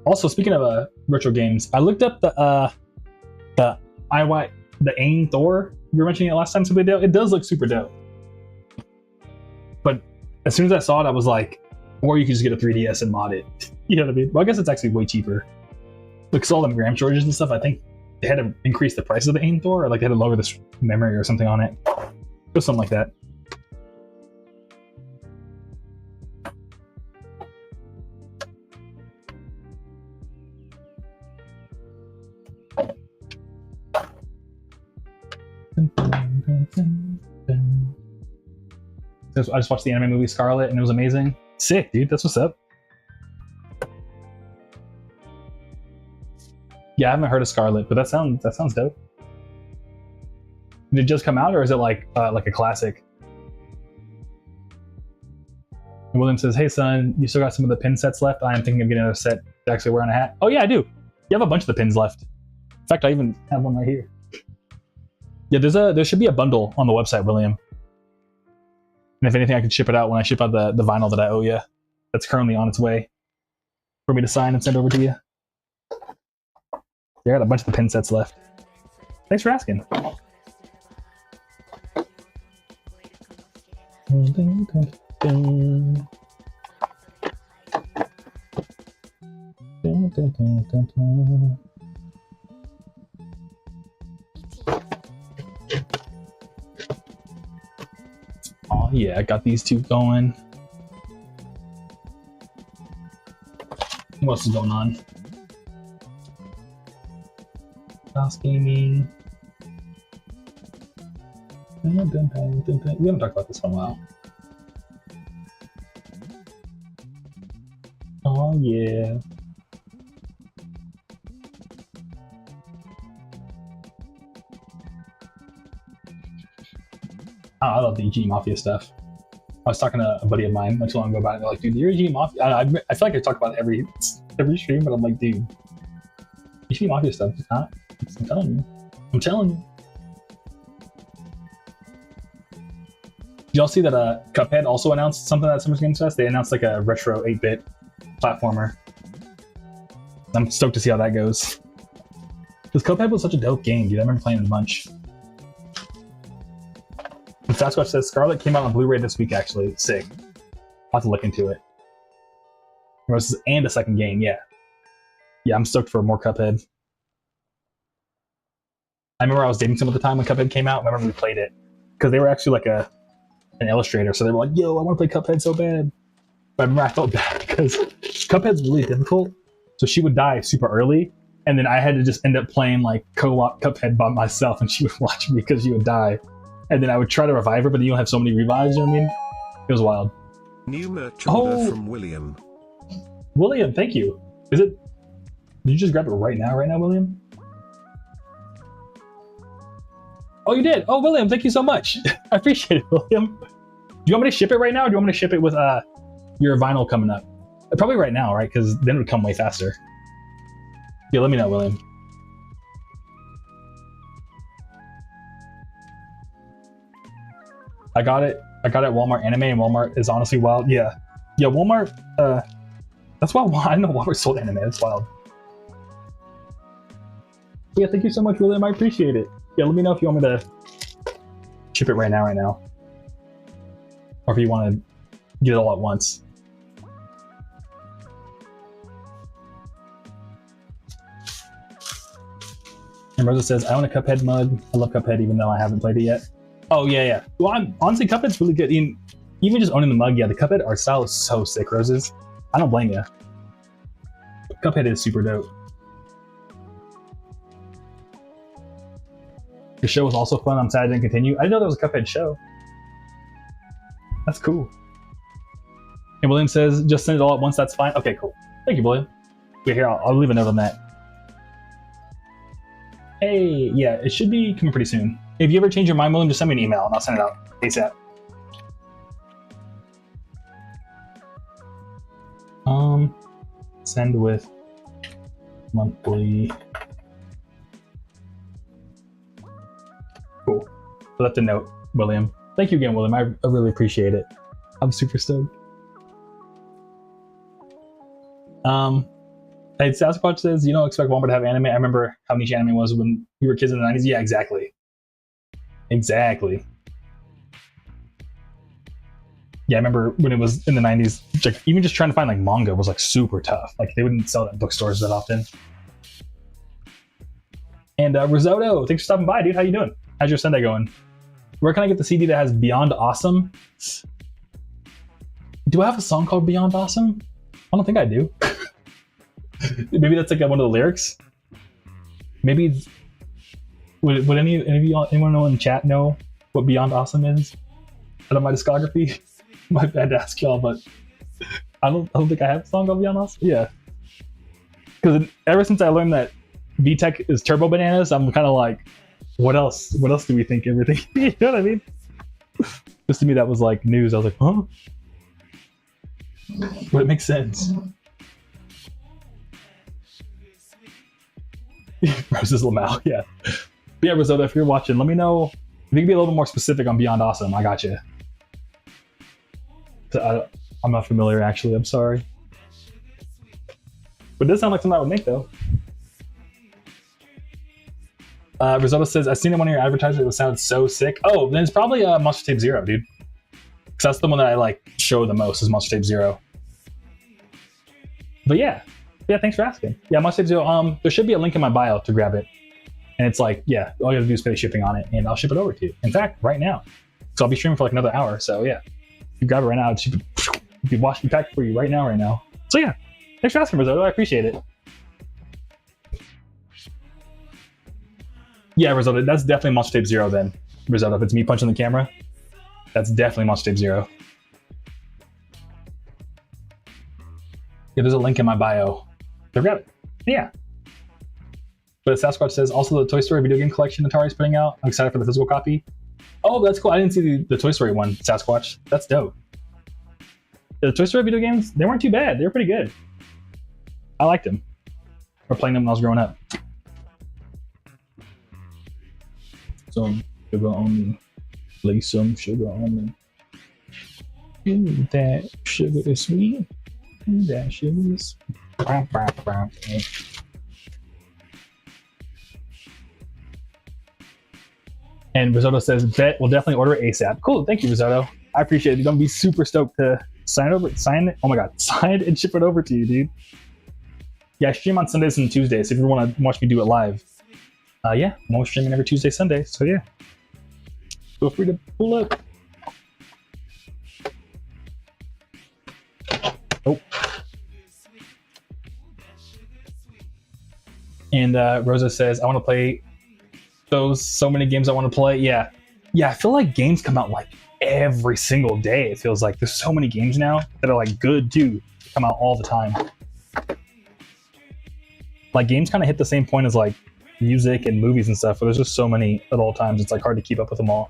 Also, speaking of retro games, I looked up the Ain Thor. You were mentioning it last time. It does look super dope. But as soon as I saw it, I was like, or you could just get a 3DS and mod it. You know what I mean? Well, I guess it's actually way cheaper. Because all the RAM shortages and stuff, I think they had to increase the price of the Ain Thor, or like they had to lower the memory or something on it. Or something like that. I just watched the anime movie Scarlet and it was amazing. Sick, dude. That's what's up. Yeah, I haven't heard of Scarlet, but that sounds dope. Did it just come out, or is it like a classic? And William says, "Hey son, you still got some of the pin sets left? I am thinking of getting another set to actually wear on a hat." Oh yeah, I do. You have a bunch of the pins left. In fact, I even have one right here. Yeah, there should be a bundle on the website, William. And if anything, I can ship it out when I ship out the vinyl that I owe you. That's currently on its way for me to sign and send over to you. Yeah, I got a bunch of the pin sets left. Thanks for asking. Oh yeah, I got these two going. What else is going on? House gaming. We haven't talked about this in a while. Oh yeah. Oh, I love the Ichi Mafia stuff. I was talking to a buddy of mine not too long ago about it. They're like, dude, the Ichi Mafia. I feel like I talk about it every stream, but I'm like, dude, Ichi Mafia stuff is not. I'm telling you. Did y'all see that Cuphead also announced something at Summer Games Fest? They announced like a retro 8-bit platformer. I'm stoked to see how that goes. Because Cuphead was such a dope game, dude. I remember playing it a bunch. And Sasquatch says Scarlet came out on Blu-ray this week, actually. Sick. I'll have to look into it. And a second game, yeah. Yeah, I'm stoked for more Cuphead. I remember I was dating someone at the time when Cuphead came out. I remember we played it. Because they were actually like an illustrator, so they were like, yo, I want to play Cuphead so bad. But I remember I felt bad because Cuphead's really difficult. So she would die super early, and then I had to just end up playing like co-op Cuphead by myself, and she would watch me because she would die. And then I would try to revive her, but then you don't have so many revives, you know what I mean? It was wild. New merch order from William. William, thank you. Did you just grab it right now, William? Oh, you did? Oh, William, thank you so much. I appreciate it, William. Do you want me to ship it right now, or do you want me to ship it with your vinyl coming up? Probably right now, right? Because then it would come way faster. Yeah, let me know, William. I got it at Walmart Anime, and Walmart is honestly wild. Yeah, Walmart. That's why I didn't know Walmart sold anime. That's wild. Yeah, thank you so much, William. I appreciate it. Yeah, let me know if you want me to ship it right now. Or if you want to get it all at once. And Rosa says, I own a Cuphead mug. I love Cuphead even though I haven't played it yet. Oh, yeah. Well, honestly, Cuphead's really good. Even just owning the mug, yeah, the Cuphead art style is so sick, Roses. I don't blame you. Cuphead is super dope. The show was also fun. I'm sad I didn't continue. I didn't know there was a Cuphead show. That's cool. And William says, just send it all at once, that's fine. Okay, cool. Thank you, William. Yeah, here, I'll leave a note on that. Hey, yeah, it should be coming pretty soon. If you ever change your mind, William, just send me an email and I'll send it out ASAP. Send with monthly. Cool. I left a note, William. Thank you again, William. I really appreciate it. I'm super stoked. Hey, Sasquatch says, you don't expect Walmart to have anime. I remember how niche anime was when we were kids in the 90s. Yeah, exactly. Exactly. Yeah, I remember when it was in the 90s, like, even just trying to find like manga was like super tough. Like they wouldn't sell it in bookstores that often. And Risotto, thanks for stopping by, dude. How you doing? How's your Sunday going? Where can I get the CD that has Beyond Awesome? Do I have a song called Beyond Awesome? I don't think I do. Maybe that's like one of the lyrics. Maybe would anyone know in the chat know what Beyond Awesome is out of my discography? My bad to ask y'all, but I don't think I have a song called Beyond Awesome. Yeah, because ever since I learned that VTech is Turbo Bananas, I'm kind of like, what else? What else do we think everything? You know what I mean? Just to me, that was like news. I was like, huh? But it makes sense. Roses Lamau, yeah. But yeah, Risotto, if you're watching, let me know if you can be a little bit more specific on Beyond Awesome. I got you. I'm not familiar, actually. I'm sorry. But it does sound like something I would make, though. Risotto says, I've seen it in one of your advertisements. It sounded so sick. Oh, then it's probably Monster Tape Zero, dude. Because that's the one that I like show the most is Monster Tape Zero. But yeah, thanks for asking. Yeah, Monster Tape Zero. There should be a link in my bio to grab it, and it's like, yeah, all you have to do is pay shipping on it, and I'll ship it over to you. In fact, right now, so I'll be streaming for like another hour. So yeah, if you grab it right now, it's you can wash and pack for you right now. So yeah, thanks for asking, Risotto. I appreciate it. Yeah, Risotto, that's definitely Monster Tape Zero then. Risotto, if it's me punching the camera, that's definitely Monster Tape Zero. Yeah, there's a link in my bio. So grab it. Yeah. But Sasquatch says, also the Toy Story video game collection Atari's putting out. I'm excited for the physical copy. Oh, that's cool. I didn't see the Toy Story one, Sasquatch. That's dope. The Toy Story video games, they weren't too bad. They were pretty good. I liked them. I was playing them when I was growing up. Some sugar on me. Lay some sugar on me. Ooh, that sugar is sweet. Ooh, that sugar is sweet. And Risotto says, bet we'll definitely order it ASAP. Cool, thank you, Risotto. I appreciate it. You're gonna be super stoked to sign it. Oh my god, sign it and ship it over to you, dude. Yeah, I stream on Sundays and Tuesdays. If you want to watch me do it live, yeah, I'm always streaming every Tuesday, Sunday. So yeah, feel free to pull up. Oh. And Rosa says, I want to play so many games I want to play. Yeah, I feel like games come out like every single day. It feels like there's so many games now that are like good too, come out all the time. Like games kind of hit the same point as like music and movies and stuff, but there's just so many at all times. It's like hard to keep up with them all.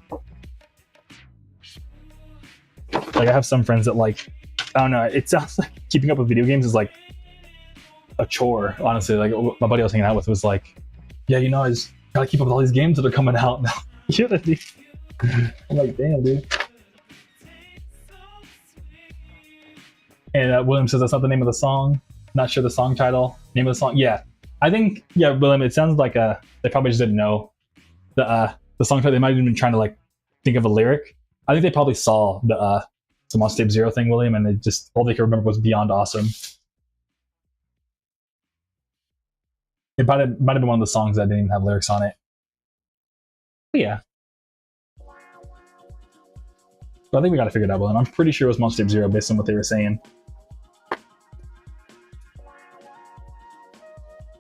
Like I have some friends that like, I don't know, it sounds like keeping up with video games is like a chore, honestly. Like my buddy I was hanging out with was like, yeah, you know, I just gotta keep up with all these games that are coming out now. You know what I mean? I'm like, damn, dude. And William says that's not the name of the song. Not sure the song title. Name of the song. Yeah, I think, yeah, William, it sounds like they probably just didn't know the song title. They might have even been trying to like think of a lyric. I think they probably saw the Monster Tape Zero thing, William, and they just all they could remember was Beyond Awesome. It might have been one of the songs that didn't even have lyrics on it. But yeah. But I think we got to figure it out, William. I'm pretty sure it was Monster Tape Zero based on what they were saying.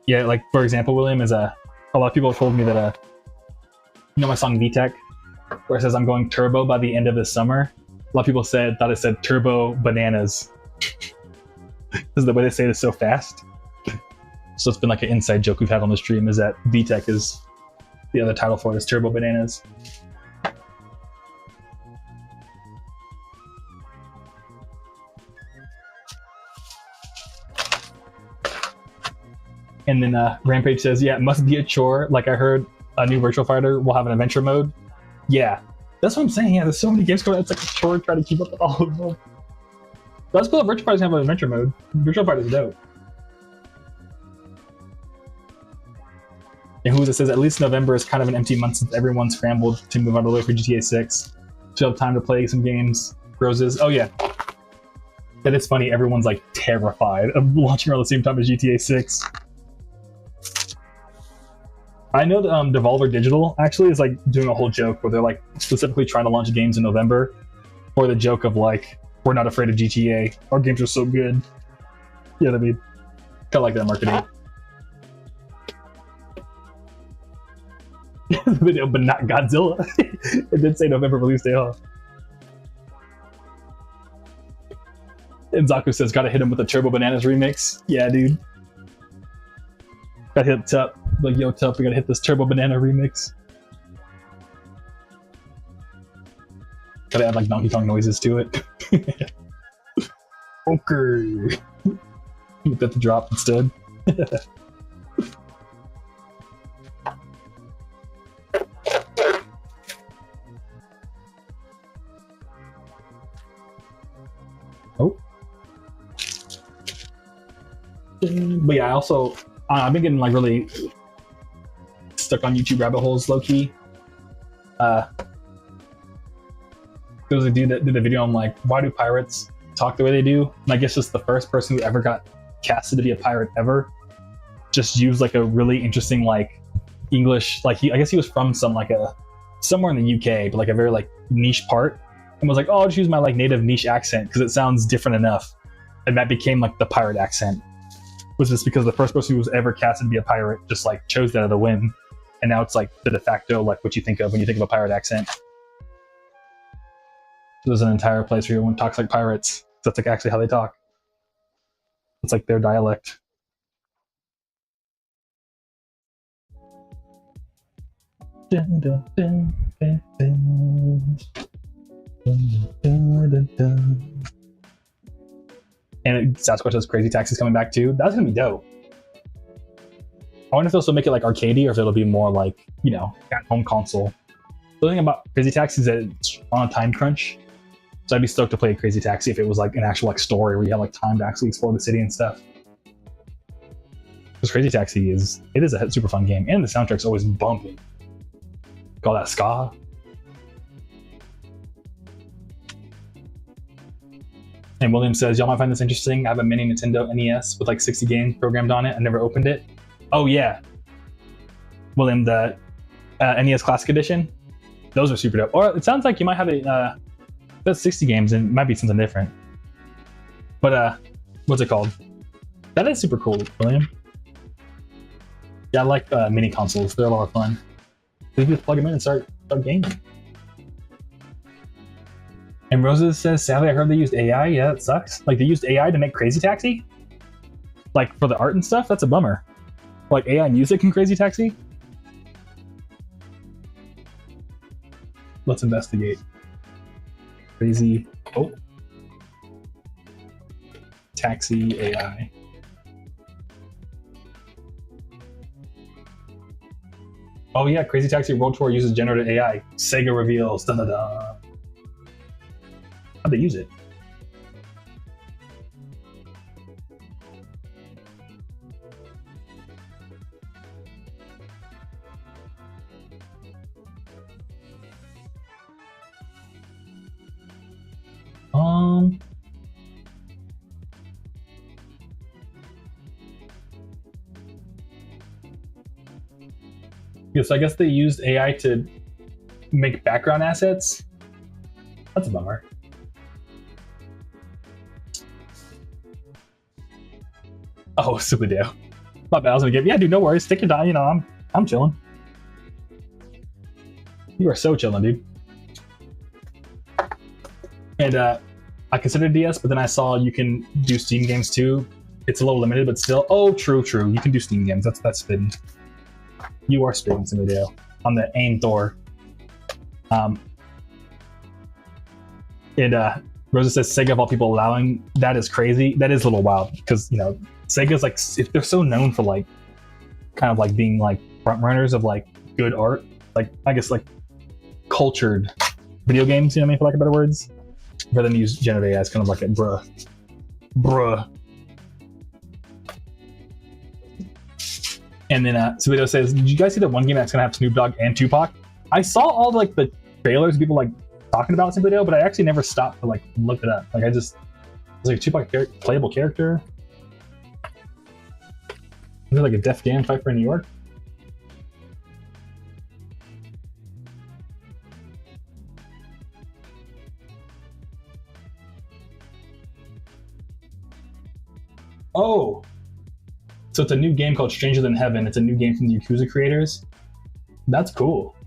Yeah, like for example, William, is a lot of people have told me that you know my song VTech, where it says I'm going turbo by the end of this summer. lot of people thought it said Turbo Bananas. Because the way they say it is so fast. So it's been like an inside joke we've had on the stream, is that VTech is the other title for it is Turbo Bananas. And then Rampage says, yeah, it must be a chore. Like I heard a new Virtual Fighter will have an adventure mode. Yeah, that's what I'm saying. Yeah, there's so many games going on. It's like a chore trying to keep up with all of them. That's cool. Virtual Fighters have an adventure mode. Virtual Fighter's dope. And Who's it says, at least November is kind of an empty month since everyone scrambled to move out of the way for GTA 6. So have time to play some games. Roses. Oh yeah. That is funny. Everyone's like terrified of launching around the same time as GTA 6. I know that Devolver Digital actually is like doing a whole joke where they're like specifically trying to launch games in November for the joke of like, we're not afraid of GTA. Our games are so good. You know what I mean? Kind of like that marketing. But not Godzilla. It did say November release day off. And Zaku says, gotta hit him with a Turbo Bananas remix. Yeah, dude. Gotta hit Tup. Like, yo, Tup, we gotta hit this Turbo Banana remix. Gotta add like Donkey Kong noises to it. Okay. Get that to drop instead. Oh. But yeah, I also I've been getting like really stuck on YouTube rabbit holes, low key. There was a dude that did a video on like, why do pirates talk the way they do? And I guess just the first person who ever got casted to be a pirate ever just used like a really interesting like English, like I guess he was from somewhere in the UK, but like a very like niche part, and was like, oh, I'll just use my like native niche accent because it sounds different enough, and that became like the pirate accent. Was just because the first person who was ever casted to be a pirate just like chose that at a whim, and now it's like the de facto like what you think of when you think of a pirate accent. So there's an entire place where everyone talks like pirates. So that's like actually how they talk. It's like their dialect. Dun, dun, dun, dun, dun. Dun, dun, dun, dun. And Sasquatch says Crazy Taxi's coming back too. That's gonna be dope. I wonder if they'll still make it like arcadey or if it'll be more like, you know, at home console. The thing about Crazy Taxi is that it's on a time crunch. So I'd be stoked to play Crazy Taxi if it was like an actual like story where you have like time to actually explore the city and stuff. Because Crazy Taxi is a super fun game, and the soundtrack's always bumping. All that ska. And William says, y'all might find this interesting. I have a mini Nintendo NES with like 60 games programmed on it. I never opened it. Oh yeah. William, the NES Classic Edition. Those are super dope. Or it sounds like you might have a that's 60 games and it might be something different. But what's it called? That is super cool, William. Yeah, I like mini consoles. They're a lot of fun. You can just plug them in and start gaming. And Roses says, sadly, I heard they used AI. Yeah, that sucks. Like, they used AI to make Crazy Taxi? Like, for the art and stuff? That's a bummer. Like, AI music in Crazy Taxi? Let's investigate. Crazy... Oh. Taxi AI. Oh yeah, Crazy Taxi World Tour uses generative AI. Sega reveals. Dun, dun, dun. How'd they use it? Yes, I guess they used AI to make background assets. That's a bummer. Oh, super deal. My bad. I was gonna give. Yeah, dude, no worries. Take your time. You know, I'm chilling. You are so chilling, dude. And I considered DS, but then I saw you can do Steam games too. It's a little limited, but still. Oh, true. You can do Steam games. That's spitting. You are spitting some video on the AIM Thor. And Rosa says Sega of all people allowing that is crazy. That is a little wild because you know Sega's like they're so known for like kind of like being like front runners of like good art, like I guess like cultured video games. You know what I mean, for lack of better words. Rather than use generative AI as kind of like a bruh. And then Subido says, did you guys see that one game that's gonna have Snoop Dogg and Tupac? I saw all like the trailers, people like talking about Subido, but I actually never stopped to like look it up. Like I was like Tupac playable character. Is it like a Def Jam fight for New York? Oh, so it's a new game called Stranger Than Heaven. It's a new game from the Yakuza creators. That's cool.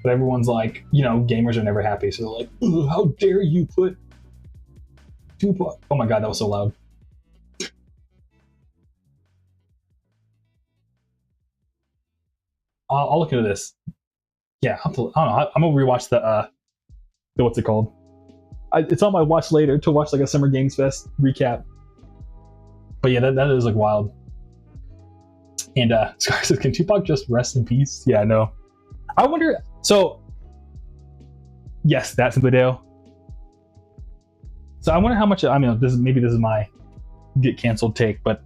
But everyone's like, you know, gamers are never happy. So they're like, how dare you put Tupac? Oh my God, that was so loud. I'll look into this. Yeah, I don't know. I'm gonna rewatch the what's it called? It's on my watch later to watch like a Summer Games Fest recap. But yeah, that is like wild. And Scar says, can Tupac just rest in peace? Yeah, no. I wonder, so yes, that's in the video. So I wonder how much, I mean, this is my get canceled take, but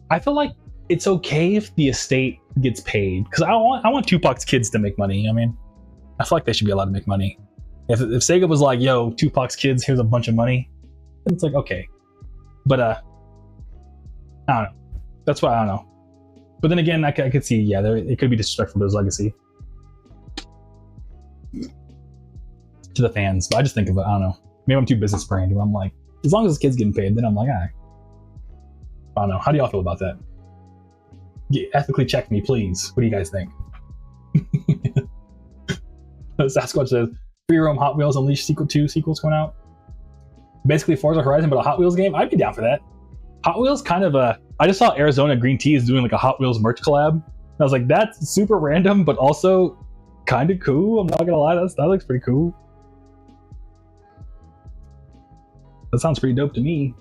I feel like it's okay if the estate gets paid. Because I want Tupac's kids to make money. I mean, I feel like they should be allowed to make money. If Sega was like, yo, Tupac's kids, here's a bunch of money, it's like, okay. But I don't know. That's why I don't know. But then again, I could see, yeah, it could be disrespectful to his legacy. To the fans. But I just think of it, I don't know. Maybe I'm too business brained where I'm like, as long as this kid's getting paid, then I'm like, I don't know. How do y'all feel about that? Ethically check me, please. What do you guys think? Sasquatch says, Free Roam Hot Wheels Unleashed sequels coming out. Basically Forza Horizon, but a Hot Wheels game. I'd be down for that. Hot Wheels kind of I just saw Arizona Green Tea is doing like a Hot Wheels merch collab. And I was like, that's super random, but also kind of cool. I'm not gonna lie, that looks pretty cool. That sounds pretty dope to me.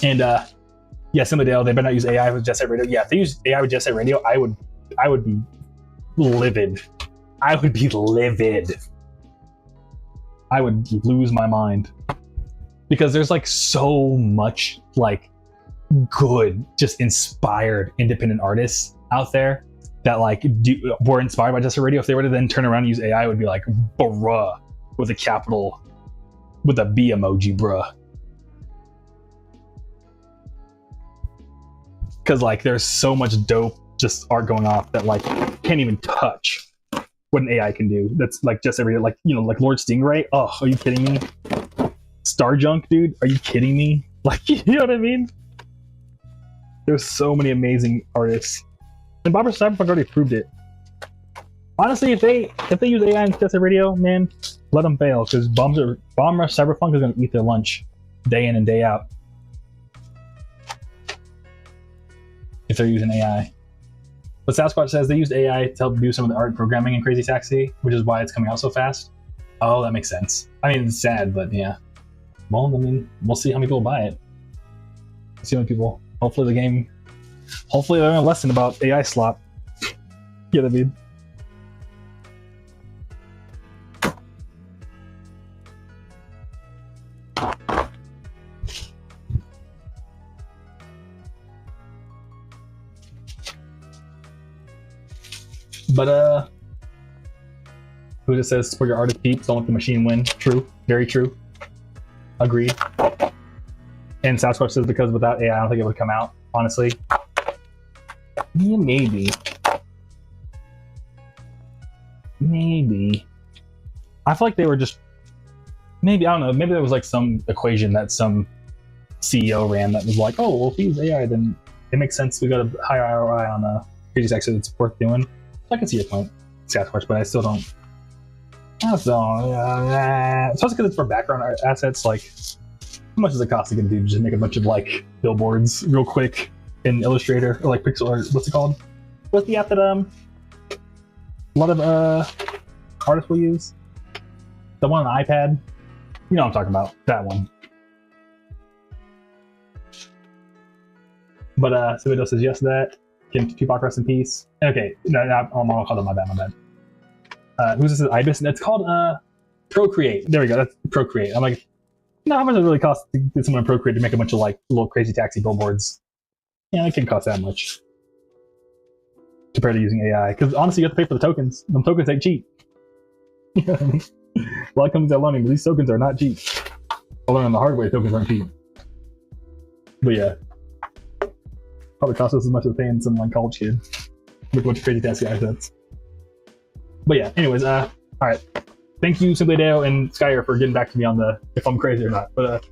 And yeah, Simadale, they better not use AI with Jet Set Radio. Yeah, if they use AI with Jet Set Radio, I would be livid. I would be livid. I would lose my mind. Because there's like so much like good, just inspired independent artists out there that like were inspired by Jet Set Radio. If they were to then turn around and use AI, it would be like bruh with a capital, with a B emoji, bruh. Because like there's so much dope just art going off that like can't even touch what an AI can do. That's like just every, like, you know, like Lord Stingray. Oh, are you kidding me? Star Junk, dude, are you kidding me? Like, you know what I mean? There's so many amazing artists, and Bomber Cyberpunk already proved it. Honestly, if they use AI in Jet Set Radio, man, let them fail, because Bomber Cyberpunk is gonna eat their lunch day in and day out if they're using AI. But Sasquatch says they used AI to help do some of the art programming in Crazy Taxi, which is why it's coming out so fast. Oh, that makes sense. I mean, it's sad, but yeah. Well, I mean, we'll see how many people buy it. See how many people. Hopefully they learn a lesson about AI slop. You know what I mean? But who just says support your artist peeps, don't let the machine win? True, very true. Agreed. And Sasquatch says because without AI, I don't think it would come out. Honestly, yeah, maybe. I feel like they were just maybe, I don't know. Maybe there was like some equation that some CEO ran that was like, oh, well, if we use AI, then it makes sense. We got a higher ROI on crazy taxi that's worth doing. I can see your point, Sasquatch, but I still don't. Especially because it's for background assets. Like, how much does it cost to do just make a bunch of like billboards real quick in Illustrator or like Pixel or what's it called? What's the app that a lot of artists will use? The one on the iPad. You know what I'm talking about. That one. But somebody else says yes to that. Can Tupac rest in peace? Okay, no, I'll call that my bad. Who's this? Ibis? And it's called Procreate. There we go. That's Procreate. I'm like, no, how much does it really cost to get someone to Procreate to make a bunch of like little crazy taxi billboards? Yeah, it can't cost that much compared to using AI. Because honestly, you have to pay for the tokens. Them tokens ain't cheap. You know what I mean? A lot of companies are learning, but these tokens are not cheap. I learned the hard way. Tokens aren't cheap. But yeah, probably cost us as much as paying some like college kid with a bunch of crazy taxi assets. But yeah, anyways, all right. Thank you, Simply Deo and Skyer, for getting back to me on the if I'm crazy or not. But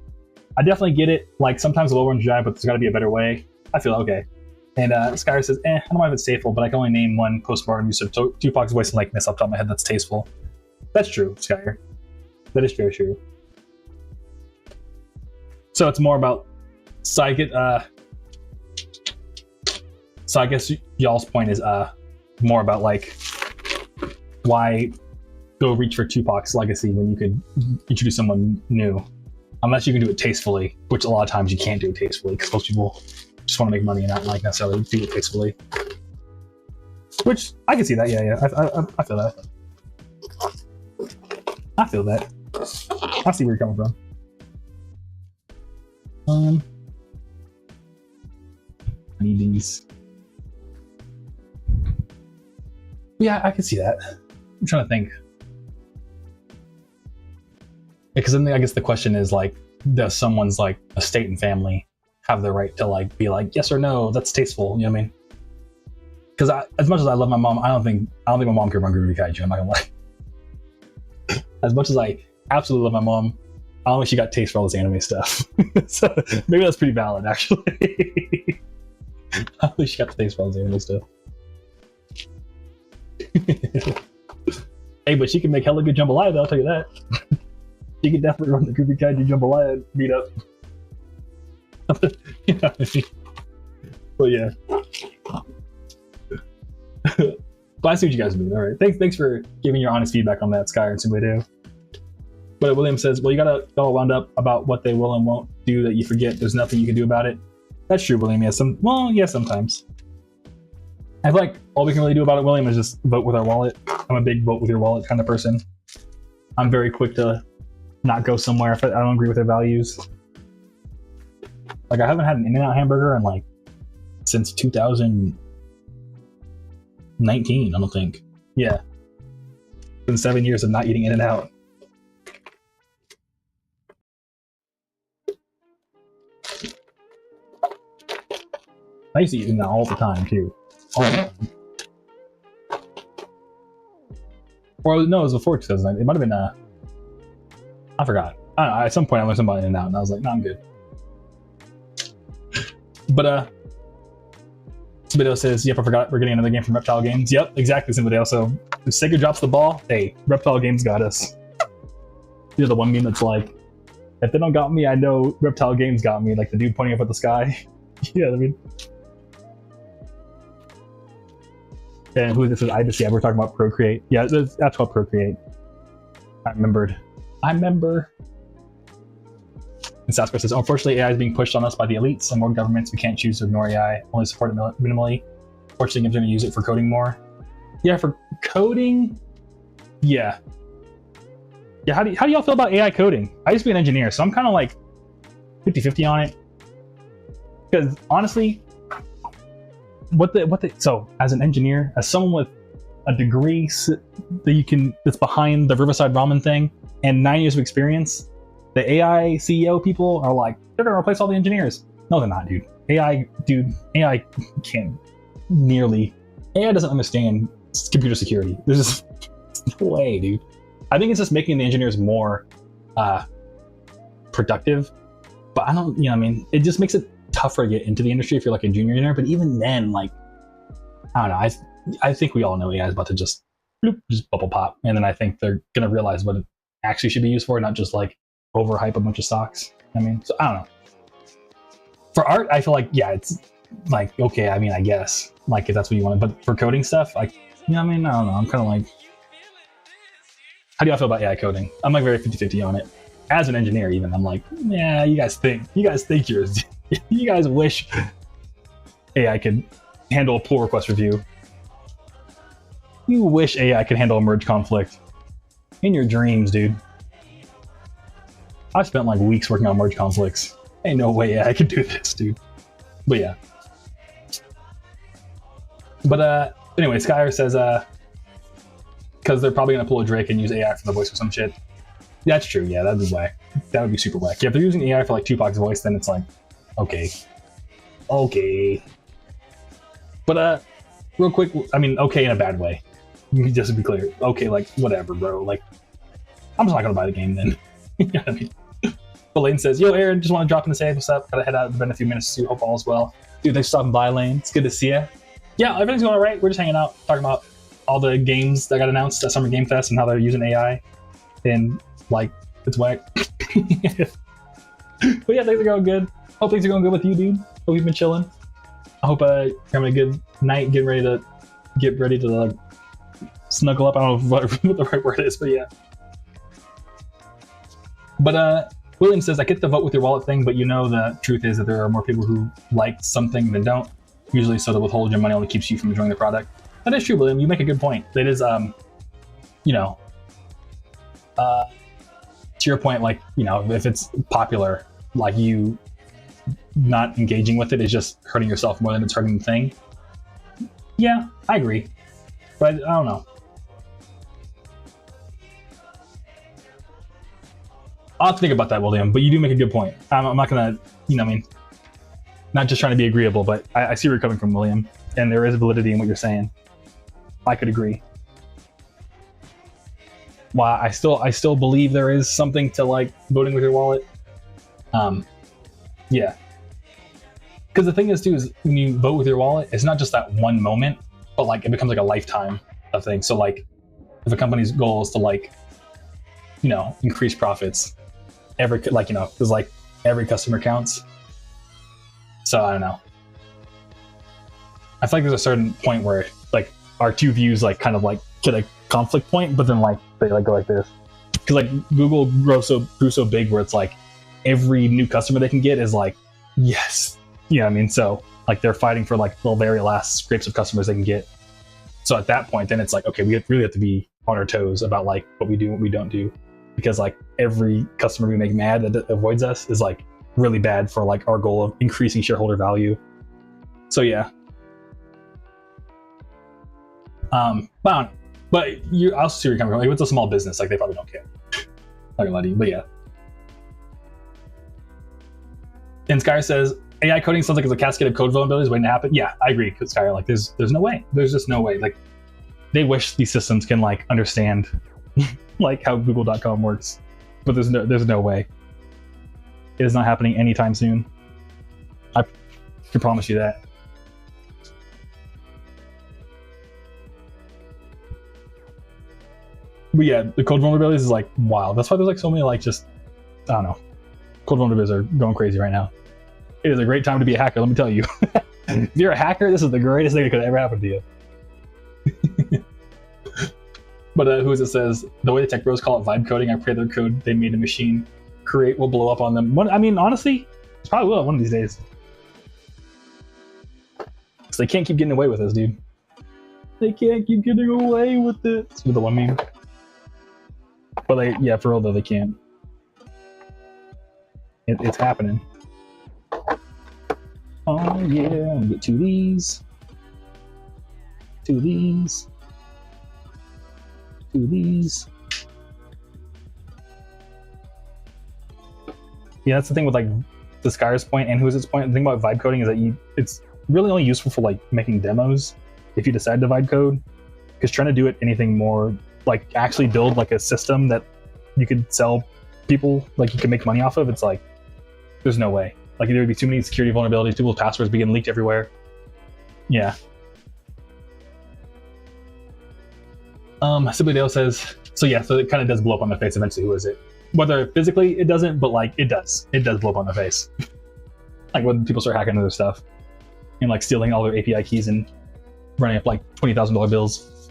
I definitely get it. Like, sometimes the low one's dry, but there's got to be a better way. I feel okay. And Skyer says, I don't know if it's tasteful, but I can only name one postmortem use of Tupac's voice and likeness off the top of my head that's tasteful. That's true, Skyer. That is very true. So it's more about, so I guess y'all's point is more about like, why go reach for Tupac's legacy when you could introduce someone new? Unless you can do it tastefully, which a lot of times you can't do it tastefully because most people just want to make money and not like necessarily do it tastefully. Which I can see that, yeah. I feel that. I feel that. I see where you're coming from. I need these. Yeah, I can see that. I'm trying to think. Because then I guess the question is like, does someone's like estate and family have the right to like be like yes or no? That's tasteful. You know what I mean? Because as much as I love my mom, I don't think my mom could run Groovy Kaiju. I'm not gonna lie. As much as I absolutely love my mom, I don't think she got taste for all this anime stuff. So maybe that's pretty valid, actually. I don't think she got the taste for all this anime stuff. Hey, but she can make hella good jambalaya, though, I'll tell you that. She can definitely run the Groovy Kaiju jambalaya meetup. You know what I mean? But yeah. But I see what you guys mean. All right. Thanks for giving your honest feedback on that, Sky and Sumedo. But William says, well, you gotta all wound up about what they will and won't do that you forget there's nothing you can do about it. That's true, William. Yeah, sometimes. I feel like all we can really do about it, William, is just vote with our wallet. I'm a big vote with your wallet kind of person. I'm very quick to not go somewhere if I don't agree with their values. Like, I haven't had an In-N-Out hamburger in like since 2019, I don't think. Yeah. It's been 7 years of not eating In-N-Out. I used to eat In-N-Out all the time too. All the time. Or no, it was before 2009. It might have been I forgot. I don't know, at some point I learned something about In-N-Out and I was like, no, I'm good. But Simbadale says, yep, I forgot we're getting another game from Reptile Games. Yep, exactly, Simbadale. So if Sega drops the ball, hey, Reptile Games got us. You're the one meme that's like, if they don't got me, I know Reptile Games got me, like the dude pointing up at the sky. Yeah, I mean. And who this is? Ibis. Yeah, we're talking about Procreate. Yeah, that's called Procreate. I remember. And Sasquatch says, unfortunately, AI is being pushed on us by the elites and more governments. We can't choose to ignore AI, only support it minimally. Fortunately, games are going to use it for coding more. Yeah, for coding? Yeah. Yeah, how do y'all feel about AI coding? I used to be an engineer, so I'm kind of like 50-50 on it. Because honestly, so as an engineer, as someone with a degree that's behind the Riverside Ramen thing and 9 years of experience, the AI CEO people are like, they're gonna replace all the engineers. No, they're not, dude. AI can't nearly. AI doesn't understand computer security. There's just no way, dude. I think it's just making the engineers more productive. But I don't, you know what I mean? It just makes it tougher to get into the industry if you're like a junior engineer. But even then, like, I don't know. I think we all know AI is about to just bubble pop, and then I think they're gonna realize what it actually should be used for, not just like overhype a bunch of stocks. I mean, so I don't know. For art, I feel like it's like okay. I mean, I guess like if that's what you want, but for coding stuff, like I mean, I don't know. I'm kind of like, how do y'all feel about AI coding? I'm like very 50-50 on it. As an engineer, even I'm like, yeah, you guys think yours. You guys wish AI could handle a pull request review. You wish AI could handle a merge conflict. In your dreams, dude. I've spent like weeks working on merge conflicts. Ain't no way AI could do this, dude. But yeah. But anyway, Skyer says because they're probably gonna pull a Drake and use AI for the voice or some shit. That's true, yeah, that'd be whack. That would be super whack. Yeah, if they're using AI for like Tupac's voice, then it's like, okay. But real quick, I mean, okay in a bad way. Just to be clear, okay, like whatever, bro. Like, I'm just not gonna buy the game then. You know what I mean? But Lane says, "Yo, Aaron, just want to drop in to say what's up. Gotta head out. It's been a few minutes to see. Hope all is well, dude. Thanks for stopping by, Lane. It's good to see you. Yeah, everything's going all right. We're just hanging out, talking about all the games that got announced at Summer Game Fest and how they're using AI, and like it's whack. But yeah, things are going good. Hope things are going good with you, dude. Hope you've been chilling. I hope you're having a good night, getting ready to like snuggle up. I don't know what the right word is, but yeah. But William says, I get the vote with your wallet thing, but you know the truth is that there are more people who like something than don't. Usually, so to withhold your money only keeps you from enjoying the product. That is true, William. You make a good point. That is, you know, to your point, like, you know, if it's popular, like you not engaging with it is just hurting yourself more than it's hurting the thing. Yeah, I agree. But I don't know. I'll have to think about that, William, but you do make a good point. I'm not gonna, you know what I mean, not just trying to be agreeable, but I see where you're coming from, William, and there is validity in what you're saying. I could agree. Well, I still believe there is something to like voting with your wallet. Yeah. Because the thing is, too, is when you vote with your wallet, it's not just that one moment, but like it becomes like a lifetime of thing. So like, if a company's goal is to like, you know, increase profits, because like every customer counts. So I don't know. I feel like there's a certain point where like our two views like kind of like get a conflict point, but then like they like go like this. Because like Google grew so big where it's like every new customer they can get is like, yes. You know what I mean? So like they're fighting for like the very last scrapes of customers they can get. So at that point, then it's like, okay, we really have to be on our toes about like what we do and what we don't do. Because like every customer we make mad that avoids us is like really bad for like our goal of increasing shareholder value. So yeah. But I'll see where you're coming from. Like, if it's a small business, like they probably don't care. Not gonna lie to you, but yeah. And Skyer says, AI coding sounds like it's a cascade of code vulnerabilities waiting to happen. Yeah, I agree, Skyer. Like there's no way. There's just no way. Like they wish these systems can like understand like how Google.com works, but there's no way. It is not happening anytime soon. I can promise you that. But yeah, the code vulnerabilities is like wild. That's why there's like so many like just, I don't know. Code vulnerabilities are going crazy right now. It is a great time to be a hacker, let me tell you. If you're a hacker, this is the greatest thing that could ever happen to you. But who is it says, the way the tech bros call it vibe coding, I pray their code they made a machine create will blow up on them. I mean, honestly, it probably will one of these days. Because they can't keep getting away with this, dude. They can't keep getting away with it. With the one meme. But yeah, for real though, they can't. It's happening. Oh yeah, I'm gonna get two of these. Two of these. Two of these. Yeah, that's the thing with like the Skyer's point and who's its point. The thing about vibe coding is that it's really only useful for like making demos if you decide to vibe code. Because trying to do it anything more like actually build like a system that you could sell people, like you can make money off of, it's like there's no way. Like there would be too many security vulnerabilities, people's passwords begin leaked everywhere. Yeah. Somebody else says, so yeah, so it kind of does blow up on the face eventually. Who is it? Whether physically it doesn't, but like it does blow up on the face. Like when people start hacking into their stuff and like stealing all their API keys and running up like $20,000 bills.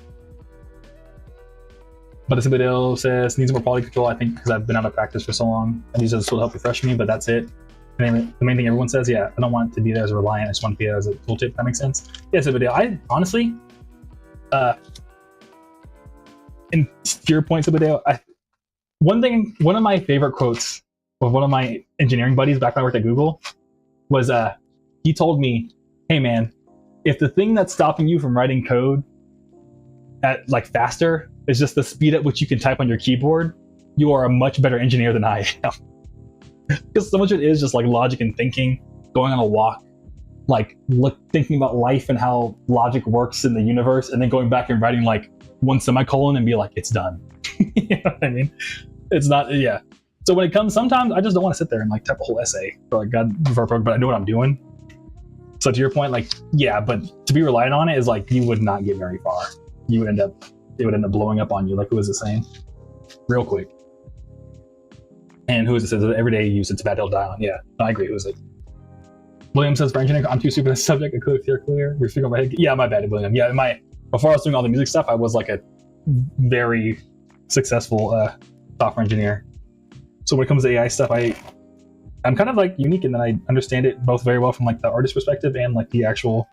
But somebody else says, needs more quality control, I think, because I've been out of practice for so long. And use this tool to help refresh me, but that's it. And the main thing everyone says, yeah, I don't want it to be there as a reliant, I just want it to be there as a tooltip, if that makes sense. Yeah, somebody, I honestly, and to your point, somebody, one of my favorite quotes of one of my engineering buddies back when I worked at Google was, he told me, hey man, if the thing that's stopping you from writing code at like faster is just the speed at which you can type on your keyboard, you are a much better engineer than I am. Because so much of it is just like logic and thinking, going on a walk, like thinking about life and how logic works in the universe, and then going back and writing like one semicolon and be like, it's done. You know what I mean? It's not, yeah. So when it comes, sometimes I just don't want to sit there and like type a whole essay for like God, for a program, but I know what I'm doing. So to your point, like, yeah, but to be reliant on it is like, you would not get very far. You would it would end up blowing up on you. Like, who is it saying? Real quick. And who is it says everyday use, it's bad, they'll die on. Yeah, I agree. Who is it? William says, for engineering, I'm too stupid at the subject. I could clear. You're figuring my head. Yeah, my bad, William. Yeah, before I was doing all the music stuff, I was like a very successful software engineer. So when it comes to AI stuff, I'm kind of like unique in that I understand it both very well from like the artist perspective and like the actual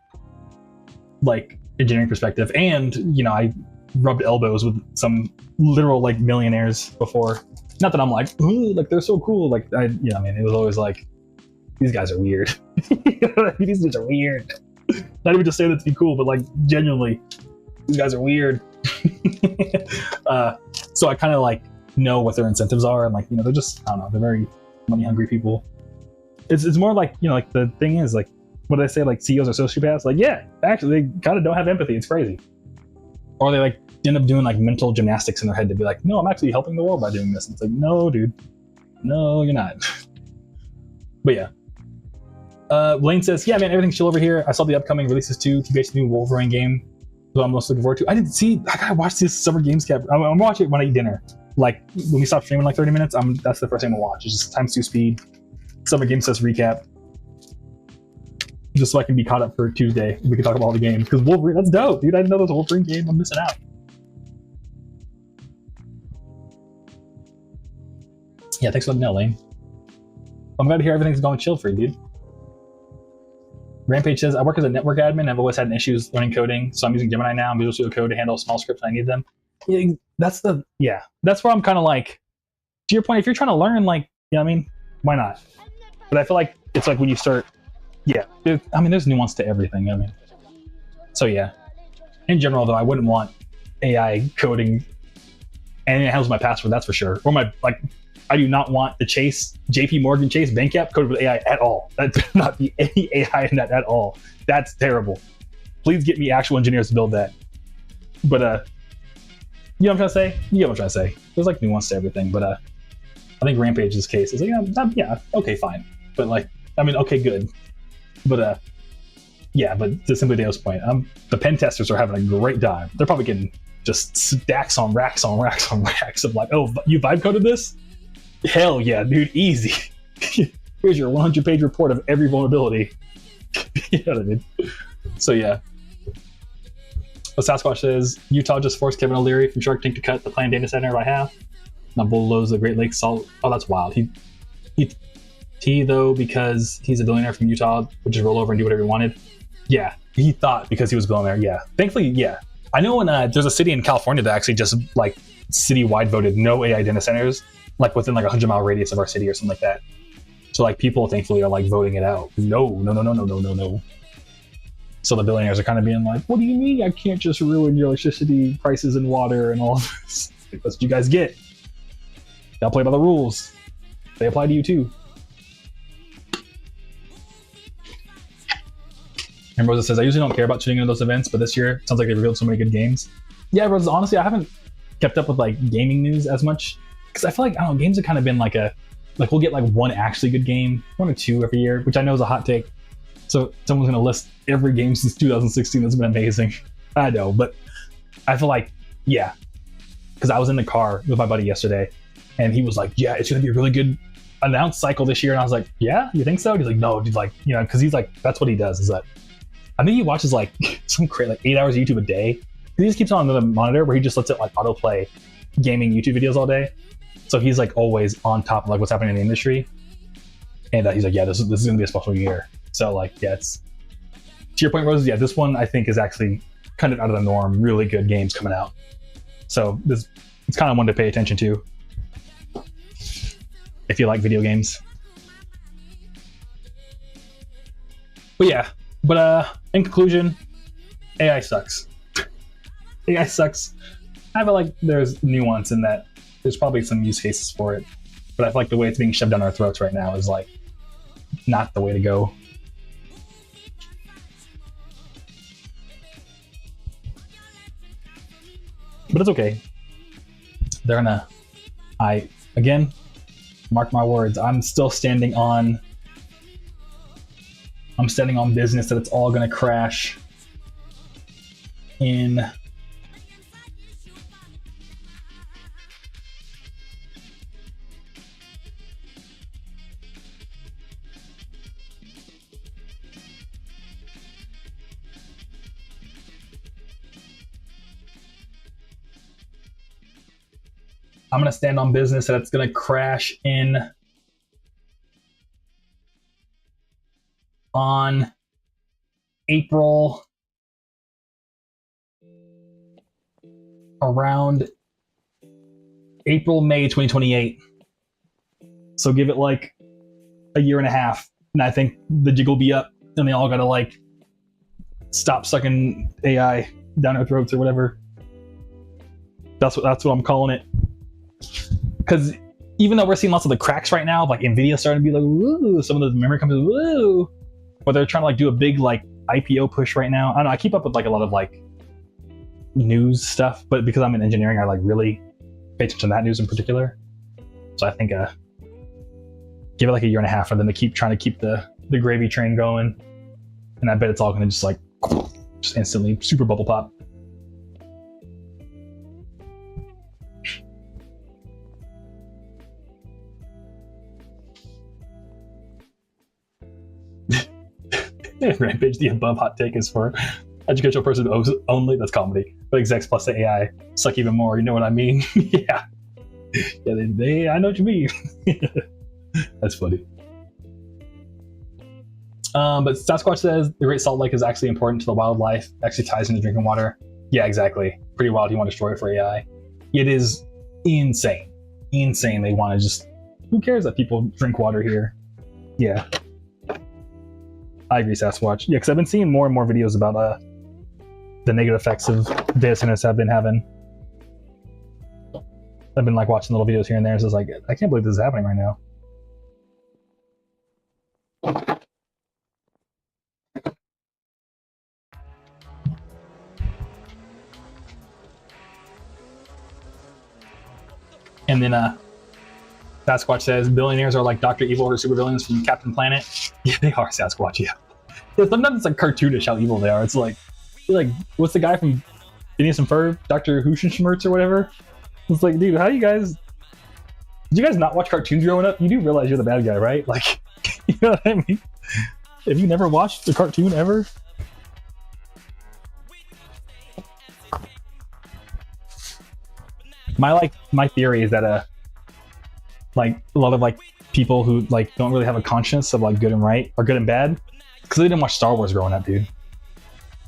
like engineering perspective. And, you know, I rubbed elbows with some literal like millionaires before. Not that I'm like, ooh, like they're so cool. Like I mean, it was always like, these guys are weird. These dudes are weird. Not even just saying that to be cool, but like genuinely, these guys are weird. So I kind of like know what their incentives are, and like, you know, they're just, I don't know, they're very money hungry people. It's more like, you know, like the thing is like, what did I say? Like CEOs are sociopaths. Like, yeah, actually, they kind of don't have empathy. It's crazy. Or they like end up doing like mental gymnastics in their head to be like, no, I'm actually helping the world by doing this. And it's like, no, dude, no, you're not. But yeah. Blaine says, yeah, man, everything's chill over here. I saw the upcoming releases too. TBH's new Wolverine game, so I'm most looking forward to. I gotta watch this Summer Games Cap. I'm gonna watch it when I eat dinner. Like when we stop streaming like 30 minutes, that's the first thing I'm gonna watch. It's just times 2 speed. Summer Games Fest recap. Just so I can be caught up for Tuesday. We can talk about all the games. Because Wolverine, that's dope, dude. I didn't know there was a Wolverine game. I'm missing out. Yeah, thanks for letting me know, Lane. I'm glad to hear everything's going chill for you, dude. Rampage says, I work as a network admin and I've always had issues learning coding, so I'm using Gemini now and Visual Studio Code to handle small scripts when I need them. Yeah, that's where I'm kind of like, to your point, if you're trying to learn, like, you know what I mean? Why not? But I feel like it's like when you start, yeah, I mean, there's nuance to everything, I mean. So yeah. In general, though, I wouldn't want AI coding, and it handles my password, that's for sure. Or my, like, I do not want the JP Morgan Chase bank app coded with AI at all. That should not be any AI in that at all. That's terrible. Please get me actual engineers to build that. But you know what I'm trying to say? You know what I'm trying to say. There's like nuance to everything, but I think Rampage's case is like, yeah, okay, fine. But like, I mean, okay, good. But yeah, but to Simply Dale's point, the pen testers are having a great time. They're probably getting just stacks on racks on racks on racks of like, oh, you vibe coded this? Hell yeah, dude, easy. Here's your 100-page report of every vulnerability. You know what I mean? So yeah. But Sasquatch says, Utah just forced Kevin O'Leary from Shark Tank to cut the planned data center by half. Now bulldoze the Great Lakes salt. Oh, that's wild. He though, because he's a billionaire from Utah, would just roll over and do whatever he wanted. Yeah, he thought because he was a billionaire. Yeah, thankfully, yeah. I know when there's a city in California that actually just like citywide voted no AI data centers, like within like a 100-mile radius of our city or something like that. So like people thankfully are like voting it out. No. So the billionaires are kind of being like, what do you mean I can't just ruin your electricity prices and water and all of this? That's what you guys get. Y'all play by the rules. They apply to you too. And Rosa says, I usually don't care about tuning into those events, but this year it sounds like they revealed so many good games. Yeah, Rosa, honestly, I haven't kept up with like gaming news as much because I feel like, I don't know, games have kind of been like we'll get like one actually good game, 1 or 2 every year, which I know is a hot take. So someone's going to list every game since 2016 that's been amazing. I know, but I feel like, yeah, because I was in the car with my buddy yesterday, and he was like, "Yeah, it's gonna be a really good announce cycle this year." And I was like, "Yeah, you think so?" He's like, "No, dude, like, you know," because he's like, that's what he does. Is that I think he watches like some crazy, like 8 hours of YouTube a day. He just keeps on another monitor where he just lets it like autoplay gaming YouTube videos all day. So he's like always on top of like what's happening in the industry. And he's like, "Yeah, this is gonna be a special year." So like, yeah, it's to your point, Rose. Yeah, this one I think is actually kind of out of the norm. Really good games coming out. So it's kind of one to pay attention to if you like video games. But yeah, in conclusion, AI sucks. AI sucks. I feel like there's nuance in that. There's probably some use cases for it, but I feel like the way it's being shoved down our throats right now is like not the way to go. But it's okay. They're gonna, again, mark my words, I'm standing on business that it's all gonna crash in I'm going to stand on business that it's going to crash in on around April, May 2028. So give it like a year and a half. And I think the jig will be up and they all got to like stop sucking AI down our throats or whatever. That's what I'm calling it. Because even though we're seeing lots of the cracks right now, like Nvidia starting to be like, woo, some of the memory companies, woo, but they're trying to like do a big like IPO push right now. I don't know, I keep up with like a lot of like news stuff, but because I'm in engineering, I like really pay attention to that news in particular. So I think give it like a year and a half for them to keep trying to keep the gravy train going. And I bet it's all going to just like just instantly super bubble pop. Rampage, the above hot take is for educational person only. That's comedy. But execs plus the AI suck even more. You know what I mean? Yeah. I know what you mean. That's funny. But Sasquatch says the Great Salt Lake is actually important to the wildlife. Actually ties into drinking water. Yeah, exactly. Pretty wild. You want to destroy it for AI. It is insane. Insane. They want to just. Who cares that people drink water here? Yeah. I agree, Sasquatch. Yeah, because I've been seeing more and more videos about the negative effects of data centers have been having. I've been like watching little videos here and there. So it's like, I can't believe this is happening right now. And then Sasquatch says billionaires are like Dr. Evil or supervillains from Captain Planet. Yeah, they are, Sasquatch. Yeah. Sometimes it's like cartoonish how evil they are. It's like what's the guy from Phineas and Ferb, Dr. Huschenschmerz or whatever? It's like, dude, did you guys not watch cartoons growing up? You do realize you're the bad guy, right? Like, you know what I mean? Have you never watched a cartoon ever? My theory is that like a lot of like people who like don't really have a conscience of like good and right or good and bad because they didn't watch Star Wars growing up, dude.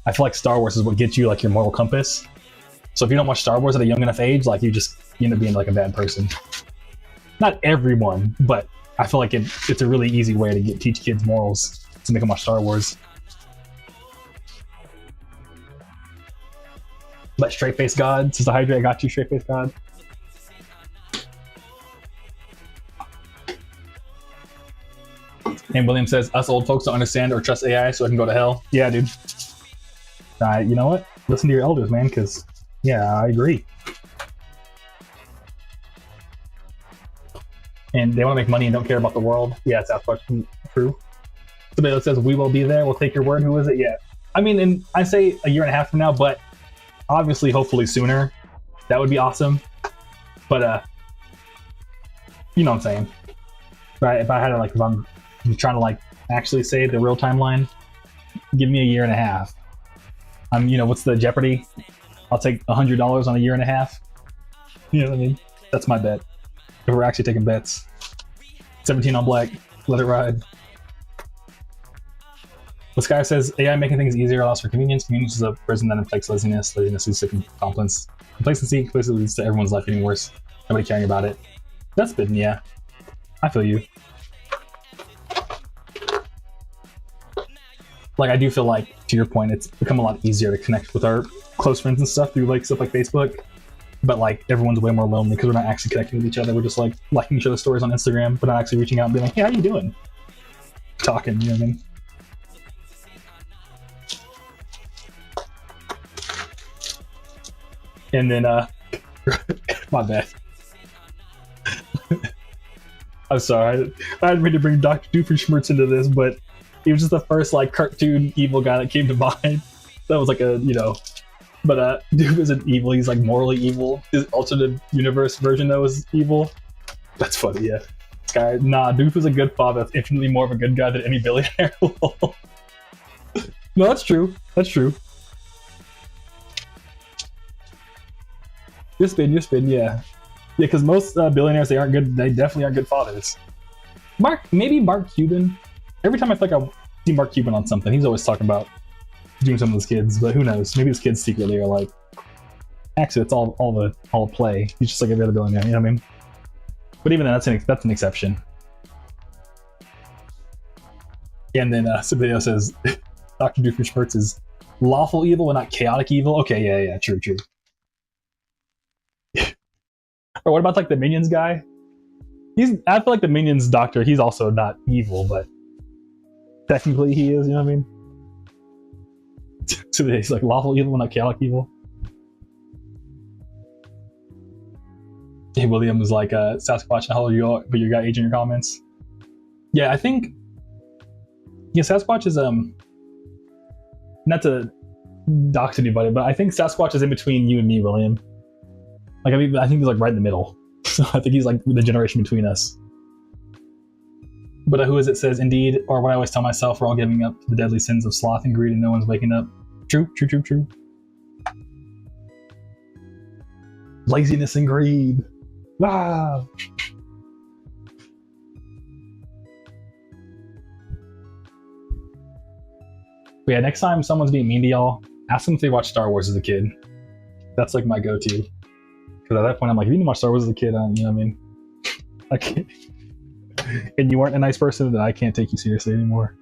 I feel like Star Wars is what gets you like your moral compass. So if you don't watch Star Wars at a young enough age, like you end up being like a bad person. Not everyone, but I feel like it's a really easy way to teach kids morals to make them watch Star Wars. But straight face God, says the Hydra, I got you, straight face God. And William says, us old folks don't understand or trust AI, so I can go to hell. Yeah, dude. You know what? Listen to your elders, man, because, yeah, I agree. And they want to make money and don't care about the world. Yeah, it's that true. Somebody else says, we will be there. We'll take your word. Who is it? Yeah. I mean, and I say a year and a half from now, but obviously, hopefully sooner. That would be awesome. But you know what I'm saying, right? If I had to like, if I'm trying to like actually say the real timeline, give me a year and a half. You know, what's the Jeopardy? I'll take $100 on a year and a half. You know what I mean? That's my bet. If we're actually taking bets. 17 on black. Let it ride. The Sky says, AI making things easier allows for convenience. Convenience is a prison that inflicts laziness. Laziness leads to complacency. Complacency leads to everyone's life getting worse. Nobody caring about it. That's bitten, yeah. I feel you. Like, I do feel like, to your point, it's become a lot easier to connect with our close friends and stuff through like stuff like Facebook. But like, everyone's way more lonely because we're not actually connecting with each other. We're just like liking each other's stories on Instagram, but not actually reaching out and being like, hey, how you doing? Talking, you know what I mean? And then, my bad. I'm sorry. I didn't mean to bring Dr. Doofenshmirtz into this, but he was just the first like cartoon evil guy that came to mind. That was like a, you know, but Doof isn't evil. He's like morally evil. His alternate universe version though is evil. That's funny, yeah. This guy, nah, Doof is a good father. That's infinitely more of a good guy than any billionaire. No, that's true. That's true. You're spin, yeah. Yeah, because most billionaires, they aren't good. They definitely aren't good fathers. Maybe Mark Cuban. Every time I feel like I see Mark Cuban on something, he's always talking about doing something with his kids. But who knows? Maybe his kids secretly are like, actually, it's all play. He's just like every other billionaire. You know what I mean? But even then, that's an exception. And then some video says Dr. Doofenshmirtz is lawful evil and not chaotic evil. Okay, yeah, true. Or what about like the Minions guy? I feel like the Minions doctor, he's also not evil, but technically he is, you know what I mean? So he's like lawful evil, not chaotic evil. Hey, William was like, Sasquatch, how old are you? But you got age in your comments. Yeah, I think, yeah, Sasquatch is, not to dox anybody, but I think Sasquatch is in between you and me, William. Like, I mean, I think he's like right in the middle. So I think he's like the generation between us. But who is it says, indeed, or what I always tell myself, we're all giving up to the deadly sins of sloth and greed and no one's waking up. True. Laziness and greed. Wow. But yeah, next time someone's being mean to y'all, ask them if they watched Star Wars as a kid. That's like my go-to. Because at that point, I'm like, if you didn't watch Star Wars as a kid, you know what I mean? I can't. And you weren't a nice person, then I can't take you seriously anymore.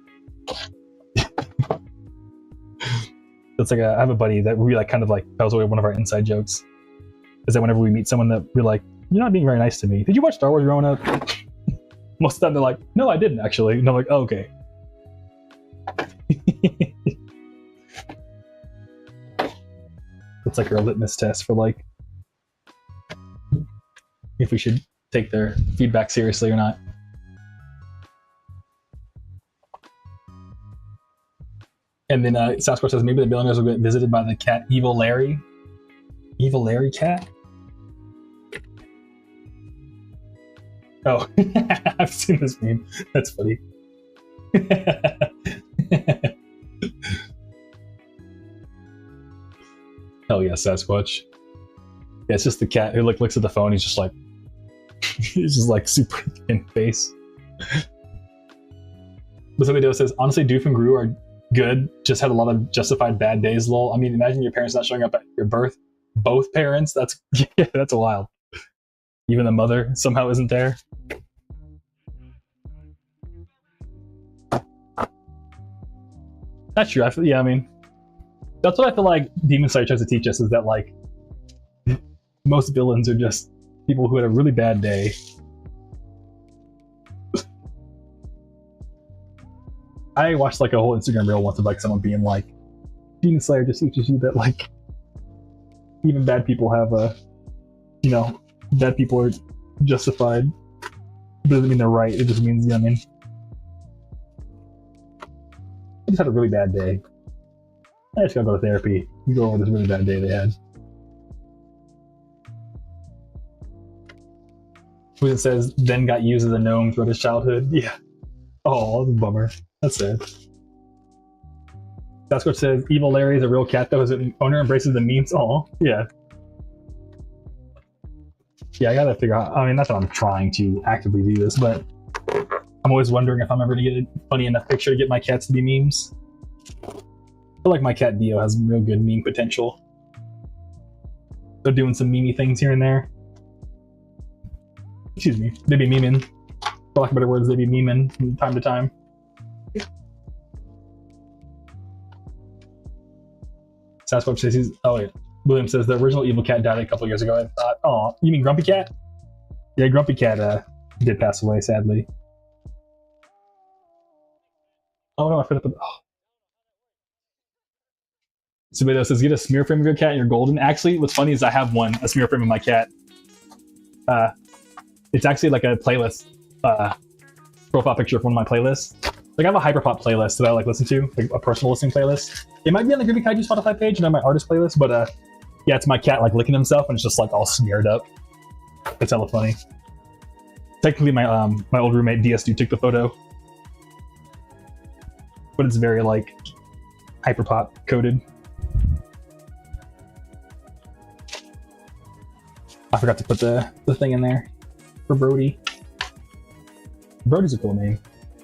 It's like I have a buddy that we like kind of like, that was one of our inside jokes. Is that whenever we meet someone that we're like, you're not being very nice to me. Did you watch Star Wars growing up? Most of the time they're like, no, I didn't actually. And I'm like, oh, okay. It's like our litmus test for like, if we should take their feedback seriously or not. And then Sasquatch says maybe the billionaires will get visited by the cat Evil Larry. Evil Larry cat? Oh, I've seen this meme. That's funny. Hell yeah, Sasquatch. Yeah, it's just the cat who like looks at the phone. He's just like, he's just like super thin face. But some video says, honestly, Doof and Gru are good. Just had a lot of justified bad days. Lol. I mean, imagine your parents not showing up at your birth. Both parents. That's yeah, that's wild. Even the mother somehow isn't there. That's true. Yeah, I mean, that's what I feel like Demon Slayer tries to teach us, is that like most villains are just people who had a really bad day. I watched like a whole Instagram reel once of like someone being like, Demon Slayer just teaches you that like even bad people have you know, bad people are justified. It doesn't mean they're right. It just means, you know what I mean? I just had a really bad day. I just gotta go to therapy. You go over this really bad day they had. It says, then got used as a gnome throughout his childhood. Yeah. Oh, that's a bummer. That's sad. Sasquatch says, Evil Larry is a real cat, though. His owner embraces the memes. Oh, yeah. Yeah, I gotta figure out. I mean, not that I'm trying to actively do this, but I'm always wondering if I'm ever gonna get a funny enough picture to get my cats to be memes. I feel like my cat Dio has real good meme potential. They're doing some memey things here and there. Excuse me. They be memeing. For lack of better words, they be memeing from time to time. Sasquatch says he's. Oh, yeah. William says the original evil cat died a couple years ago. I thought, oh, you mean Grumpy Cat? Yeah, Grumpy Cat did pass away, sadly. Oh no, I forgot to put. Oh. Subedo says, get a smear frame of your cat and you're golden. Actually, what's funny is I have a smear frame of my cat. It's actually like a playlist, profile picture of one of my playlists. Like I have a hyperpop playlist that I like listen to, like a personal listening playlist. It might be on the Groovy Kaiju Spotify page and on my artist playlist, but yeah, it's my cat like licking himself and it's just like all smeared up. It's hella funny. Technically, my my old roommate DS Dude took the photo, but it's very like hyperpop coded. I forgot to put the thing in there for Brody. Brody's a cool name.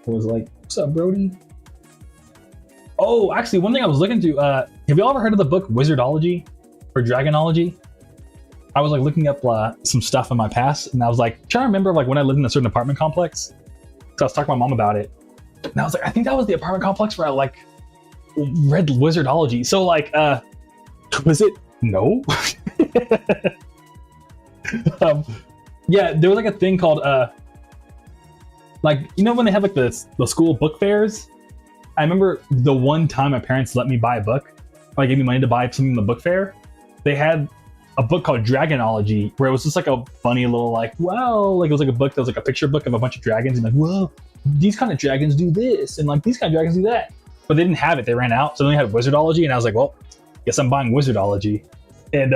It was like, what's up, Brody? Oh, actually, one thing I was looking to, have you all ever heard of the book Wizardology or Dragonology? I was like looking up some stuff in my past, and I was like trying to remember like when I lived in a certain apartment complex. So I was talking to my mom about it, and I was like, I think that was the apartment complex where I like read Wizardology. So like, was it? No. Yeah, there was like a thing called like, you know when they have like the school book fairs? I remember the one time my parents let me buy a book, like gave me money to buy something in the book fair. They had a book called Dragonology, where it was just like a funny little like, wow, like it was like a book that was like a picture book of a bunch of dragons, and like, whoa, these kind of dragons do this, and like these kind of dragons do that. But they didn't have it, they ran out, so then they had Wizardology, and I was like, well, guess I'm buying Wizardology. And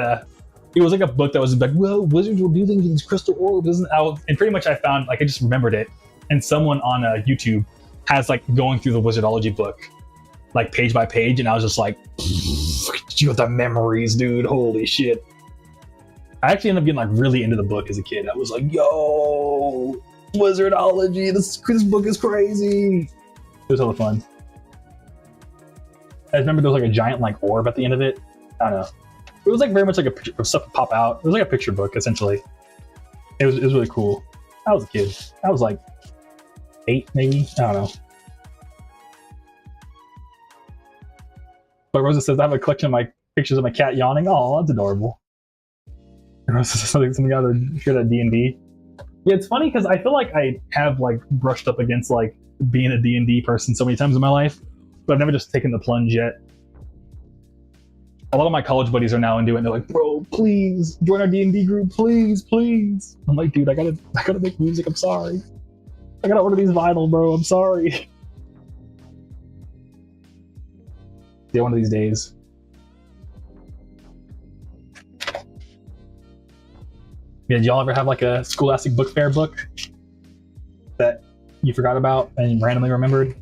it was like a book that was like, well, wizards will do things with these crystal orbs, and pretty much I found, like I just remembered it, and someone on YouTube has like going through the Wizardology book, like page by page, and I was just like, you got the memories, dude, holy shit. I actually ended up getting like really into the book as a kid. I was like, yo, Wizardology, this book is crazy. It was hella fun. I remember there was like a giant like orb at the end of it. I don't know. It was like very much like a picture of stuff to pop out. It was like a picture book, essentially. It was really cool. I was a kid. I was like 8, maybe. I don't know. But Rosa says, I have a collection of my pictures of my cat yawning. Oh, that's adorable. Rosa says something out of good at D&D. Yeah, it's funny because I feel like I have like brushed up against like being a D&D person so many times in my life, but I've never just taken the plunge yet. A lot of my college buddies are now into it, and they're like, bro, please join our D&D group, please, please. I'm like, dude, I gotta make music, I'm sorry. I gotta order these vinyl, bro, I'm sorry. Yeah, one of these days. Yeah, did y'all ever have like a Scholastic Book Fair book that you forgot about and randomly remembered?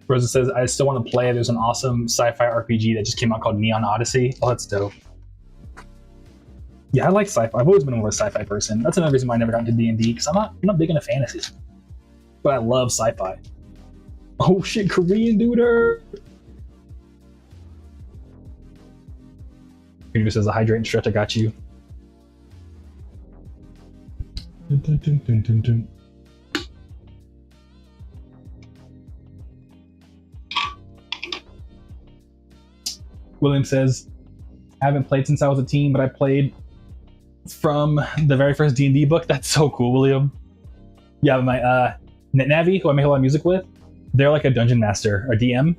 Rosa says, I still want to play. There's an awesome sci-fi RPG that just came out called Neon Odyssey. Oh, that's dope. Yeah, I like sci-fi. I've always been more of a sci-fi person. That's another reason why I never got into D&D, because I'm not big into fantasy. But I love sci-fi. Oh shit, Korean duder! He just says, a hydrate and stretch, I got you. Dun, dun, dun, dun, dun, dun. William says, I haven't played since I was a teen, but I played from the very first D&D book. That's so cool, William. Yeah, my NetNavi, who I make a lot of music with, they're like a dungeon master, a DM,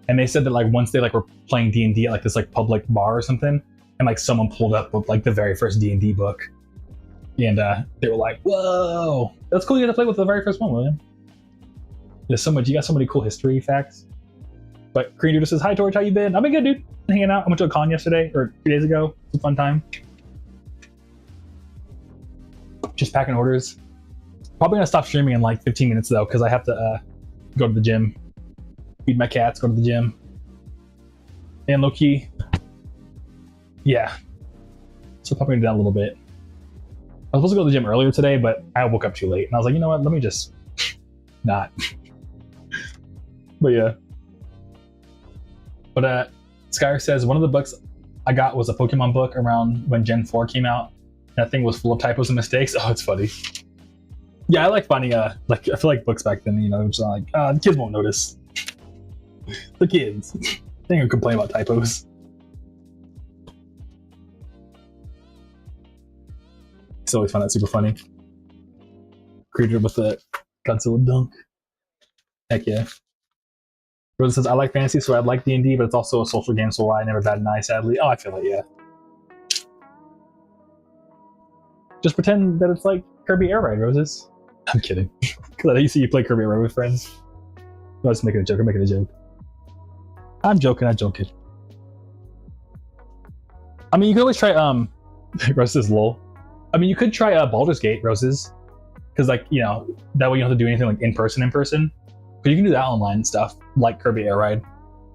and they said that like once they like were playing D&D at like this like public bar or something, and like someone pulled up with like the very first D&D book. And they were like, "Whoa, that's cool! You got to play with the very first one, William." There's so much. You got so many cool history facts. But Korean Dude says, "Hi Torch, how you been?" I've been good, dude. Hanging out. I went to a con yesterday or 2 days ago. It was a fun time. Just packing orders. Probably gonna stop streaming in like 15 minutes though, because I have to go to the gym, feed my cats, go to the gym, and low key, yeah. So probably gonna do that a little bit. I was supposed to go to the gym earlier today, but I woke up too late, and I was like, you know what? Let me just not. But yeah. But Skyr says one of the books I got was a Pokemon book around when Gen 4 came out. That thing was full of typos and mistakes. Oh, it's funny. Yeah, I like finding like I feel like books back then, you know, it's like the kids won't notice. The kids, they ain't gonna complain about typos. It's always find that super funny. Creature with the Godzilla dunk. Heck yeah. Rosa says, I like fantasy, so I'd like D&D, but it's also a social game, so I never bat an eye, sadly. Oh, I feel it, yeah. Just pretend that it's like Kirby Air Ride, Roses. I'm kidding. Because I used to see you play Kirby Air Ride with friends. I was making a joke, I'm making a joke. I'm joking, I'm joking. I mean, you could always try, Roses says, lol. I mean, you could try Baldur's Gate, Roses. Because, like, you know, that way you don't have to do anything like in person. But you can do that online stuff, like Kirby Air Ride,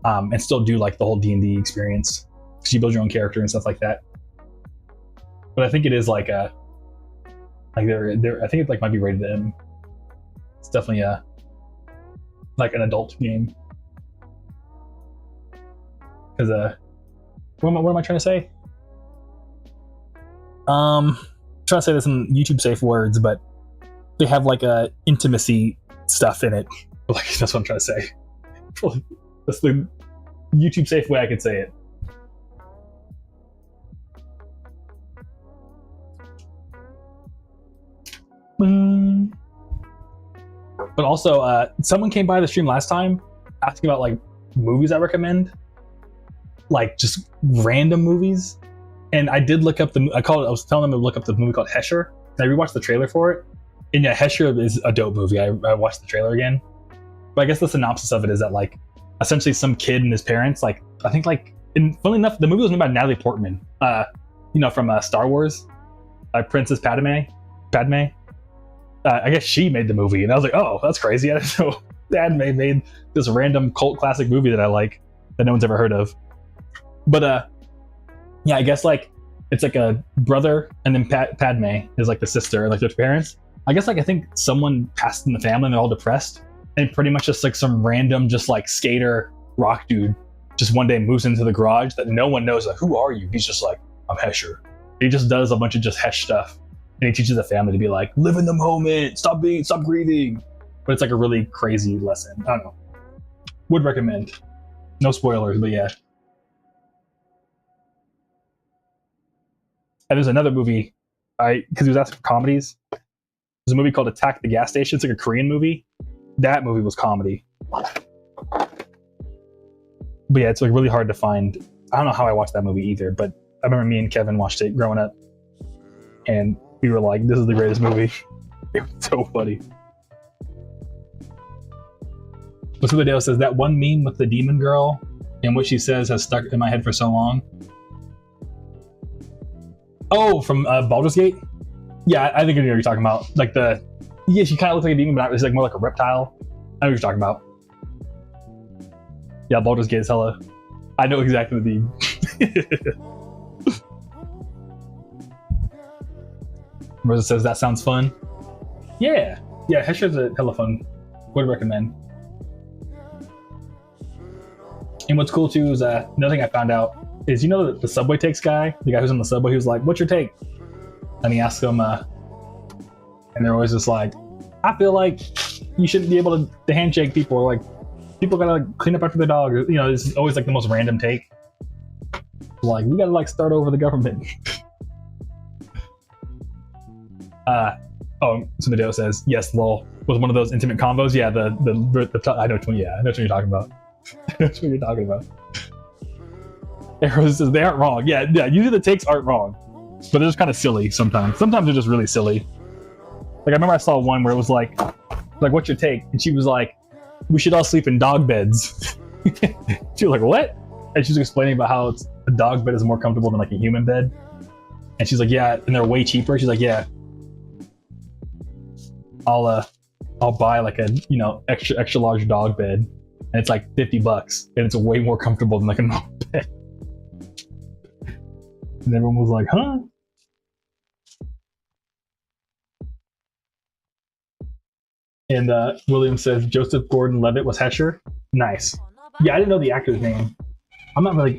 and still do like the whole D&D experience. Because you build your own character and stuff like that. But I think it is like a, like I think it like might be rated M. It's definitely a like an adult game. Because what am I trying to say? I'm trying to say this in YouTube safe words, but they have like a intimacy stuff in it. Like that's what I'm trying to say. That's the YouTube safe way I could say it. But also, someone came by the stream last time asking about like movies I recommend, like just random movies. And I did look up I was telling them to look up the movie called Hesher. I rewatched the trailer for it, and yeah, Hesher is a dope movie. I watched the trailer again, but I guess the synopsis of it is that like essentially some kid and his parents, like I think like, and funnily enough, the movie was made by Natalie Portman, you know, from Star Wars, Princess Padme. I guess she made the movie, and I was like, oh, that's crazy. I didn't know Dad made this random cult classic movie that I like, that no one's ever heard of. But yeah, I guess like it's like a brother, and then Padme is like the sister, like their parents. I guess like I think someone passed in the family, and they're all depressed, and pretty much just like some random just like skater rock dude just one day moves into the garage that no one knows, like, who are you? He's just like, I'm Hesher. He just does a bunch of just Hesh stuff. And he teaches the family to be like, live in the moment, stop grieving. But it's like a really crazy lesson. I don't know. Would recommend. No spoilers, but yeah. And there's another movie, because he was asking for comedies. There's a movie called Attack the Gas Station. It's like a Korean movie. That movie was comedy. But yeah, it's like really hard to find. I don't know how I watched that movie either, but I remember me and Kevin watched it growing up. And we were like, this is the greatest movie. It was so funny. What's the video says, that one meme with the demon girl and what she says has stuck in my head for so long. Oh, from Baldur's Gate? Yeah, I think I know what you're talking about. Like yeah, she kind of looks like a demon, but it's like more like a reptile. I know what you're talking about. Yeah, Baldur's Gate is hella. I know exactly the meme. Rosa says, that sounds fun. Yeah, Hesher's a hella fun. Would recommend. And what's cool too is another thing I found out is, you know, the subway takes guy, the guy who's on the subway, he was like, what's your take? And he asked them, and they're always just like, I feel like you shouldn't be able to handshake people, or like people gotta like clean up after their dog. You know, it's always like the most random take. Like, we gotta like start over the government. So the video says, yes, lol, was one of those intimate combos. Yeah, the I know which one. Yeah, I know which one you're talking about. I know which one you're talking about. Arrows says, they aren't wrong. Yeah, usually the takes aren't wrong. but they're just kind of silly sometimes. Sometimes they're just really silly. Like I remember I saw one where it was like what's your take? And she was like, we should all sleep in dog beds. She was like, what? And she was explaining about how a dog bed is more comfortable than like a human bed. And she's like, yeah, and they're way cheaper. She's like, yeah, I'll buy like a extra large dog bed, and it's like $50, and it's way more comfortable than like a normal bed. And everyone was like, huh? And William says Joseph Gordon-Levitt was Hesher. Nice. Yeah, I didn't know the actor's name. But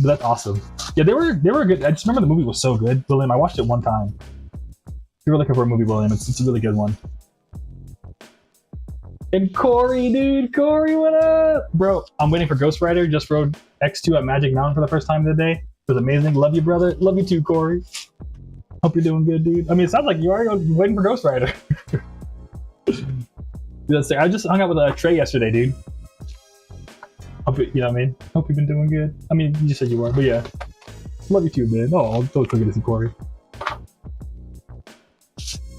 that's awesome. Yeah, they were good. I just remember the movie was so good. William, I watched it one time. If you're looking for a movie, William, it's a really good one. And Corey, dude, Corey, what up? Bro, I'm waiting for Ghost Rider. Just rode X2 at Magic Mountain for the first time today. It was amazing. Love you, brother. Love you too, Corey. Hope you're doing good, dude. I mean, it sounds like you are waiting for Ghost Rider. I just hung out with Trey yesterday, dude. Hope you know what I mean? Hope you've been doing good. I mean, you said you were, but yeah. Love you too, man. Oh, so good to see Corey.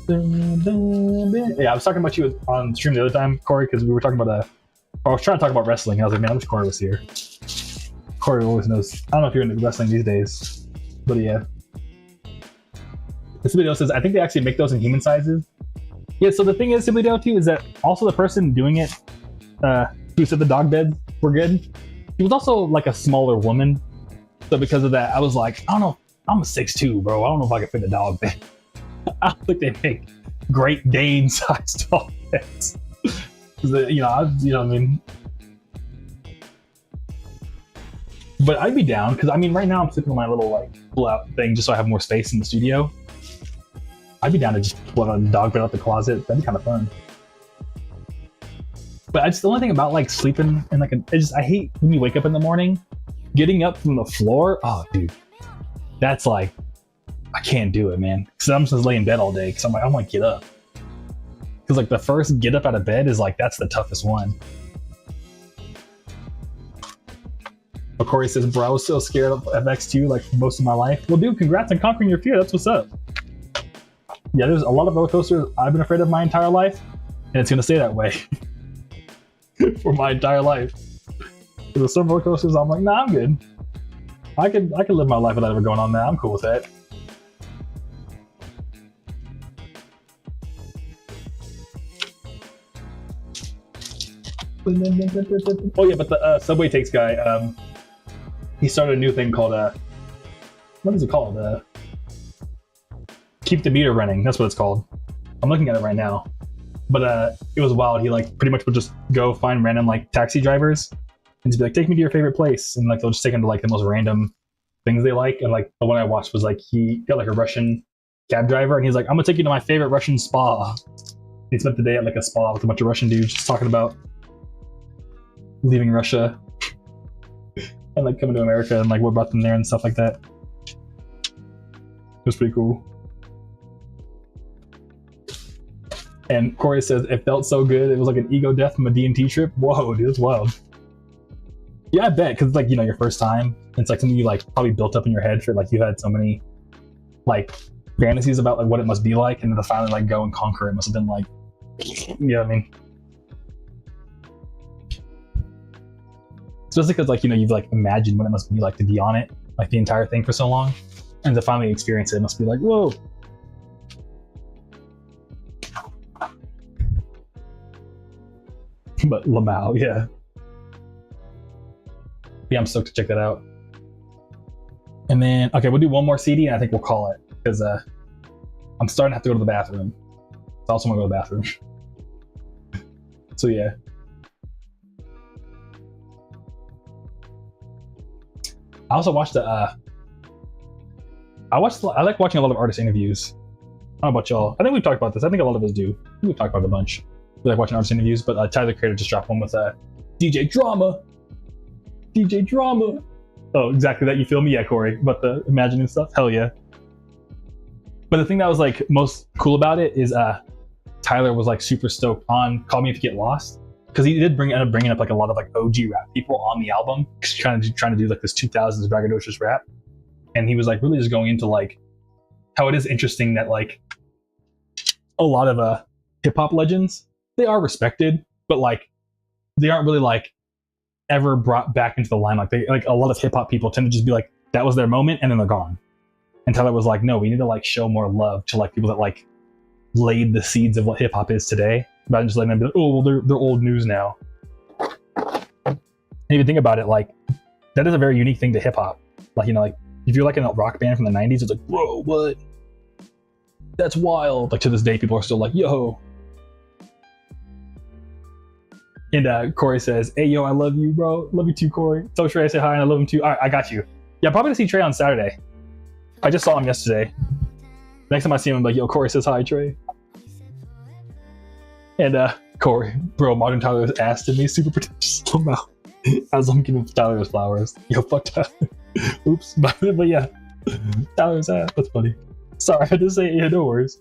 Yeah, I was talking about you on stream the other time, Corey, because we were talking about I was trying to talk about wrestling. I was like, man, I wish Corey was here. Corey always knows. I don't know if you're into wrestling these days, but yeah. This video says, I think they actually make those in human sizes. Yeah, so the thing is, Simply Dale too, is that also the person doing it, who said the dog beds were good, he was also like a smaller woman. So because of that, I was like, I don't know, I'm a 6'2", bro. I don't know if I can fit a dog bed. I don't think they make Great Dane sized dog beds. You know what I mean? But I'd be down, because I mean, right now I'm sitting on my little like pull-out thing just so I have more space in the studio. I'd be down to just pull a dog bed out the closet. That'd be kind of fun. But the only thing about like sleeping in like I hate when you wake up in the morning, getting up from the floor. Oh, dude, that's like, I can't do it, man. Because I'm just laying in bed all day. Because I'm like, I want to get up. Because like the first get up out of bed is like, that's the toughest one. But Corey says, bro, I was so scared of X2 like most of my life. Well, dude, congrats on conquering your fear. That's what's up. Yeah, there's a lot of roller coasters I've been afraid of my entire life, and it's gonna stay that way for my entire life. There's some roller coasters I'm like, nah, I'm good. I could live my life without ever going on that. I'm cool with that. Oh yeah, but the Subway Takes guy, he started a new thing called what is it called? Keep the meter running. That's what it's called. I'm looking at it right now. But it was wild. He like pretty much would just go find random like taxi drivers and just be like, take me to your favorite place, and like they'll just take him to like the most random things they like. And like the one I watched was like he got like a Russian cab driver, and he's like, I'm gonna take you to my favorite Russian spa. He spent the day at like a spa with a bunch of Russian dudes just talking about leaving Russia and like coming to America and like what brought them there and stuff like that. It was pretty cool. And Corey says, it felt so good. It was like an ego death from a D&T trip. Whoa, dude, that's wild. Yeah, I bet, because it's like, you know, your first time. It's like something you like probably built up in your head for like you had so many like fantasies about like what it must be like, and then to finally like go and conquer it must have been like, you know what I mean? Especially because like, you know, you've like imagined what it must be like to be on it, like the entire thing for so long, and to finally experience it, it must be like, whoa. But Lamau, yeah. Yeah, I'm stoked to check that out. And then, okay, we'll do one more CD and I think we'll call it, because I'm starting to have to go to the bathroom. So I also want to go to the bathroom. So yeah. I also watched I like watching a lot of artist interviews. I don't know about y'all. I think we've talked about this. I think a lot of us do. We've talked about it a bunch. We like watching artist interviews, but Tyler Creator just dropped one with DJ Drama. DJ Drama. Oh, exactly that. You feel me? Yeah, Corey. But the imagining stuff? Hell yeah. But the thing that was like most cool about it is Tyler was like super stoked on Call Me If You Get Lost, because he did end up bringing up like a lot of like OG rap people on the album, trying to do like this 2000s braggadocious rap, and he was like really just going into like how it is interesting that like a lot of hip hop legends, they are respected, but like they aren't really like ever brought back into the limelight. They like a lot of hip hop people tend to just be like that was their moment and then they're gone. And Tyler was like, no, we need to like show more love to like people that like laid the seeds of what hip hop is today, rather than just letting them be like, oh, well, they're old news now. And if you think about it, like that is a very unique thing to hip hop. Like, you know, like if you're like in a rock band from the 90s, it's like, bro, what? That's wild. Like to this day, people are still like, yo. And Corey says, hey, yo, I love you, bro. Love you too, Corey. Tell Trey I say hi and I love him too. All right, I got you. Yeah, I'm probably gonna see Trey on Saturday. I just saw him yesterday. Next time I see him, I'm like, yo, Corey says hi, Trey. And Corey, bro, Modern Tyler was ass to me, super pretentious somehow. As I'm giving Tyler his flowers. Yo, fuck Tyler. Oops. But yeah, Tyler's ass. That's funny. Sorry, I had to say it. Yeah, no worries.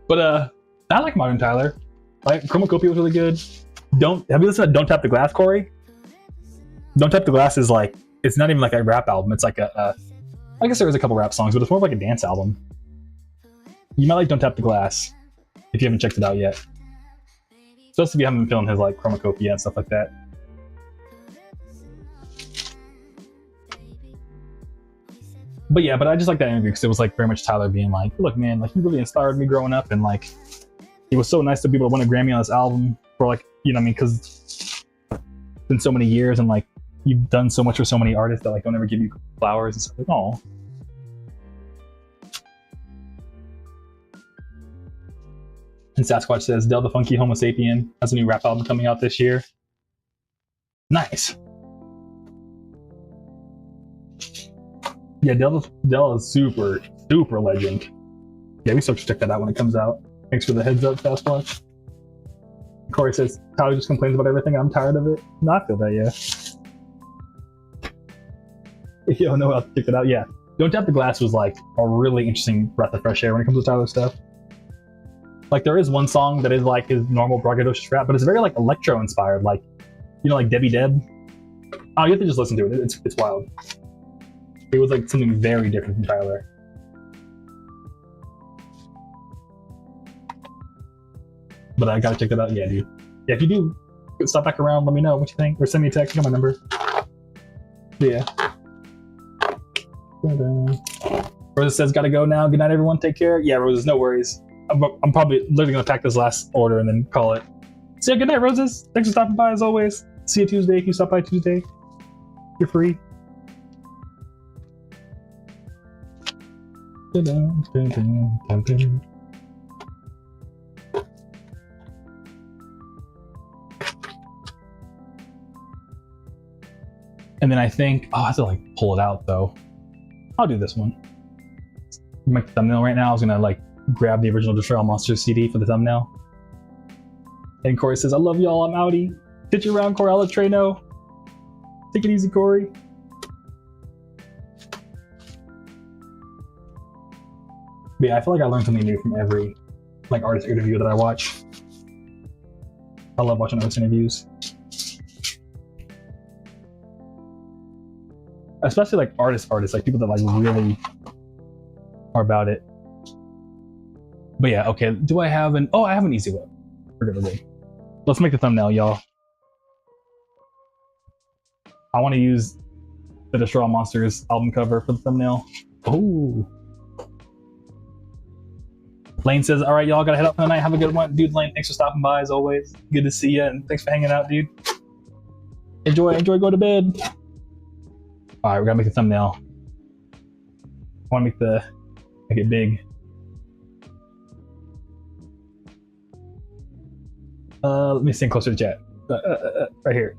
But I like Modern Tyler. Like Chromacopia was really good. Have you listened to Don't Tap the Glass, Corey? Don't Tap the Glass is like, it's not even like a rap album. It's like I guess there is a couple rap songs, but it's more of like a dance album. You might like Don't Tap the Glass if you haven't checked it out yet. Especially if you haven't been feeling his like Chromacopia and stuff like that. But yeah, but I just like that interview because it was like very much Tyler being like, look, man, like you really inspired me growing up, and like it was so nice to be able to win a Grammy on this album for like, you know what I mean? Because it's been so many years and like you've done so much for so many artists that like don't ever give you flowers and stuff. Like, oh. And Sasquatch says, Del the Funky Homo Sapien has a new rap album coming out this year. Nice. Yeah, Del is super, super legend. Yeah, we still should check that out when it comes out. Thanks for the heads up, Sasquatch. Corey says, Tyler just complains about everything. I'm tired of it. No, I feel that, yeah. Yo, no, I'll check it out. Yeah. Don't Tap the Glass was like a really interesting breath of fresh air when it comes to Tyler stuff. Like there is one song that is like his normal braggadocious rap, but it's very like electro inspired. Like, you know, like Debbie Deb. Oh, you have to just listen to it. It's wild. It was like something very different from Tyler. But I gotta check that out. Yeah, dude. Yeah, if you do stop back around, let me know what you think, or send me a text. You got my number. Yeah. Rosa says, gotta go now. Good night, everyone. Take care. Yeah, Roses, no worries. I'm probably literally gonna pack this last order and then call it. So yeah, good night, Roses. Thanks for stopping by as always. See you Tuesday if you stop by Tuesday. You're free. And then I think, I have to like pull it out though. I'll do this one. Make the thumbnail right now. I was gonna like grab the original Destroy Monsters CD for the thumbnail. And Corey says, I love y'all, I'm outie. Pitch you around, Corey, I'll let Trey know. Take it easy, Corey. But yeah, I feel like I learned something new from every like artist interview that I watch. I love watching artist interviews. Especially like artists, like people that like really are about it. But yeah, okay. Do I have an? Oh, I have an easy whip. We're good. Let's make the thumbnail, y'all. I want to use the Destroy All Monsters album cover for the thumbnail. Oh. Lane says, "All right, y'all, gotta head out for the night. Have a good one, dude." Lane, thanks for stopping by as always. Good to see you, and thanks for hanging out, dude. Enjoy. Go to bed. All right, we gotta make the thumbnail. I want to make it big. Let me stand closer to chat. Right here.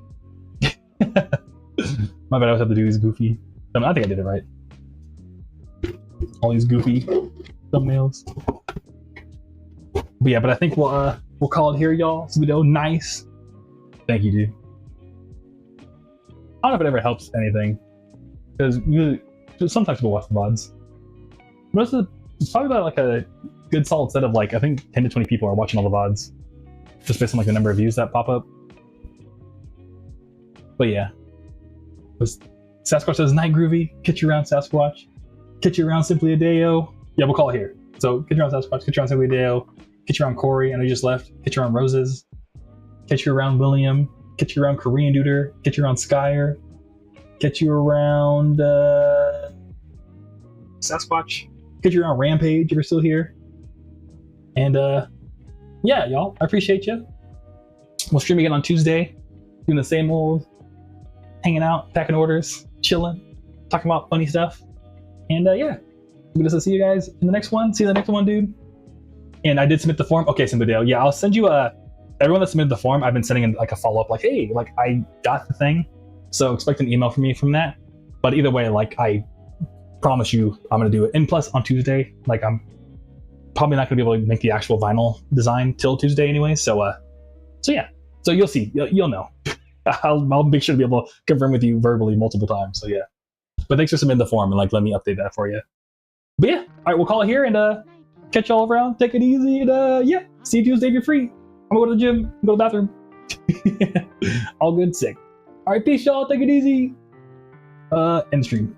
My bad, I always have to do these goofy. I think I did it right. All these goofy thumbnails. But yeah, but I think we'll call it here, y'all. This video, nice. Thank you, dude. I don't know if it ever helps anything, because sometimes people watch the VODs. Most of it's probably about like a good solid set of like I think 10 to 20 people are watching all the VODs, just based on like the number of views that pop up. But yeah, Sasquatch says, night Groovy. Catch you around, Sasquatch. Catch you around, Simply a Deo. Yeah, we'll call it here. So catch you around, Sasquatch. Catch you around, Simply a Deo. Catch you around, Corey. I know you just left. Catch you around, Roses. Catch you around, William. Catch you around, Korean Duder. Catch you around, Skyer. Catch you around, Sasquatch. Catch you around, Rampage if you're still here. And yeah, y'all, I appreciate you. We'll stream again on Tuesday, doing the same old, hanging out, packing orders, chilling, talking about funny stuff. And yeah, I'm gonna see you guys in the next one. See you in the next one, dude. And I did submit the form. Okay, Simbadale. Yeah, I'll send you everyone that submitted the form, I've been sending in like a follow-up, like, hey, like I got the thing. So expect an email from me from that. But either way, like I promise you I'm gonna do it. And plus on Tuesday, like I'm probably not gonna be able to make the actual vinyl design till Tuesday anyway. So yeah. So you'll see. You'll know. I'll make sure to be able to confirm with you verbally multiple times. So yeah. But thanks for submitting the form and like let me update that for you. But yeah, all right, we'll call it here and catch y'all around. Take it easy and yeah, see you Tuesday if you're free. I'm gonna go to the gym, go to the bathroom. All good, sick. All right, peace, y'all. Take it easy. End stream.